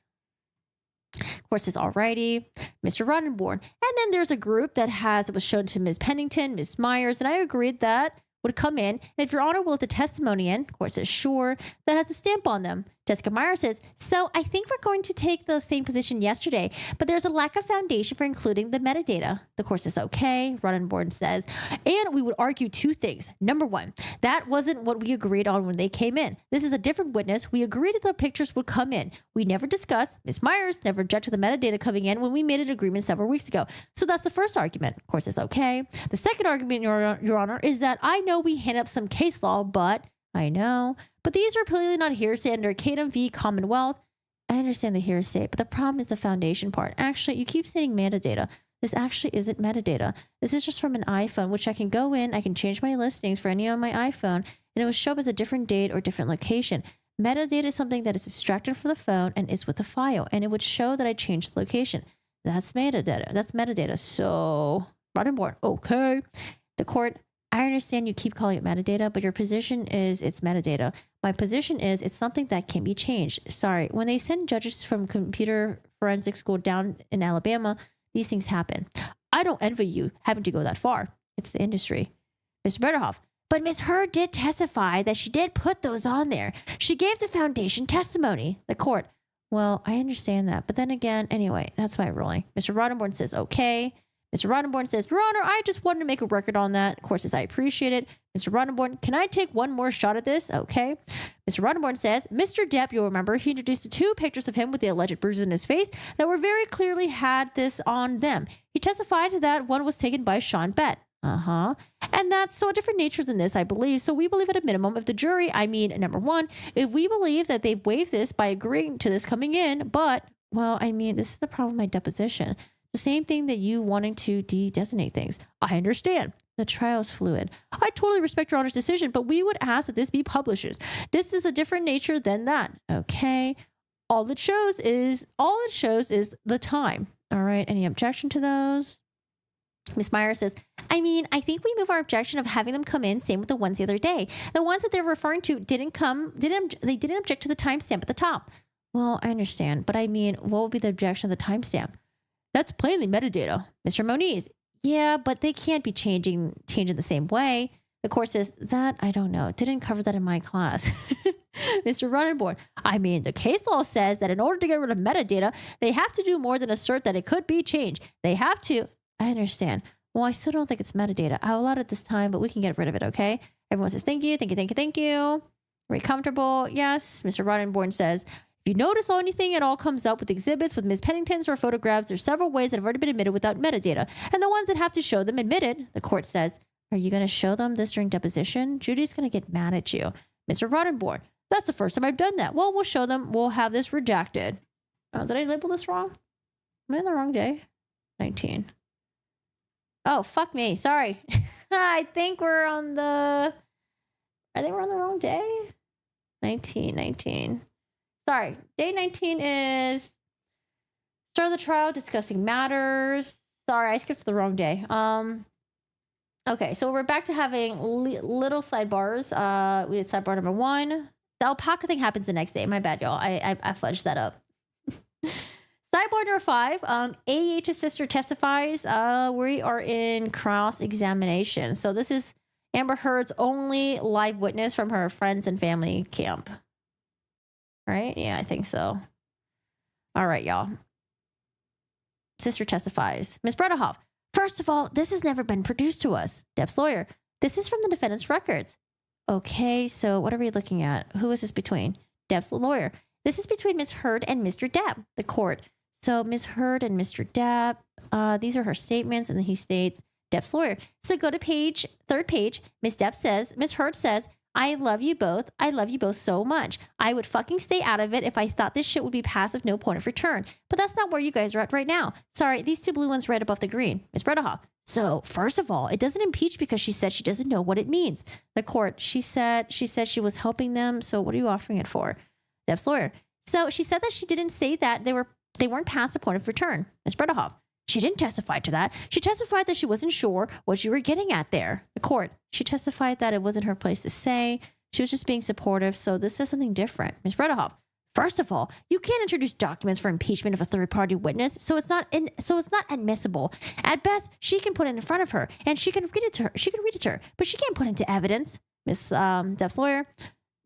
Court says, alrighty, Mr. Roddenborn. And then there's a group that it was shown to Ms. Pennington, Ms. Myers, and I agreed that would come in. And if Your Honor will let the testimony in, court says, sure, that has a stamp on them. Jessica Myers says, so I think we're going to take the same position yesterday, but there's a lack of foundation for including the metadata. The court says, okay. Roddenborn says, and we would argue two things. Number one, that wasn't what we agreed on when they came in. This is a different witness. We agreed that the pictures would come in. We never discussed, Ms. Myers never objected to the metadata coming in when we made an agreement several weeks ago. So that's the first argument. Court says, okay. The second argument, Your Honor, is that I know we hand up some case law, but these are clearly not hearsay under Cadam v. Commonwealth. I understand the hearsay, but the problem is the foundation part. Actually, you keep saying metadata. This actually isn't metadata. This is just from an iPhone, which I can go in, I can change my listings for any on my iPhone, and it will show up as a different date or different location. Metadata is something that is extracted from the phone and is with the file, and it would show that I changed the location. That's metadata. That's metadata. So, Roddenborn, okay. The court, I understand you keep calling it metadata, but your position is it's metadata. My position is it's something that can be changed. Sorry, when they send judges from computer forensic school down in Alabama, these things happen. I don't envy you having to go that far. It's the industry. Mr. Butterhoff, but Ms. Hurd did testify that she did put those on there. She gave the foundation testimony. The court, well, I understand that. But then again, anyway, that's my ruling. Mr. Roddenborn says, okay. Mr. Roddenborn says, Your Honor, I just wanted to make a record on that. Court says, I appreciate it. Mr. Roddenborn, can I take one more shot at this? Okay. Mr. Roddenborn says, Mr. Depp, you'll remember, he introduced the two pictures of him with the alleged bruises in his face that were very clearly had this on them. He testified that one was taken by Sean Bett. And that's so a different nature than this, I believe. So we believe at a minimum, if the jury, number one, if we believe that they've waived this by agreeing to this coming in, but, this is the problem with my deposition. The same thing that you wanting to de-designate things. I understand. The trial is fluid. I totally respect Your Honor's decision, but we would ask that this be published. This is a different nature than that. Okay. All it shows is the time. All right. Any objection to those? Ms. Meyer says, I think we move our objection of having them come in. Same with the ones the other day. The ones that they're referring to they didn't object to the timestamp at the top. Well, I understand, but what would be the objection of the timestamp? That's plainly metadata. Mr. Moniz, yeah, but they can't be changing the same way. The court says, that, I don't know. Didn't cover that in my class. Mr. Roddenborn, the case law says that in order to get rid of metadata, they have to do more than assert that it could be changed. They have to, I understand. Well, I still don't think it's metadata. I'll allow it this time, but we can get rid of it, okay? Everyone says, thank you, thank you, thank you, thank you. Very comfortable. Yes. Mr. Roddenborn says, if you notice anything at all comes up with exhibits with Ms. Pennington's or photographs, there's several ways that have already been admitted without metadata. And the ones that have to show them admitted, the court says, are you going to show them this during deposition? Judy's going to get mad at you. Mr. Roddenborn, that's the first time I've done that. Well, we'll show them. We'll have this redacted. Did I label this wrong? Am I on the wrong day? 19. Oh, fuck me. Sorry. I think we're on the wrong day. 19. Sorry. Day 19 is start of the trial, discussing matters. Sorry, I skipped the wrong day. Okay, so we're back to having little sidebars. We did sidebar number 1. The alpaca thing happens the next day. My bad, y'all. I fudged that up. Sidebar number 5. AH's sister testifies. We are in cross-examination. So this is Amber Heard's only live witness from her friends and family camp. Right? Yeah, I think so. All right, y'all. Sister testifies. Ms. Bredehoff, first of all, this has never been produced to us. Depp's lawyer. This is from the defendant's records. Okay, so what are we looking at? Who is this between? Depp's lawyer. This is between Ms. Heard and Mr. Depp, the court. So Ms. Heard and Mr. Depp, these are her statements, and then he states Depp's lawyer. So go to third page. Ms. Heard says, I love you both. I love you both so much. I would fucking stay out of it if I thought this shit would be passive, no point of return. But that's not where you guys are at right now. Sorry, these 2 blue ones right above the green. Ms. Bredehoff. So, first of all, it doesn't impeach because she said she doesn't know what it means. The court, she said she was helping them. So what are you offering it for? Depp's lawyer. So she said that she didn't say that they weren't past the point of return. Ms. Bredehoff. She didn't testify to that. She testified that she wasn't sure what you were getting at there. The court. She testified that it wasn't her place to say. She was just being supportive. So this is something different. Ms. Bredehoff. First of all, you can't introduce documents for impeachment of a third-party witness, so it's not admissible. At best, she can put it in front of her, and she can read it to her. But she can't put it into evidence. Ms. Depp's lawyer.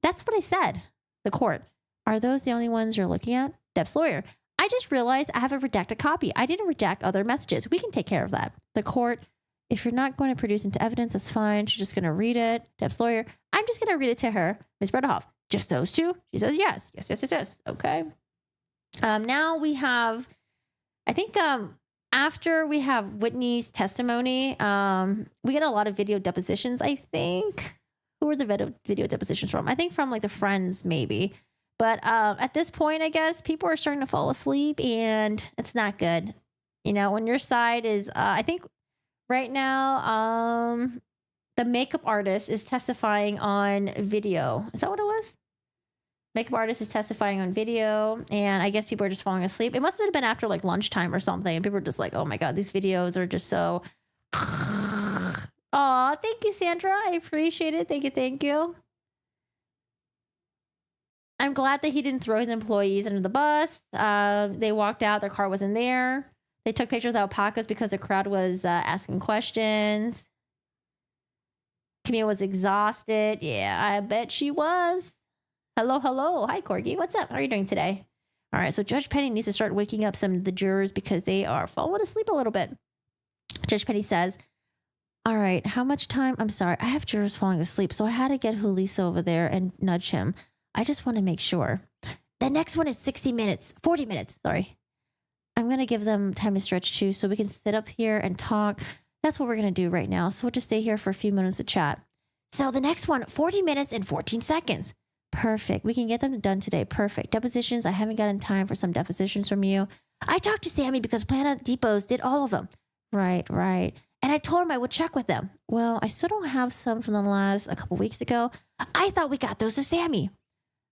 That's what I said. The court. Are those the only ones you're looking at? Depp's lawyer. I just realized I have a redacted copy. I didn't redact other messages. We can take care of that. The court. If you're not going to produce into evidence, that's fine. She's just going to read it. Depp's lawyer. I'm just going to read it to her. Ms. Bredehoff. Just those 2? She says yes. Yes. Okay. Now we have, I think after we have Whitney's testimony, we get a lot of video depositions, I think. Who are the video depositions from? I think from like the friends maybe. But at this point, I guess people are starting to fall asleep and it's not good. You know, when your side is, I think right now, the makeup artist is testifying on video. Is that what it was? Makeup artist is testifying on video, and I guess people are just falling asleep. It must have been after like lunchtime or something, and people are just like, oh my God, these videos are just so... Aw, thank you, Sandra. I appreciate it. Thank you. I'm glad that he didn't throw his employees under the bus. They walked out. Their car wasn't there. They took pictures of alpacas because the crowd was asking questions. Camille was exhausted. Yeah, I bet she was. Hello. Hi, Corgi. What's up? How are you doing today? All right, so Judge Penny needs to start waking up some of the jurors because they are falling asleep a little bit. Judge Penny says, all right, how much time? I'm sorry, I have jurors falling asleep, so I had to get Julissa over there and nudge him. I just want to make sure. The next one is 40 minutes, sorry. I'm going to give them time to stretch too so we can sit up here and talk. That's what we're going to do right now. So we'll just stay here for a few minutes to chat. So the next one, 40 minutes and 14 seconds. Perfect. We can get them done today. Perfect. Depositions. I haven't gotten time for some depositions from you. I talked to Sammy because Planet Depots did all of them. Right. And I told him I would check with them. Well, I still don't have some from a couple weeks ago. I thought we got those to Sammy.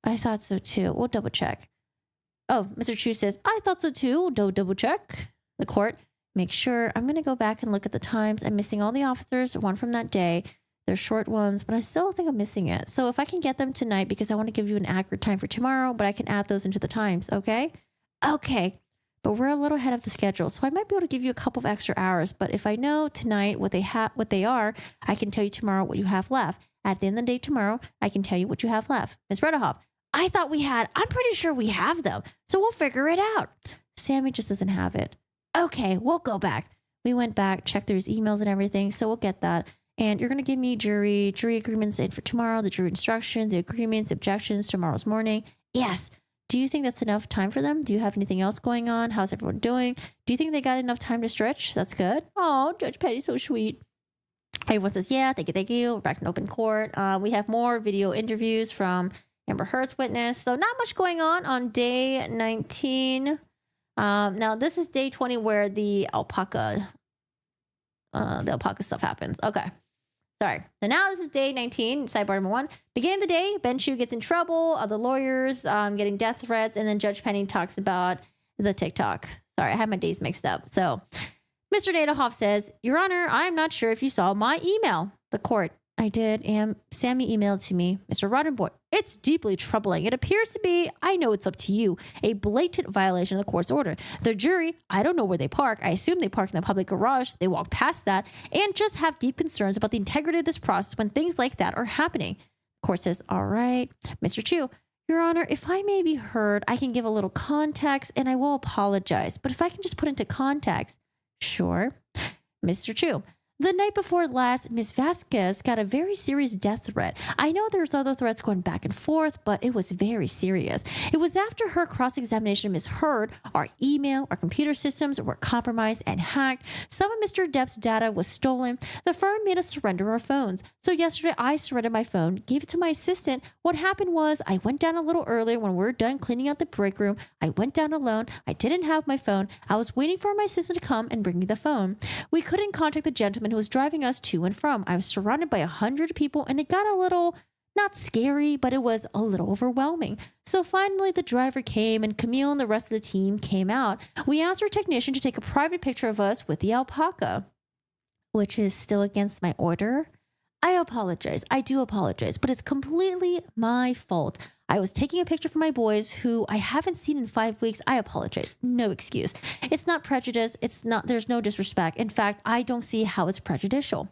I thought so too. We'll double check. Oh, Mr. Chu says, I thought so too. Double check. The court. Make sure. I'm going to go back and look at the times. I'm missing all the officers, one from that day. They're short ones, but I still think I'm missing it. So if I can get them tonight, because I want to give you an accurate time for tomorrow, but I can add those into the times, okay? Okay. But we're a little ahead of the schedule, so I might be able to give you a couple of extra hours. But if I know tonight what they are, I can tell you tomorrow what you have left. At the end of the day tomorrow, I can tell you what you have left. Ms. Bredehoff, I'm pretty sure we have them, so we'll figure it out. Sammy just doesn't have it. Okay, we'll go back. We went back, checked through his emails and everything, so we'll get that. And you're going to give me jury agreements in for tomorrow, the jury instructions, the agreements, objections tomorrow's morning. Yes. Do you think that's enough time for them? Do you have anything else going on? How's everyone doing? Do you think they got enough time to stretch? That's good. Oh, Judge Petty's so sweet. Everyone says, yeah, thank you. We're back in open court. We have more video interviews from Amber Heard's witness. So not much going on day 19. Now, this is day 20 where the alpaca the alpaca stuff happens. Okay. Sorry. So now this is day 19, sidebar number 1. Beginning of the day, Ben Chu gets in trouble, other lawyers getting death threats, and then Judge Penny talks about the TikTok. Sorry, I had my days mixed up. So Mr. Nadehoff says, Your Honor, I am not sure if you saw my email. The court, I did, and Sammy emailed to me. Mr. Roddenborn, it's deeply troubling. It appears to be, I know it's up to you, a blatant violation of the court's order. The jury, I don't know where they park. I assume they park in the public garage. They walk past that and just have deep concerns about the integrity of this process when things like that are happening. The court says, all right. Mr. Chu, Your Honor, if I may be heard, I can give a little context and I will apologize. But if I can just put into context, sure. Mr. Chu, the night before last, Ms. Vasquez got a very serious death threat. I know there's other threats going back and forth, but it was very serious. It was after her cross-examination of Ms. Heard, our email, our computer systems were compromised and hacked. Some of Mr. Depp's data was stolen. The firm made us surrender our phones. So yesterday, I surrendered my phone, gave it to my assistant. What happened was I went down a little earlier when we were done cleaning out the break room. I went down alone. I didn't have my phone. I was waiting for my assistant to come and bring me the phone. We couldn't contact the gentleman who was driving us to and from. I was surrounded by 100 people and it got a little, not scary, but it was a little overwhelming. So finally the driver came and Camille and the rest of the team came out. We asked our technician to take a private picture of us with the alpaca, which is still against my order. I apologize. I do apologize, but it's completely my fault. I was taking a picture for my boys who I haven't seen in 5 weeks. I apologize. No excuse. It's not prejudice. There's no disrespect. In fact, I don't see how it's prejudicial.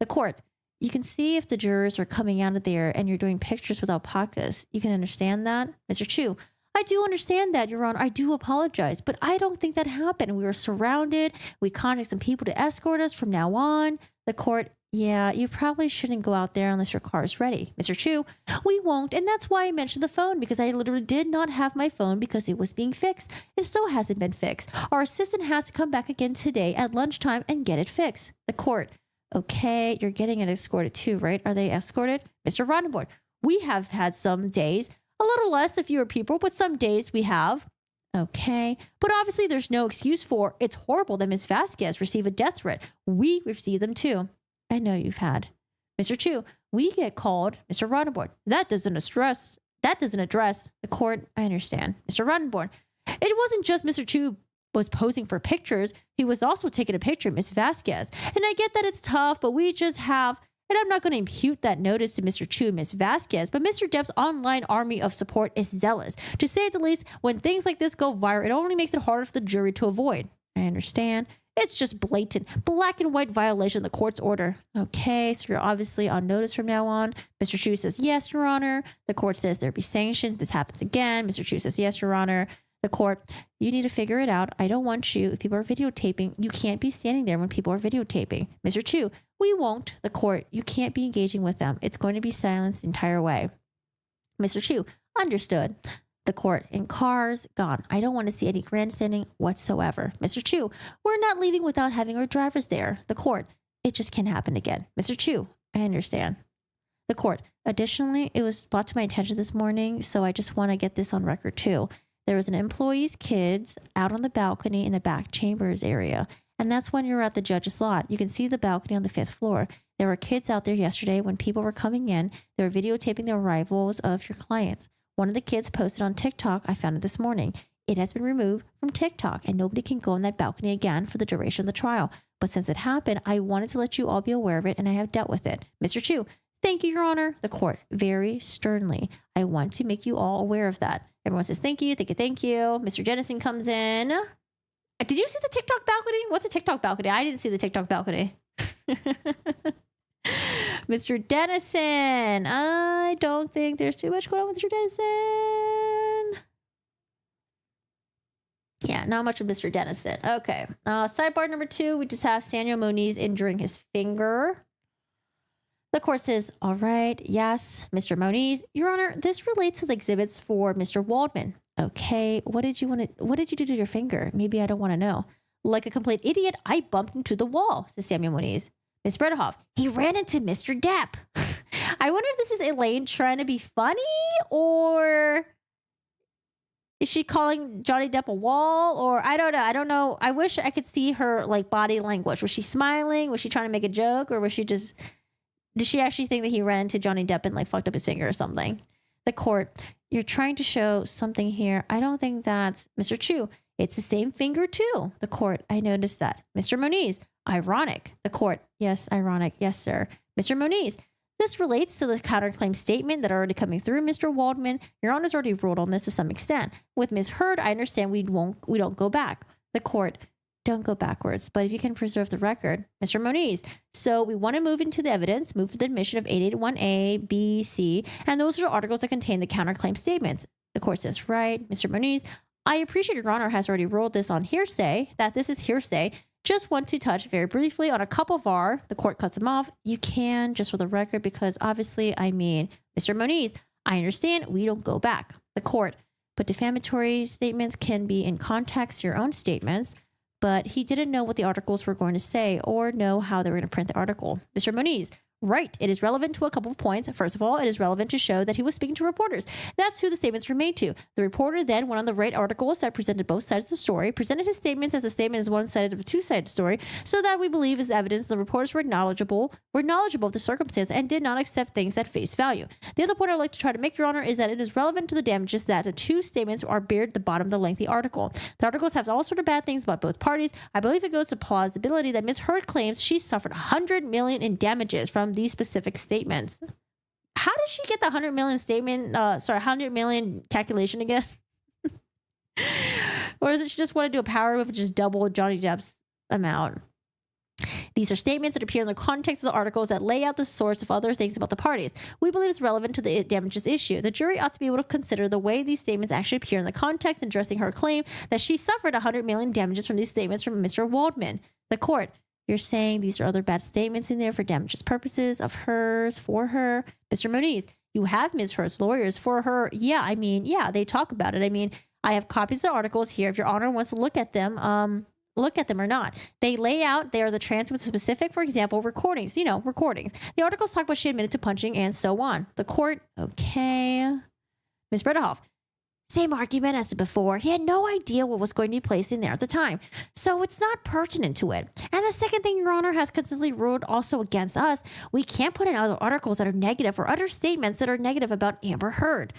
The court, you can see if the jurors are coming out of there and you're doing pictures with alpacas. You can understand that? Mr. Chu, I do understand that, Your Honor. I do apologize, but I don't think that happened. We were surrounded. We contacted some people to escort us from now on. The court, yeah, you probably shouldn't go out there unless your car is ready. Mr. Chu, we won't. And that's why I mentioned the phone, because I literally did not have my phone because it was being fixed. It still hasn't been fixed. Our assistant has to come back again today at lunchtime and get it fixed. The court, okay, you're getting it escorted too, right? Are they escorted? Mr. Roddenborn, we have had some days, a little less, fewer people, but some days we have. Okay, but obviously there's no excuse for it's horrible that Ms. Vasquez received a death threat. We received them too. I know you've had. Mr. Chu, we get called. Mr. Roddenborn, that doesn't address the court. I understand. Mr. Roddenborn, it wasn't just Mr. Chu was posing for pictures. He was also taking a picture of Ms. Vasquez. And I get that it's tough, but we just have, and I'm not going to impute that notice to Mr. Chu and Ms. Vasquez, but Mr. Depp's online army of support is zealous. To say the least, when things like this go viral, it only makes it harder for the jury to avoid. I understand. It's just blatant, black and white violation of the court's order. Okay, so you're obviously on notice from now on. Mr. Chu says, yes, Your Honor. The court says there be sanctions if this happens again. Mr. Chu says, yes, Your Honor. The court, you need to figure it out. I don't want you. If people are videotaping, you can't be standing there when people are videotaping. Mr. Chu, we won't. The court, you can't be engaging with them. It's going to be silenced the entire way. Mr. Chu, understood. The court, in cars, gone. I don't want to see any grandstanding whatsoever. Mr. Chu, we're not leaving without having our drivers there. The court, it just can't happen again. Mr. Chu, I understand. The court, additionally, it was brought to my attention this morning, so I just want to get this on record too. There was an employee's kids out on the balcony in the back chambers area, and that's when you're at the judge's lot. You can see the balcony on the 5th floor. There were kids out there yesterday when people were coming in. They were videotaping the arrivals of your clients. One of the kids posted on TikTok. I found it this morning. It has been removed from TikTok and nobody can go on that balcony again for the duration of the trial. But since it happened, I wanted to let you all be aware of it and I have dealt with it. Mr. Chu, thank you, Your Honor. The court, very sternly, I want to make you all aware of that. Everyone says, thank you, thank you, thank you. Mr. Jennison comes in. Did you see the TikTok balcony? What's a TikTok balcony? I didn't see the TikTok balcony. Mr. Dennison. I don't think there's too much going on with Mr. Dennison. Yeah, not much of Mr. Dennison. Okay. Sidebar number 2, we just have Samuel Moniz injuring his finger. The court says, all right, yes, Mr. Moniz. Your Honor, this relates to the exhibits for Mr. Waldman. Okay, what did you do to your finger? Maybe I don't want to know. Like a complete idiot, I bumped into the wall, says Samuel Moniz. Ms. Bredehoff, he ran into Mr. Depp. I wonder if this is Elaine trying to be funny or Is she calling Johnny Depp a wall? Or I don't know. I wish I could see her like body language. Was she smiling? Was she trying to make a joke? Or was she just, did she actually think that he ran into Johnny Depp and like fucked up his finger or something? The court, you're trying to show something here. I don't think that's Mr. Chu. It's the same finger too. The court, I noticed that. Mr. Moniz, ironic. The court, yes, ironic. Yes, sir. Mr. Moniz, this relates to the counterclaim statement that are already coming through, Mr. Waldman. Your Honor's already ruled on this to some extent. With Ms. Heard, I understand we don't go back. The court, don't go backwards, but if you can preserve the record. Mr. Moniz, so we want to move into the evidence, move for the admission of 881A, B, C, and those are the articles that contain the counterclaim statements. The court says, right. Mr. Moniz, I appreciate Your Honor has already ruled this on hearsay, that this is hearsay. Just want to touch very briefly on a couple of the court cuts him off. You can, just for the record, because obviously, I mean, Mr. Moniz, I understand we don't go back. The court, but defamatory statements can be in context your own statements, but he didn't know what the articles were going to say or know how they were going to print the article. Mr. Moniz, right. It is relevant to a couple of points. First of all, it is relevant to show that he was speaking to reporters. That's who the statements were made to. The reporter then went on the right articles that presented both sides of the story, presented his statements as a statement as one-sided of a two-sided story, so that we believe is evidence the reporters were knowledgeable of the circumstance and did not accept things at face value. The other point I'd like to try to make, Your Honor, is that it is relevant to the damages that the two statements are buried at the bottom of the lengthy article. The articles have all sort of bad things about both parties. I believe it goes to plausibility that Ms. Heard claims she suffered $100 million in damages from these specific statements. How did she get the 100 million statement? 100 million calculation again? Or is it she just want to do a power move and just double Johnny Depp's amount? These are statements that appear in the context of the articles that lay out the source of other things about the parties. We believe it's relevant to the damages issue. The jury ought to be able to consider the way these statements actually appear in the context and addressing her claim that she suffered 100 million damages from these statements from Mr. Waldman. The court, you're saying these are other bad statements in there for damages purposes of hers, for her. Mr. Moniz, you have Ms. Heard's lawyers for her. Yeah, I mean, yeah, they talk about it. I mean, I have copies of the articles here. If Your Honor wants to look at them or not. They lay out, they are the transcripts specific, for example, recordings. The articles talk about she admitted to punching and so on. The court, okay. Ms. Bredehoff, same argument as before. He had no idea what was going to be placed in there at the time. So it's not pertinent to it. And the second thing, Your Honor has consistently ruled also against us, we can't put in other articles that are negative or other statements that are negative about Amber Heard.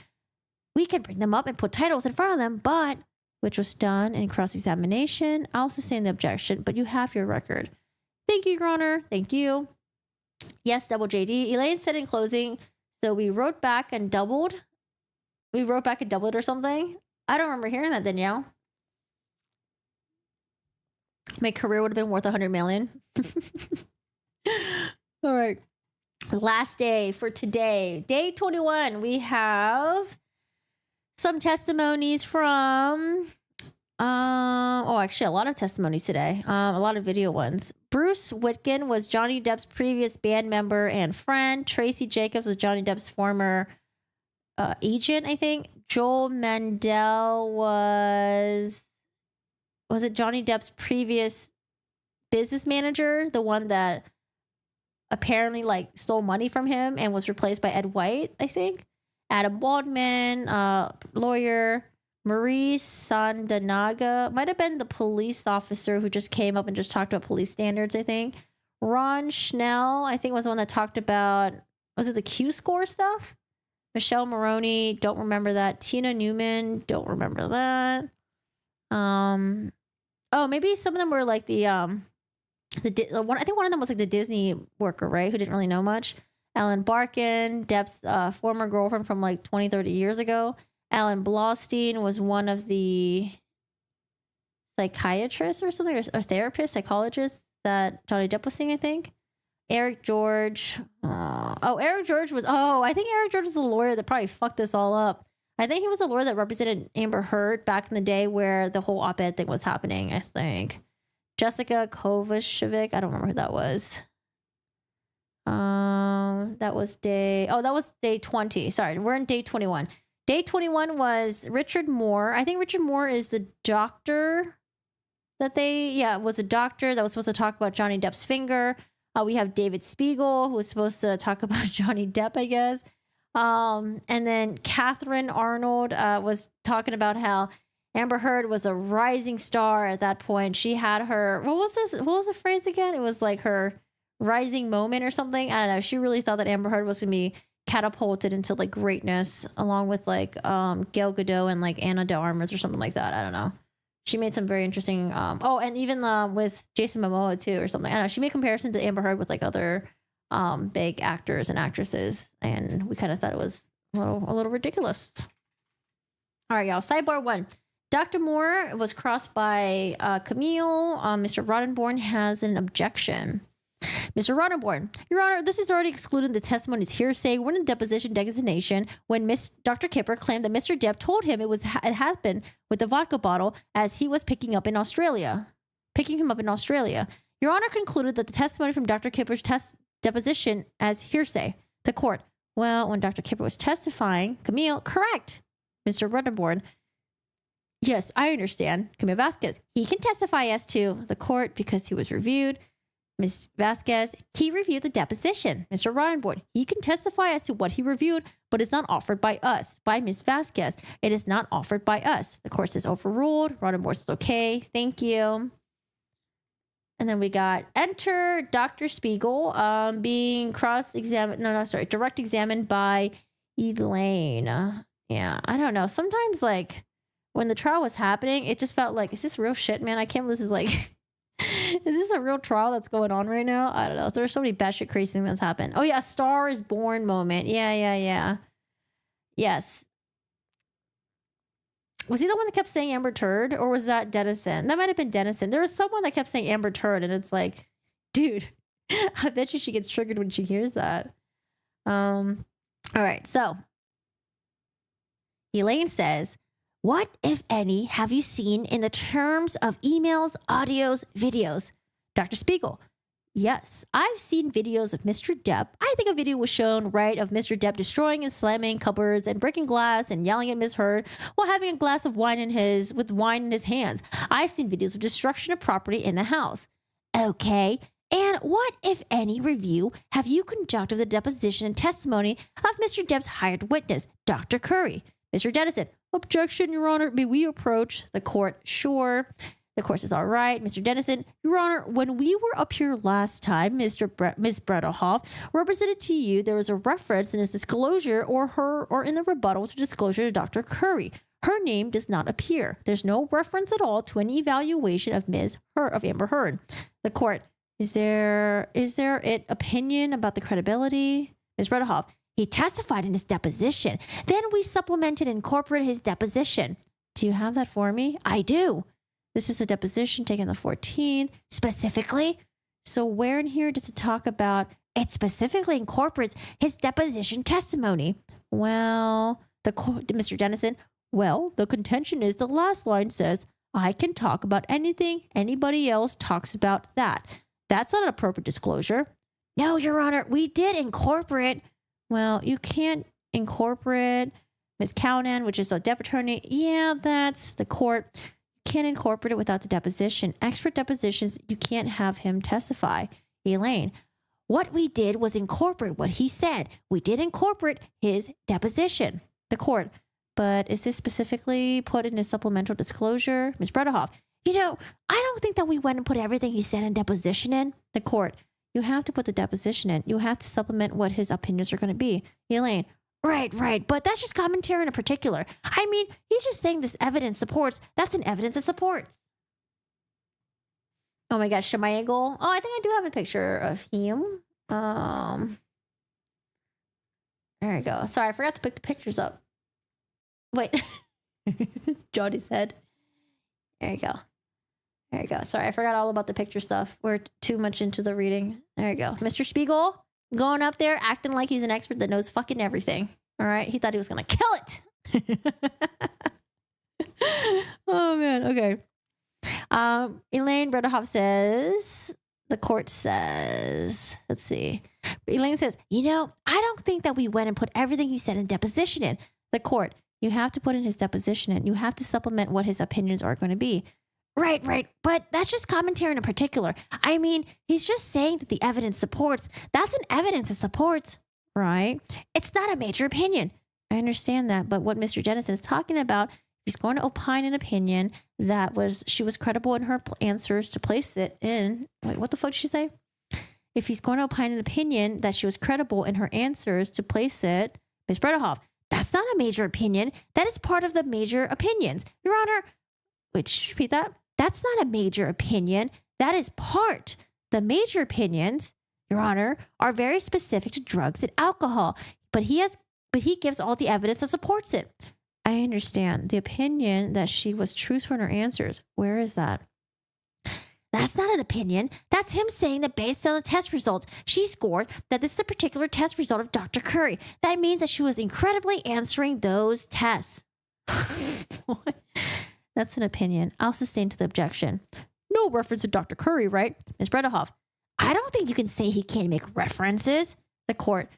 We can bring them up and put titles in front of them, but which was done in cross-examination. I'll sustain the objection, but you have your record. Thank you, Your Honor. Thank you. Yes, double JD. Elaine said in closing, so we wrote back and doubled. We wrote back and doubled or something. I don't remember hearing that, Danielle. My career would have been worth 100 million. All right. Last day for today. Day 21. We have some testimonies from actually a lot of testimonies today. A lot of video ones. Bruce Whitkin was Johnny Depp's previous band member and friend. Tracy Jacobs was Johnny Depp's former agent, I think. Joel Mandel was it Johnny Depp's previous business manager, the one that apparently like stole money from him and was replaced by Ed White, I think. Adam Waldman, lawyer. Marie Sandanaga might have been the police officer who just came up and just talked about police standards, I think. Ron Schnell, I think, was the one that talked about, was it the Q score stuff? Michelle Maroney, don't remember that. Tina Newman, don't remember that. Maybe some of them were like the one. I think one of them was like the Disney worker, right? Who didn't really know much. Ellen Barkin, Depp's former girlfriend from like 20, 30 years ago. Alan Blaustein was one of the psychiatrists or something, or therapists, psychologists that Johnny Depp was seeing, I think. Eric George. Eric George was, I think Eric George was the lawyer that probably fucked this all up. I think he was a lawyer that represented Amber Heard back in the day where the whole op-ed thing was happening, I think. Jessica Kovacevic, I don't remember who that was. That was day 20. Sorry, we're in day 21. Day 21 was Richard Moore. I think Richard Moore is the doctor was a doctor that was supposed to talk about Johnny Depp's finger. We have David Spiegel, who was supposed to talk about Johnny Depp, I guess. And then Catherine Arnold was talking about how Amber Heard was a rising star at that point. She had her, what was the phrase again? It was like her rising moment or something. I don't know. She really thought that Amber Heard was going to be catapulted into like greatness along with like Gal Gadot and like Anna de Armas or something like that. I don't know. She made some very interesting, and even with Jason Momoa too or something. I don't know. She made comparison to Amber Heard with like other big actors and actresses. And we kind of thought it was a little ridiculous. All right, y'all. Sidebar 1. Dr. Moore was crossed by Camille. Mr. Roddenborn has an objection. Mr. Roddenborn, Your Honor, this is already excluded the testimony's hearsay when in deposition designation when Dr. Kipper claimed that Mr. Depp told him it happened with the vodka bottle as he was picking him up in Australia. Your Honor concluded that the testimony from Dr. Kipper's deposition as hearsay. The court, well, when Dr. Kipper was testifying, Camille, correct. Mr. Roddenborn, yes, I understand. Camille Vasquez, he can testify as to the court because he was reviewed. Ms. Vasquez, he reviewed the deposition. Mr. Roddenborn, he can testify as to what he reviewed, but it's not offered by us, by Ms. Vasquez. It is not offered by us. The court is overruled. Roddenborn says, okay, thank you. And then we got enter Dr. Spiegel being direct examined by Elaine. Yeah, I don't know. Sometimes, like, when the trial was happening, it just felt like, is this real shit, man? I can't believe this is like... Is this a real trial that's going on right now? I don't know. There's so many batshit crazy things that's happened. Oh yeah, a Star is Born moment. Yeah. Yes. Was he the one that kept saying Amber Turd, or was that Dennison? That might have been Dennison. There was someone that kept saying Amber Turd, and it's like, dude, I bet you she gets triggered when she hears that. All right, so Elaine says, what, if any, have you seen in the terms of emails, audios, videos? Dr. Spiegel, yes, I've seen videos of Mr. Depp. I think a video was shown, right, of Mr. Depp destroying and slamming cupboards and breaking glass and yelling at Ms. Heard while having a glass of wine with wine in his hands. I've seen videos of destruction of property in the house. Okay, and what, if any, review have you conducted of the deposition and testimony of Mr. Depp's hired witness, Dr. Curry? Mr. Dennison, objection, Your Honor. May we approach the court? Sure. The court says, all right. Mr. Dennison, Your Honor, when we were up here last time, Ms. Bredehoff represented to you, there was a reference in his disclosure or in the rebuttal to disclosure to Dr. Curry. Her name does not appear. There's no reference at all to any evaluation of Amber Heard. The court, is there an opinion about the credibility? Ms. Bredehoff, he testified in his deposition. Then we supplemented and incorporated his deposition. Do you have that for me? I do. This is a deposition taken the 14th. Specifically? So where in here does it talk about it specifically incorporates his deposition testimony? Well, Mr. Dennison, well, the contention is the last line says, I can talk about anything anybody else talks about that. That's not an appropriate disclosure. No, Your Honor, we did incorporate. Well, you can't incorporate Ms. Cownan, which is a Depp attorney. Yeah, that's the court. You can't incorporate it without the deposition. Expert depositions, you can't have him testify. Elaine, what we did was incorporate what he said. We did incorporate his deposition. The court, but is this specifically put in his supplemental disclosure? Ms. Bredehoff, I don't think that we went and put everything he said in deposition in. The court, you have to put the deposition in. You have to supplement what his opinions are going to be. Elaine, right. But that's just commentary in a particular. I mean, he's just saying this evidence supports. That's an evidence that supports. Oh my gosh, my angle. Oh, I think I do have a picture of him. There you go. Sorry, I forgot to pick the pictures up. Wait. It's Johnny's head. There you go. Sorry, I forgot all about the picture stuff. We're too much into the reading. There you go. Mr. Spiegel going up there acting like he's an expert that knows fucking everything. All right. He thought he was going to kill it. Oh, man. Okay. Elaine Bredehoff says, the court says, let's see. Elaine says, I don't think that we went and put everything he said in deposition in. The court, you have to put in his deposition in. You have to supplement what his opinions are going to be. Right. But that's just commentary in a particular. I mean, he's just saying that the evidence supports. That's an evidence that supports. right? It's not a major opinion. I understand that. But what Mr. Dennison is talking about, he's going to opine an opinion that she was credible in her answers to place it in. Wait, what the fuck did she say? If he's going to opine an opinion that she was credible in her answers to place it, Ms. Bredehoff, that's not a major opinion. That is part of the major opinions. Your Honor, wait, repeat that. That's not a major opinion. That is part. The major opinions, Your Honor, are very specific to drugs and alcohol, but he gives all the evidence that supports it. I understand. The opinion that she was truthful in her answers. Where is that? That's not an opinion. That's him saying that based on the test results, she scored that this is a particular test result of Dr. Curry. That means that she was incredibly answering those tests. That's an opinion. I'll sustain to the objection. No reference to Dr. Curry, right? Ms. Bredehoff, I don't think you can say he can't make references. The court,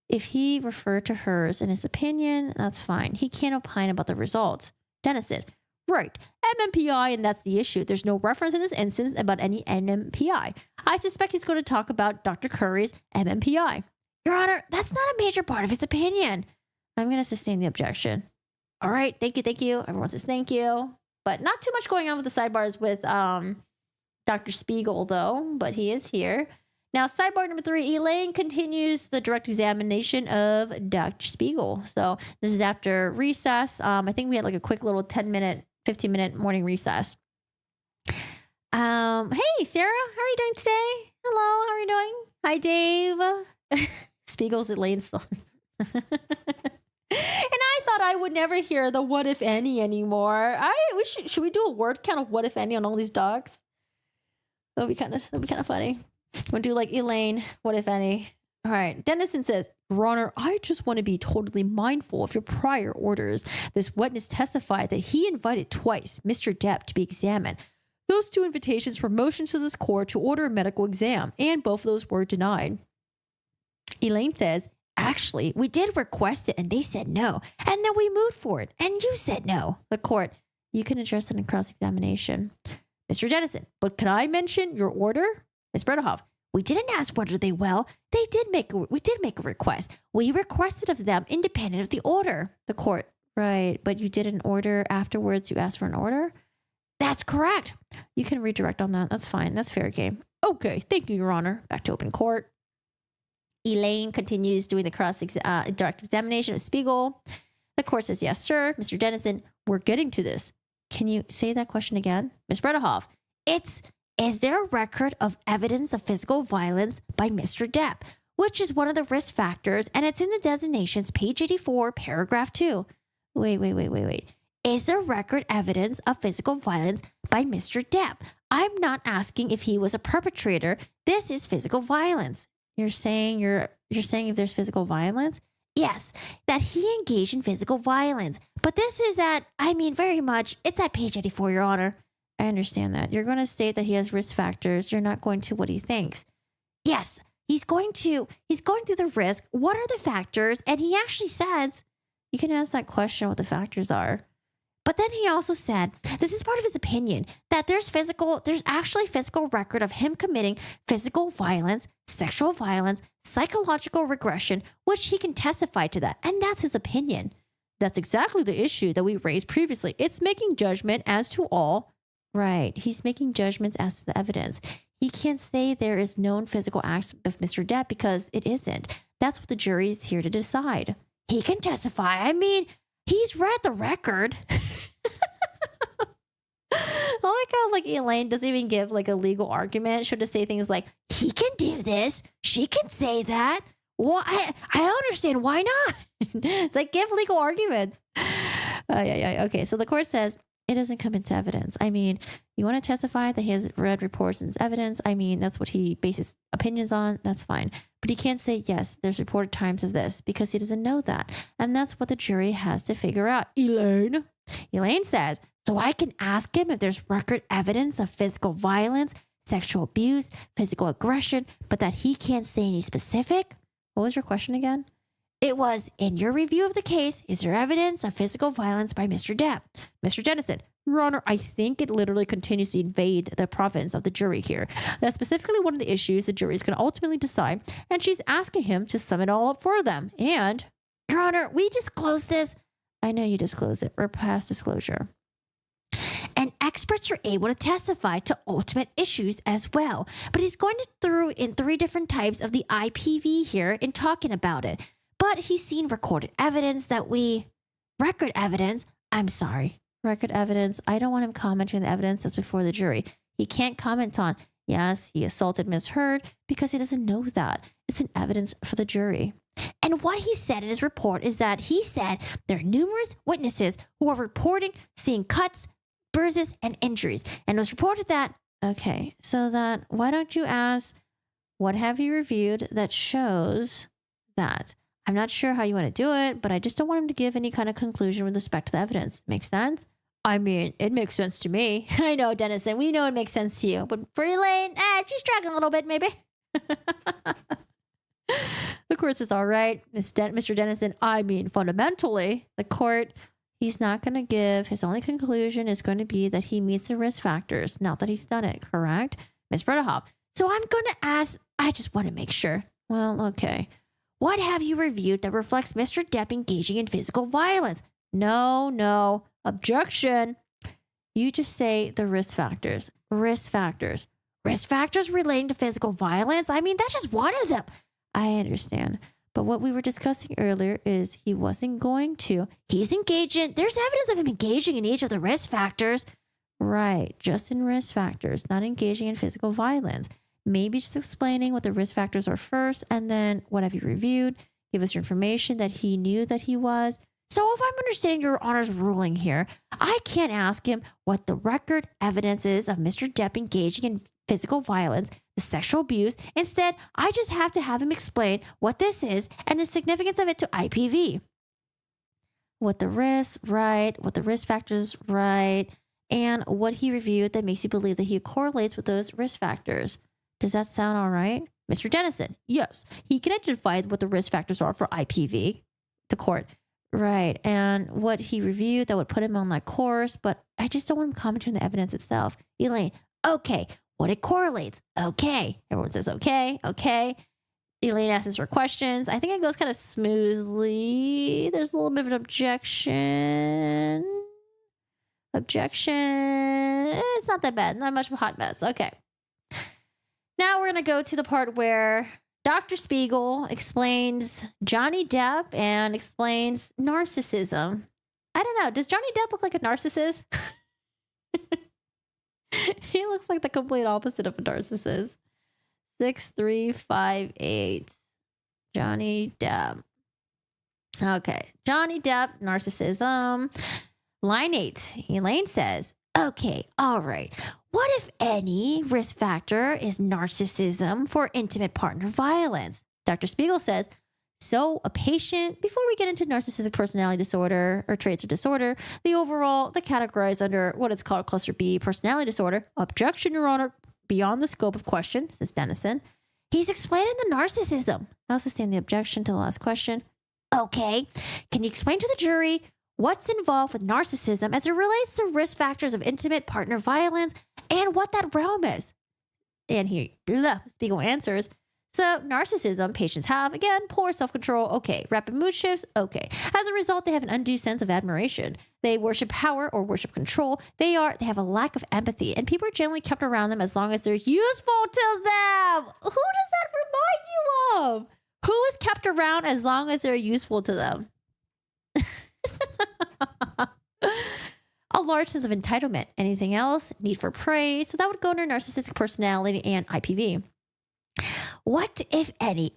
if he referred to hers in his opinion, that's fine. He can't opine about the results. Dennison, right. MMPI, and that's the issue. There's no reference in this instance about any NMPI. I suspect he's going to talk about Dr. Curry's MMPI. Your Honor, that's not a major part of his opinion. I'm going to sustain the objection. All right. Thank you. Everyone says thank you. But not too much going on with the sidebars with Dr. Spiegel, though. But he is here. Now, sidebar number 3, Elaine continues the direct examination of Dr. Spiegel. So this is after recess. I think we had like a quick little 10-minute, 15-minute morning recess. Hey, Sarah, how are you doing today? Hello, how are you doing? Hi, Dave. Spiegel's Elaine's son. And I thought I would never hear the what if any anymore. Should we do a word count of what if any on all these dogs? That'd be kind of funny. We'll do like Elaine, what if any? All right. Dennison says, Your Honor, I just want to be totally mindful of your prior orders. This witness testified that he invited twice Mr. Depp to be examined. Those 2 invitations were motions to this court to order a medical exam, and both of those were denied. Elaine says, Actually, we did request it and they said no. And then we moved for it and you said no. The court, you can address it in cross-examination. Mr. Dennison, but can I mention your order? Ms. Bredehoff, we didn't ask whether they will. We did make a request. We requested of them independent of the order. The court, right, but you did an order afterwards. You asked for an order? That's correct. You can redirect on that. That's fine. That's fair game. Okay, thank you, Your Honor. Back to open court. Elaine continues doing the direct examination of Spiegel. The court says, yes, sir. Mr. Dennison, we're getting to this. Can you say that question again? Ms. Bredehoff, is there a record of evidence of physical violence by Mr. Depp, which is one of the risk factors, and it's in the designations, page 84, paragraph 2. Wait. Is there record evidence of physical violence by Mr. Depp? I'm not asking if he was a perpetrator. This is physical violence. You're saying if there's physical violence? Yes, that he engaged in physical violence. But this is it's at page 84, Your Honor. I understand that. You're going to state that he has risk factors. You're not going to what he thinks. Yes, he's going through the risk. What are the factors? And he actually says, you can ask that question what the factors are. But then he also said, this is part of his opinion, that there's actually physical record of him committing physical violence, sexual violence, psychological regression, which he can testify to that. And that's his opinion. That's exactly the issue that we raised previously. It's making judgment as to all. Right. He's making judgments as to the evidence. He can't say there is known physical acts of Mr. Depp because it isn't. That's what the jury is here to decide. He can testify. He's read the record. I like how Elaine doesn't even give a legal argument. She'll just say things like, he can do this. She can say that. Well, I understand. Why not? It's like, give legal arguments. Okay, so the court says it doesn't come into evidence. You want to testify that he has read reports and evidence. That's what he bases opinions on. That's fine. But he can't say, yes, there's reported times of this because he doesn't know that. And that's what the jury has to figure out. Elaine says, so I can ask him if there's record evidence of physical violence, sexual abuse, physical aggression, but that he can't say any specific. What was your question again? It was, in your review of the case, is there evidence of physical violence by Mr. Depp? Mr. Dennison, Your Honor, I think it literally continues to invade the province of the jury here. That's specifically one of the issues the jury is going to ultimately decide, and she's asking him to sum it all up for them. And, Your Honor, we disclosed this. I know you disclosed it. We're past disclosure. And experts are able to testify to ultimate issues as well. But he's going to throw in 3 different types of the IPV here in talking about it. But he's seen record evidence. Record evidence. I don't want him commenting on the evidence that's before the jury. He can't comment on, yes, he assaulted Ms. Heard, because he doesn't know that. It's an evidence for the jury. And what he said in his report is that he said there are numerous witnesses who are reporting seeing cuts, bruises, and injuries. And it was reported that, okay, so that, why don't you ask, what have you reviewed that shows that? I'm not sure how you want to do it, but I just don't want him to give any kind of conclusion with respect to the evidence. Makes sense? I mean, it makes sense to me. I know, Dennison, we know it makes sense to you. But for Elaine, she's struggling a little bit, maybe. The court says, all right, Mr. Dennison, I mean, fundamentally, the court, he's not going to give, his only conclusion is going to be that he meets the risk factors, not that he's done it, correct? Ms. Bredahop. So I'm going to ask, I just want to make sure. Well, okay. What have you reviewed that reflects Mr. Depp engaging in physical violence? No. Objection. You just say the risk factors. Risk factors. Risk factors relating to physical violence? I mean, that's just one of them. I understand. But what we were discussing earlier is he wasn't going to. He's engaging. There's evidence of him engaging in each of the risk factors. Right. Just in risk factors, not engaging in physical violence. Maybe just explaining what the risk factors are first, and then what have you reviewed? Give us your information that he knew that he was. So if I'm understanding Your Honor's ruling here, I can't ask him what the record evidence is of Mr. Depp engaging in physical violence, the sexual abuse. Instead, I just have to have him explain what this is and the significance of it to IPV. What the risk, right? What the risk factors, right? And what he reviewed that makes you believe that he correlates with those risk factors. Does that sound all right? Mr. Dennison, yes. He can identify what the risk factors are for IPV, the court. Right. And what he reviewed that would put him on that course, but I just don't want him commenting on the evidence itself. Elaine, okay. What it correlates. Okay. Everyone says, okay. Elaine asks her questions. I think it goes kind of smoothly. There's a little bit of an objection. It's not that bad. Not much of a hot mess. Okay. Now we're going to go to the part where Dr. Spiegel explains Johnny Depp and explains narcissism. I don't know. Does Johnny Depp look like a narcissist? He looks like the complete opposite of a narcissist. 6358. Johnny Depp. Okay. Johnny Depp, narcissism. Line 8. Elaine says, okay, all right. What, if any, risk factor is narcissism for intimate partner violence? Dr. Spiegel says, so a patient, before we get into narcissistic personality disorder or traits of disorder, they categorize under what is called cluster B personality disorder. Objection, Your Honor, beyond the scope of question, says Dennison. He's explaining the narcissism. I also stand the objection to the last question. Okay, can you explain to the jury what's involved with narcissism as it relates to risk factors of intimate partner violence and what that realm is? And Spiegel answers, so narcissism patients have, again, poor self-control. Okay. Rapid mood shifts. Okay. As a result, they have an undue sense of admiration. They worship power or worship control. They have a lack of empathy, and people are generally kept around them as long as they're useful to them. Who does that remind you of? Who is kept around as long as they're useful to them? A large sense of entitlement. Anything else? Need for praise. So that would go under narcissistic personality and IPV. What if any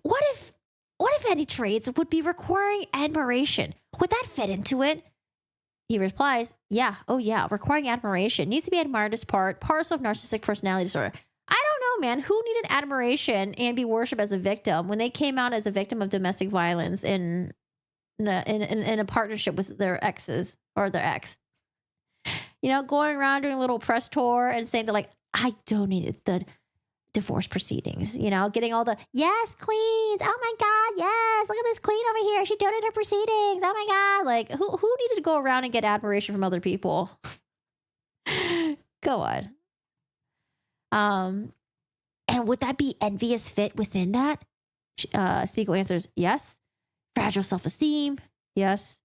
traits would be requiring admiration? Would that fit into it? He replies, yeah. Oh yeah. Requiring admiration needs to be admired as parcel of narcissistic personality disorder. I don't know, man. Who needed admiration and be worshipped as a victim when they came out as a victim of domestic violence in a partnership with their exes or their ex? You know, going around doing a little press tour and saying that, like, I donated the divorce proceedings, you know, getting all the, yes, queens. Oh my God. Yes. Look at this queen over here. She donated her proceedings. Oh my God. Like, who needed to go around and get admiration from other people? Go on. And would that be envious fit within that? Spiegel answers, yes. Fragile self-esteem, yes.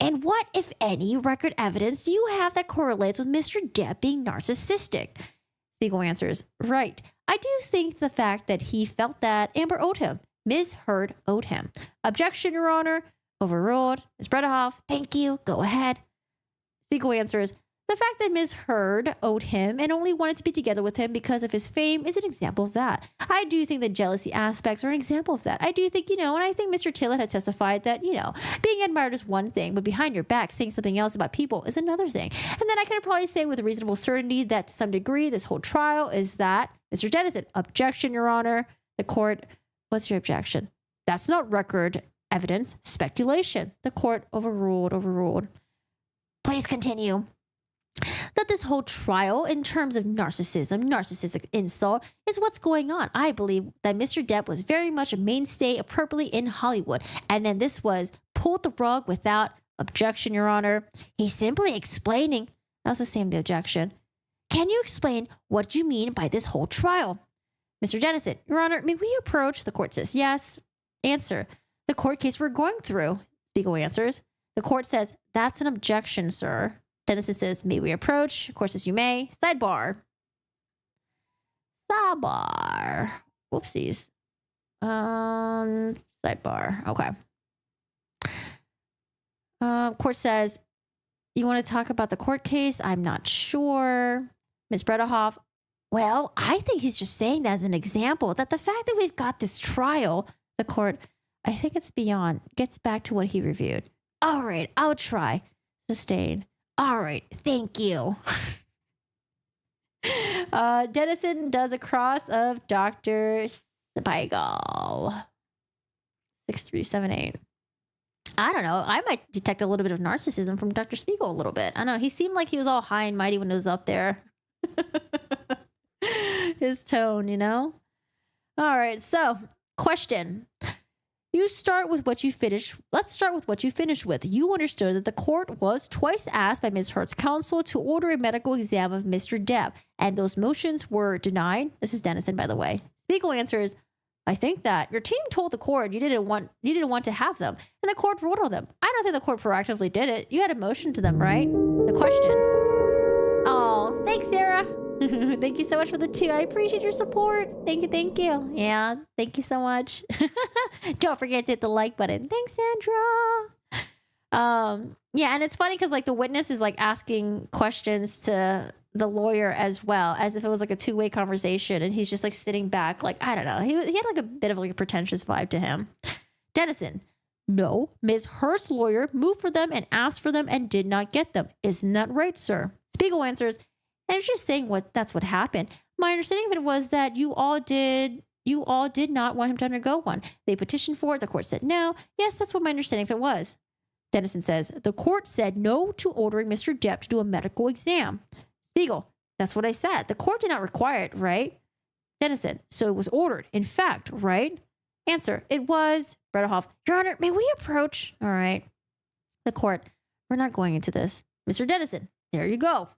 And what, if any, record evidence do you have that correlates with Mr. Depp being narcissistic? Spiegel answers, right. I do think the fact that he felt that Amber owed him. Ms. Heard owed him. Objection, Your Honor. Overruled. Ms. Bredehoff, thank you. Go ahead. Spiegel answers, the fact that Ms. Heard owed him and only wanted to be together with him because of his fame is an example of that. I do think the jealousy aspects are an example of that. I do think, and I think Mr. Tillett had testified that, being admired is one thing, but behind your back saying something else about people is another thing. And then I can probably say with reasonable certainty that to some degree this whole trial is that Mr. Dennison, objection, Your Honor. The court, what's your objection? That's not record evidence, speculation. The court overruled. Please continue. That this whole trial in terms of narcissistic insult is what's going on. I believe that Mr. Depp was very much a mainstay appropriately in Hollywood. And then this was pulled the rug without objection, Your Honor. He's simply explaining. That's the same the objection. Can you explain what you mean by this whole trial? Mr. Dennison, Your Honor, may we approach? The court says yes. Answer. The court case we're going through. Spiegel answers. The court says, that's an objection, sir. Dennison says, may we approach? Of course, as you may. Sidebar. Whoopsies. Sidebar. Okay. Court says, you want to talk about the court case? I'm not sure. Ms. Bredehoff, well, I think he's just saying that as an example that the fact that we've got this trial, the court, I think it's beyond, gets back to what he reviewed. All right, I'll try. Sustain. All right, thank you. Dennison does a cross of Dr. Spiegel. 6378. I don't know. I might detect a little bit of narcissism from Dr. Spiegel a little bit. I don't know. He seemed like he was all high and mighty when he was up there. His tone, All right, so question. You start with what you finish. Let's start with what you finished with. You understood that the court was twice asked by Ms. Heard's counsel to order a medical exam of Mr. Depp, and those motions were denied. This is Dennison, by the way. Spiegel answers, I think that your team told the court you didn't want to have them, and the court ruled on them. I don't think the court proactively did it. You had a motion to them, right? The question. Oh, thanks, Sarah. Thank you so much for the 2. I appreciate your support. Thank you. Yeah, thank you so much. Don't forget to hit the like button. Thanks, Sandra. Yeah, and it's funny because the witness is asking questions to the lawyer as well, as if it was a two-way conversation, and he's just sitting back, I don't know. He had a bit of a pretentious vibe to him. Dennison. No, Ms. Heard's lawyer moved for them and asked for them and did not get them. Isn't that right, sir? Spiegel answers, I was just saying that's what happened. My understanding of it was that you all did not want him to undergo one. They petitioned for it. The court said no. Yes, that's what my understanding of it was. Dennison says, the court said no to ordering Mr. Depp to do a medical exam. Spiegel, that's what I said. The court did not require it, right? Dennison, so it was ordered. In fact, right? Answer, it was. Bredehoff, Your Honor, may we approach? All right. The court, we're not going into this. Mr. Dennison, there you go.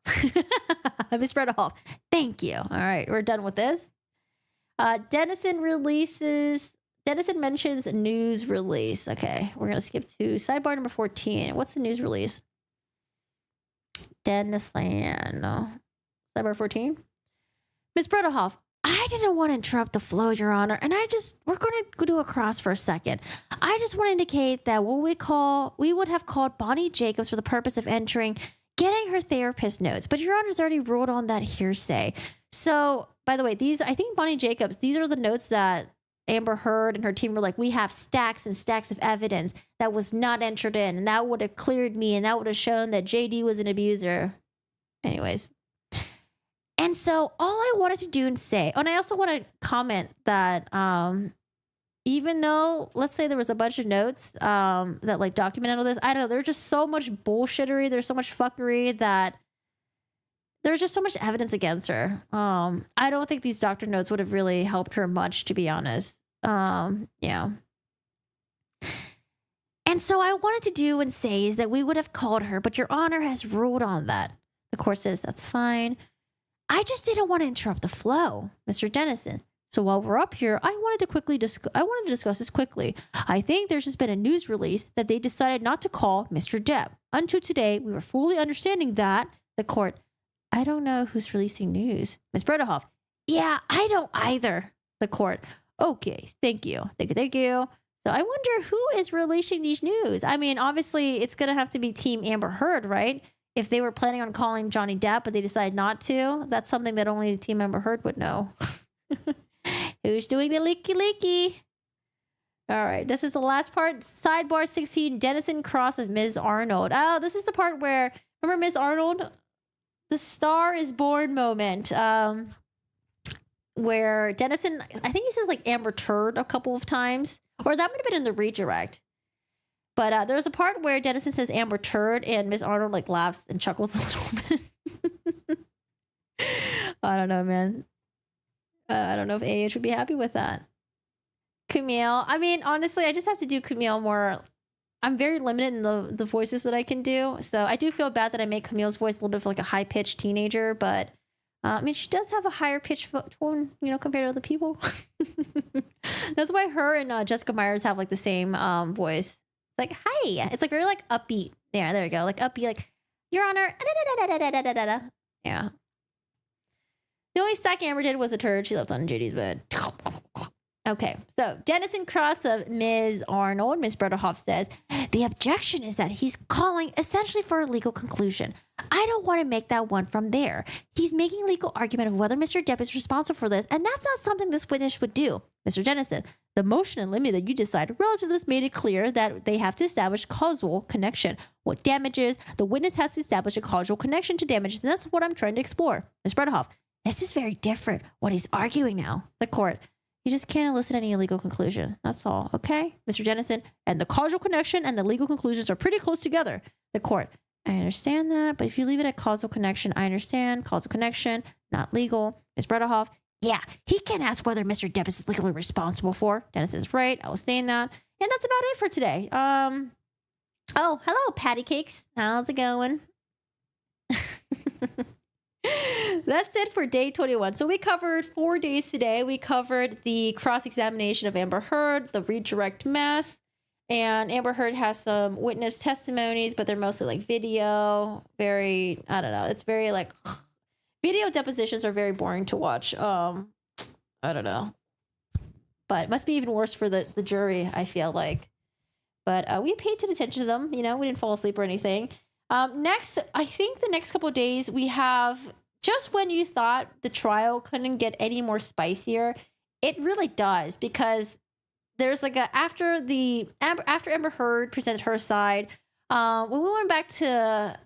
Ms. Bredehoff, thank you. All right, we're done with this. Dennison mentions news release. Okay, we're going to skip to sidebar number 14. What's the news release? Dennison. Sidebar 14. Ms. Bredehoff, I didn't want to interrupt the flow, Your Honor, and we're going to do a cross for a second. I just want to indicate that we would have called Bonnie Jacobs for the purpose of getting her therapist notes, but Your Honor's already ruled on that hearsay. So, by the way, I think Bonnie Jacobs, these are the notes that Amber Heard and her team were we have stacks and stacks of evidence that was not entered in, and that would have cleared me, and that would have shown that JD was an abuser. Anyways. And so all I wanted to do and say, and I also want to comment that even though, let's say there was a bunch of notes that documented all this, I don't know, there's just so much bullshittery, there's so much fuckery that there's just so much evidence against her. I don't think these doctor notes would have really helped her much, to be honest. Yeah. And so I wanted to do and say is that we would have called her, but Your Honor has ruled on that. The court says, that's fine. I just didn't want to interrupt the flow, Mr. Dennison. So while we're up here, I wanted to discuss this quickly. I think there's just been a news release that they decided not to call Mr. Depp. Until today, we were fully understanding that the court. I don't know who's releasing news. Ms. Bredehoff. Yeah, I don't either. The court. Okay, thank you. Thank you. So I wonder who is releasing these news. I mean, obviously, it's going to have to be Team Amber Heard, right? If they were planning on calling Johnny Depp, but they decided not to, that's something that only Team Amber Heard would know. Who's doing the leaky? All right, this is the last part. Sidebar 16, Dennison Cross of Ms. Arnold. Oh, this is the part where, remember Ms. Arnold? The Star is Born moment. Where Dennison, I think he says like Amber Turd a couple of times. Or that might have been in the redirect. But there's a part where Dennison says Amber Turd and Ms. Arnold like laughs and chuckles a little bit. I don't know, man. I don't know if AH would be happy with that. Camille. I mean, honestly, I just have to do Camille more. I'm very limited in the voices that I can do. So I do feel bad that I make Camille's voice a little bit of like a high-pitched teenager. But, I mean, she does have a higher pitched tone, you know, compared to other people. That's why her and Jessica Myers have like the same voice. Like, hi. It's like very like upbeat. Yeah, there we go. Like upbeat, like, Your Honor. Yeah. The only sack Amber did was a turd she left on Judy's bed. Okay, so Dennison Cross of Ms. Arnold, Ms. Bredehoff says, the objection is that he's calling essentially for a legal conclusion. I don't want to make that one from there. He's making a legal argument of whether Mr. Depp is responsible for this, and that's not something this witness would do. Mr. Dennison, the motion in limine that you decided relative to this made it clear that they have to establish causal connection. What damages? The witness has to establish a causal connection to damages, and that's what I'm trying to explore. Ms. Bredehoff, this is very different. What he's arguing now. The court. You just can't elicit any illegal conclusion. That's all. Okay? Mr. Dennison, and the causal connection and the legal conclusions are pretty close together. The court. I understand that, but if you leave it at causal connection, I understand. Causal connection, not legal. Ms. Bredehoff, yeah, he can't ask whether Mr. Depp is legally responsible for. Dennison's right. I was saying that. And that's about it for today. Oh, hello, Patty Cakes. How's it going? That's it for day 21. So we covered 4 days today. We covered the cross-examination of Amber Heard, the redirect mess, and Amber Heard has some witness testimonies, but they're mostly like video. Very, I don't know. It's very like video depositions are very boring to watch. I don't know, but it must be even worse for the jury, I feel like. But we paid attention to them. You know, we didn't fall asleep or anything. Next, I think the next couple of days we have. Just when you thought the trial couldn't get any more spicier, it really does, because there's like after Amber Heard presented her side, when we went back to,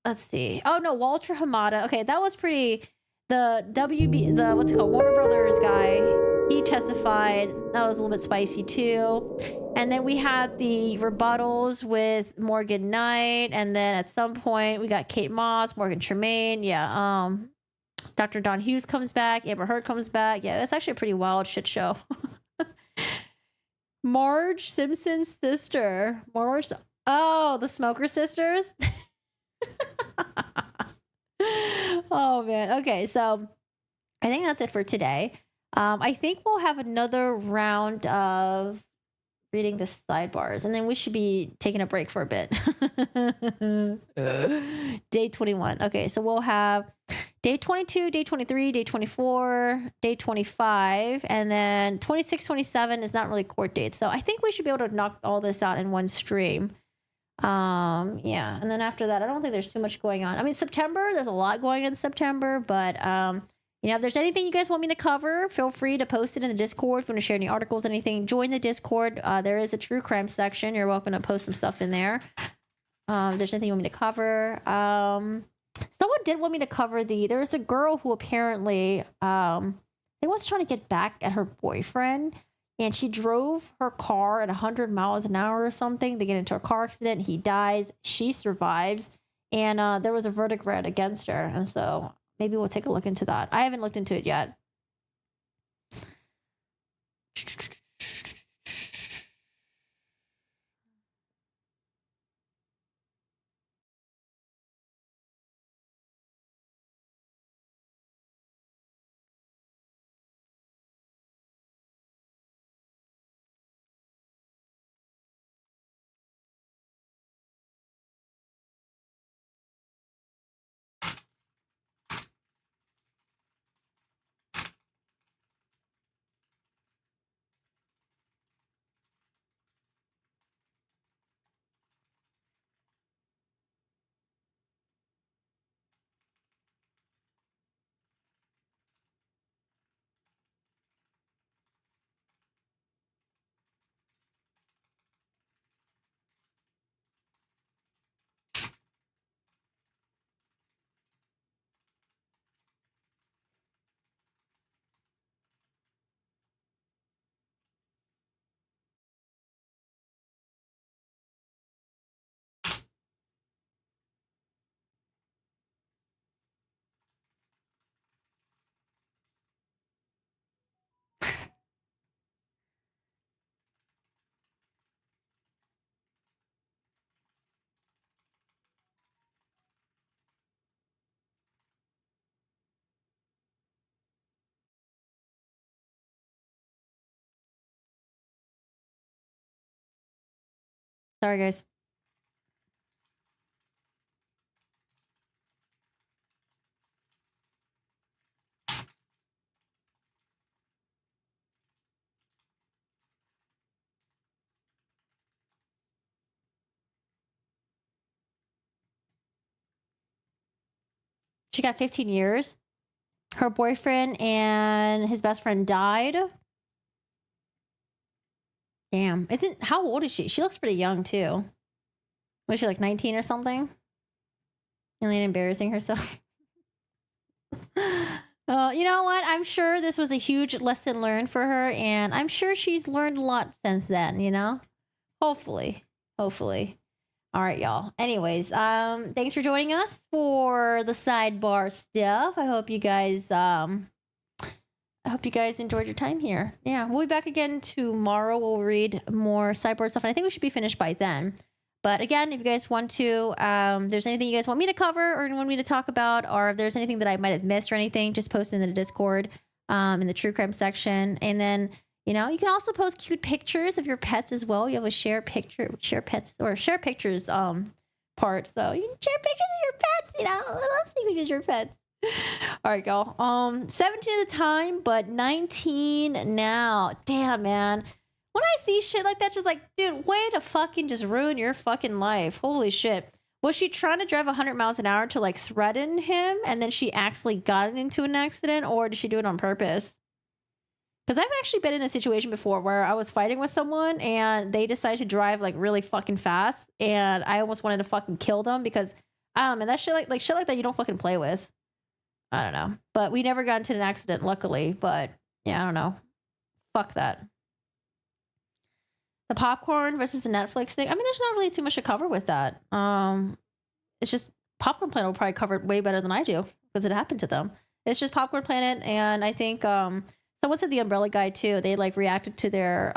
let's see, oh no, Walter Hamada. Okay, that was pretty. The what's it called, Warner Brothers guy, he testified. That was a little bit spicy too. And then we had the rebuttals with Morgan Knight. And then at some point we got Kate Moss, Morgan Tremaine. Yeah. Dr. Don Hughes comes back. Amber Heard comes back. Yeah, that's actually a pretty wild shit show. Marge Simpson's sister. Oh, the Smoker Sisters. Oh, man. Okay, so I think that's it for today. I think we'll have another round of reading the sidebars, and then we should be taking a break for a bit. Day 21. Okay, so we'll have day 22, day 23, day 24, day 25, and then 26, 27 is not really court dates. So I think we should be able to knock all this out in one stream. Yeah, and then after that, I don't think there's too much going on. I mean, September, there's a lot going on in September, but you know, if there's anything you guys want me to cover, feel free to post it in the Discord. If you want to share any articles, anything, join the Discord. There is a true crime section. You're welcome to post some stuff in there. If there's anything you want me to cover. Someone did want me to cover there was a girl who apparently was trying to get back at her boyfriend, and she drove her car at 100 miles an hour or something. They get into a car accident. He dies. She survives. And there was a verdict read against her. And so maybe we'll take a look into that. I haven't looked into it yet. Sorry, guys. She got 15 years. Her boyfriend and his best friend died. Damn. How old is she? She looks pretty young too. Was she like 19 or something? Elaine embarrassing herself. You know what? I'm sure this was a huge lesson learned for her, and I'm sure she's learned a lot since then, you know? Hopefully. Hopefully. All right, y'all. Anyways, thanks for joining us for the sidebar stuff. I hope you guys enjoyed your time here. Yeah, we'll be back again tomorrow. We'll read more sidebar stuff, and I think we should be finished by then. But again, if you guys want to, there's anything you guys want me to cover or want me to talk about, or if there's anything that I might have missed or anything, just post in the Discord, in the true crime section. And then, you know, you can also post cute pictures of your pets as well. You have a share pictures part. So you can share pictures of your pets, you know. I love seeing pictures of your pets. All right, y'all. 17 at the time, but 19 now. Damn, man. When I see shit like that, just like, dude, way to fucking just ruin your fucking life. Holy shit. Was she trying to drive 100 miles an hour to like threaten him and then she actually got into an accident, or did she do it on purpose? Because I've actually been in a situation before where I was fighting with someone and they decided to drive like really fucking fast, and I almost wanted to fucking kill them because, man, that shit like shit like that you don't fucking play with. I don't know. But we never got into an accident, luckily. But yeah, I don't know. Fuck that. The popcorn versus the Netflix thing. I mean, there's not really too much to cover with that. It's just Popcorn Planet will probably cover it way better than I do because it happened to them. It's just Popcorn Planet, and I think someone said the Umbrella Guy too. They like reacted to their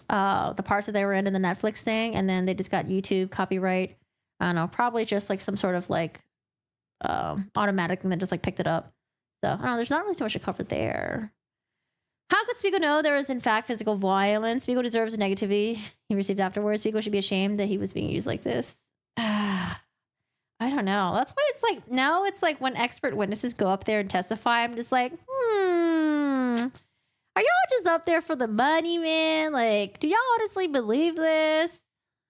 the parts that they were in the Netflix thing, and then they just got YouTube copyright. I don't know, probably just like some sort of like automatic thing that just like picked it up. So I don't know, there's not really too much to cover there. How could Spiegel know there was in fact physical violence? Spiegel deserves the negativity he received afterwards. Spiegel should be ashamed that he was being used like this. I don't know. That's why it's like, now it's like when expert witnesses go up there and testify, I'm just like, are y'all just up there for the money, man? Like, do y'all honestly believe this?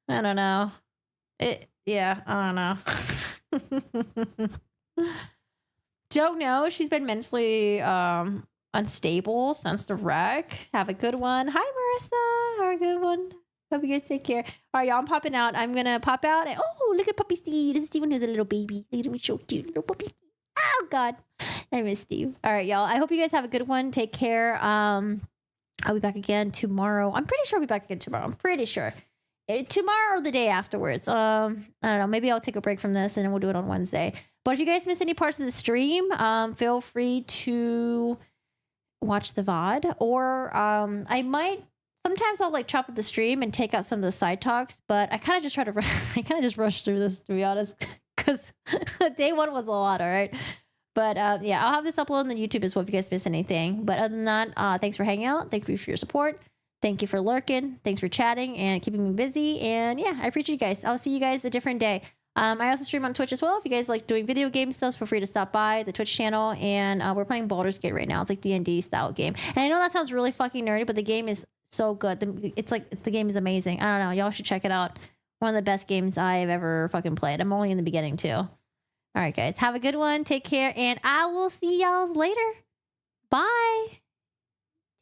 I don't know. Yeah, I don't know. Don't know. She's been mentally unstable since the wreck. Have a good one. Hi, Marissa. Have a good one. Hope you guys take care. All right, y'all, I'm popping out. I'm going to pop out. And, oh, look at Puppy Steve. This is Steven, who's a little baby. Look at him, so cute. Little Puppy Steve. Oh, God. I missed you. All right, y'all. I hope you guys have a good one. Take care. I'll be back again tomorrow. I'm pretty sure I'll be back again tomorrow. I'm pretty sure. Tomorrow or the day afterwards. I don't know. Maybe I'll take a break from this and then we'll do it on Wednesday. But if you guys miss any parts of the stream, feel free to watch the VOD, or I might sometimes I'll like chop up the stream and take out some of the side talks, but I kind of just rush through this, to be honest, because day one was a lot. All right, but yeah, I'll have this uploaded on the YouTube as well if you guys miss anything. But other than that, thanks for hanging out. Thank you for your support. Thank you for lurking. Thanks for chatting and keeping me busy. And yeah, I appreciate you guys. I'll see you guys a different day. I also stream on Twitch as well. If you guys like doing video game stuff, feel free to stop by the Twitch channel. And we're playing Baldur's Gate right now. It's like D&D style game. And I know that sounds really fucking nerdy, but the game is so good. It's like, the game is amazing. I don't know. Y'all should check it out. One of the best games I've ever fucking played. I'm only in the beginning too. All right, guys. Have a good one. Take care. And I will see y'all later. Bye.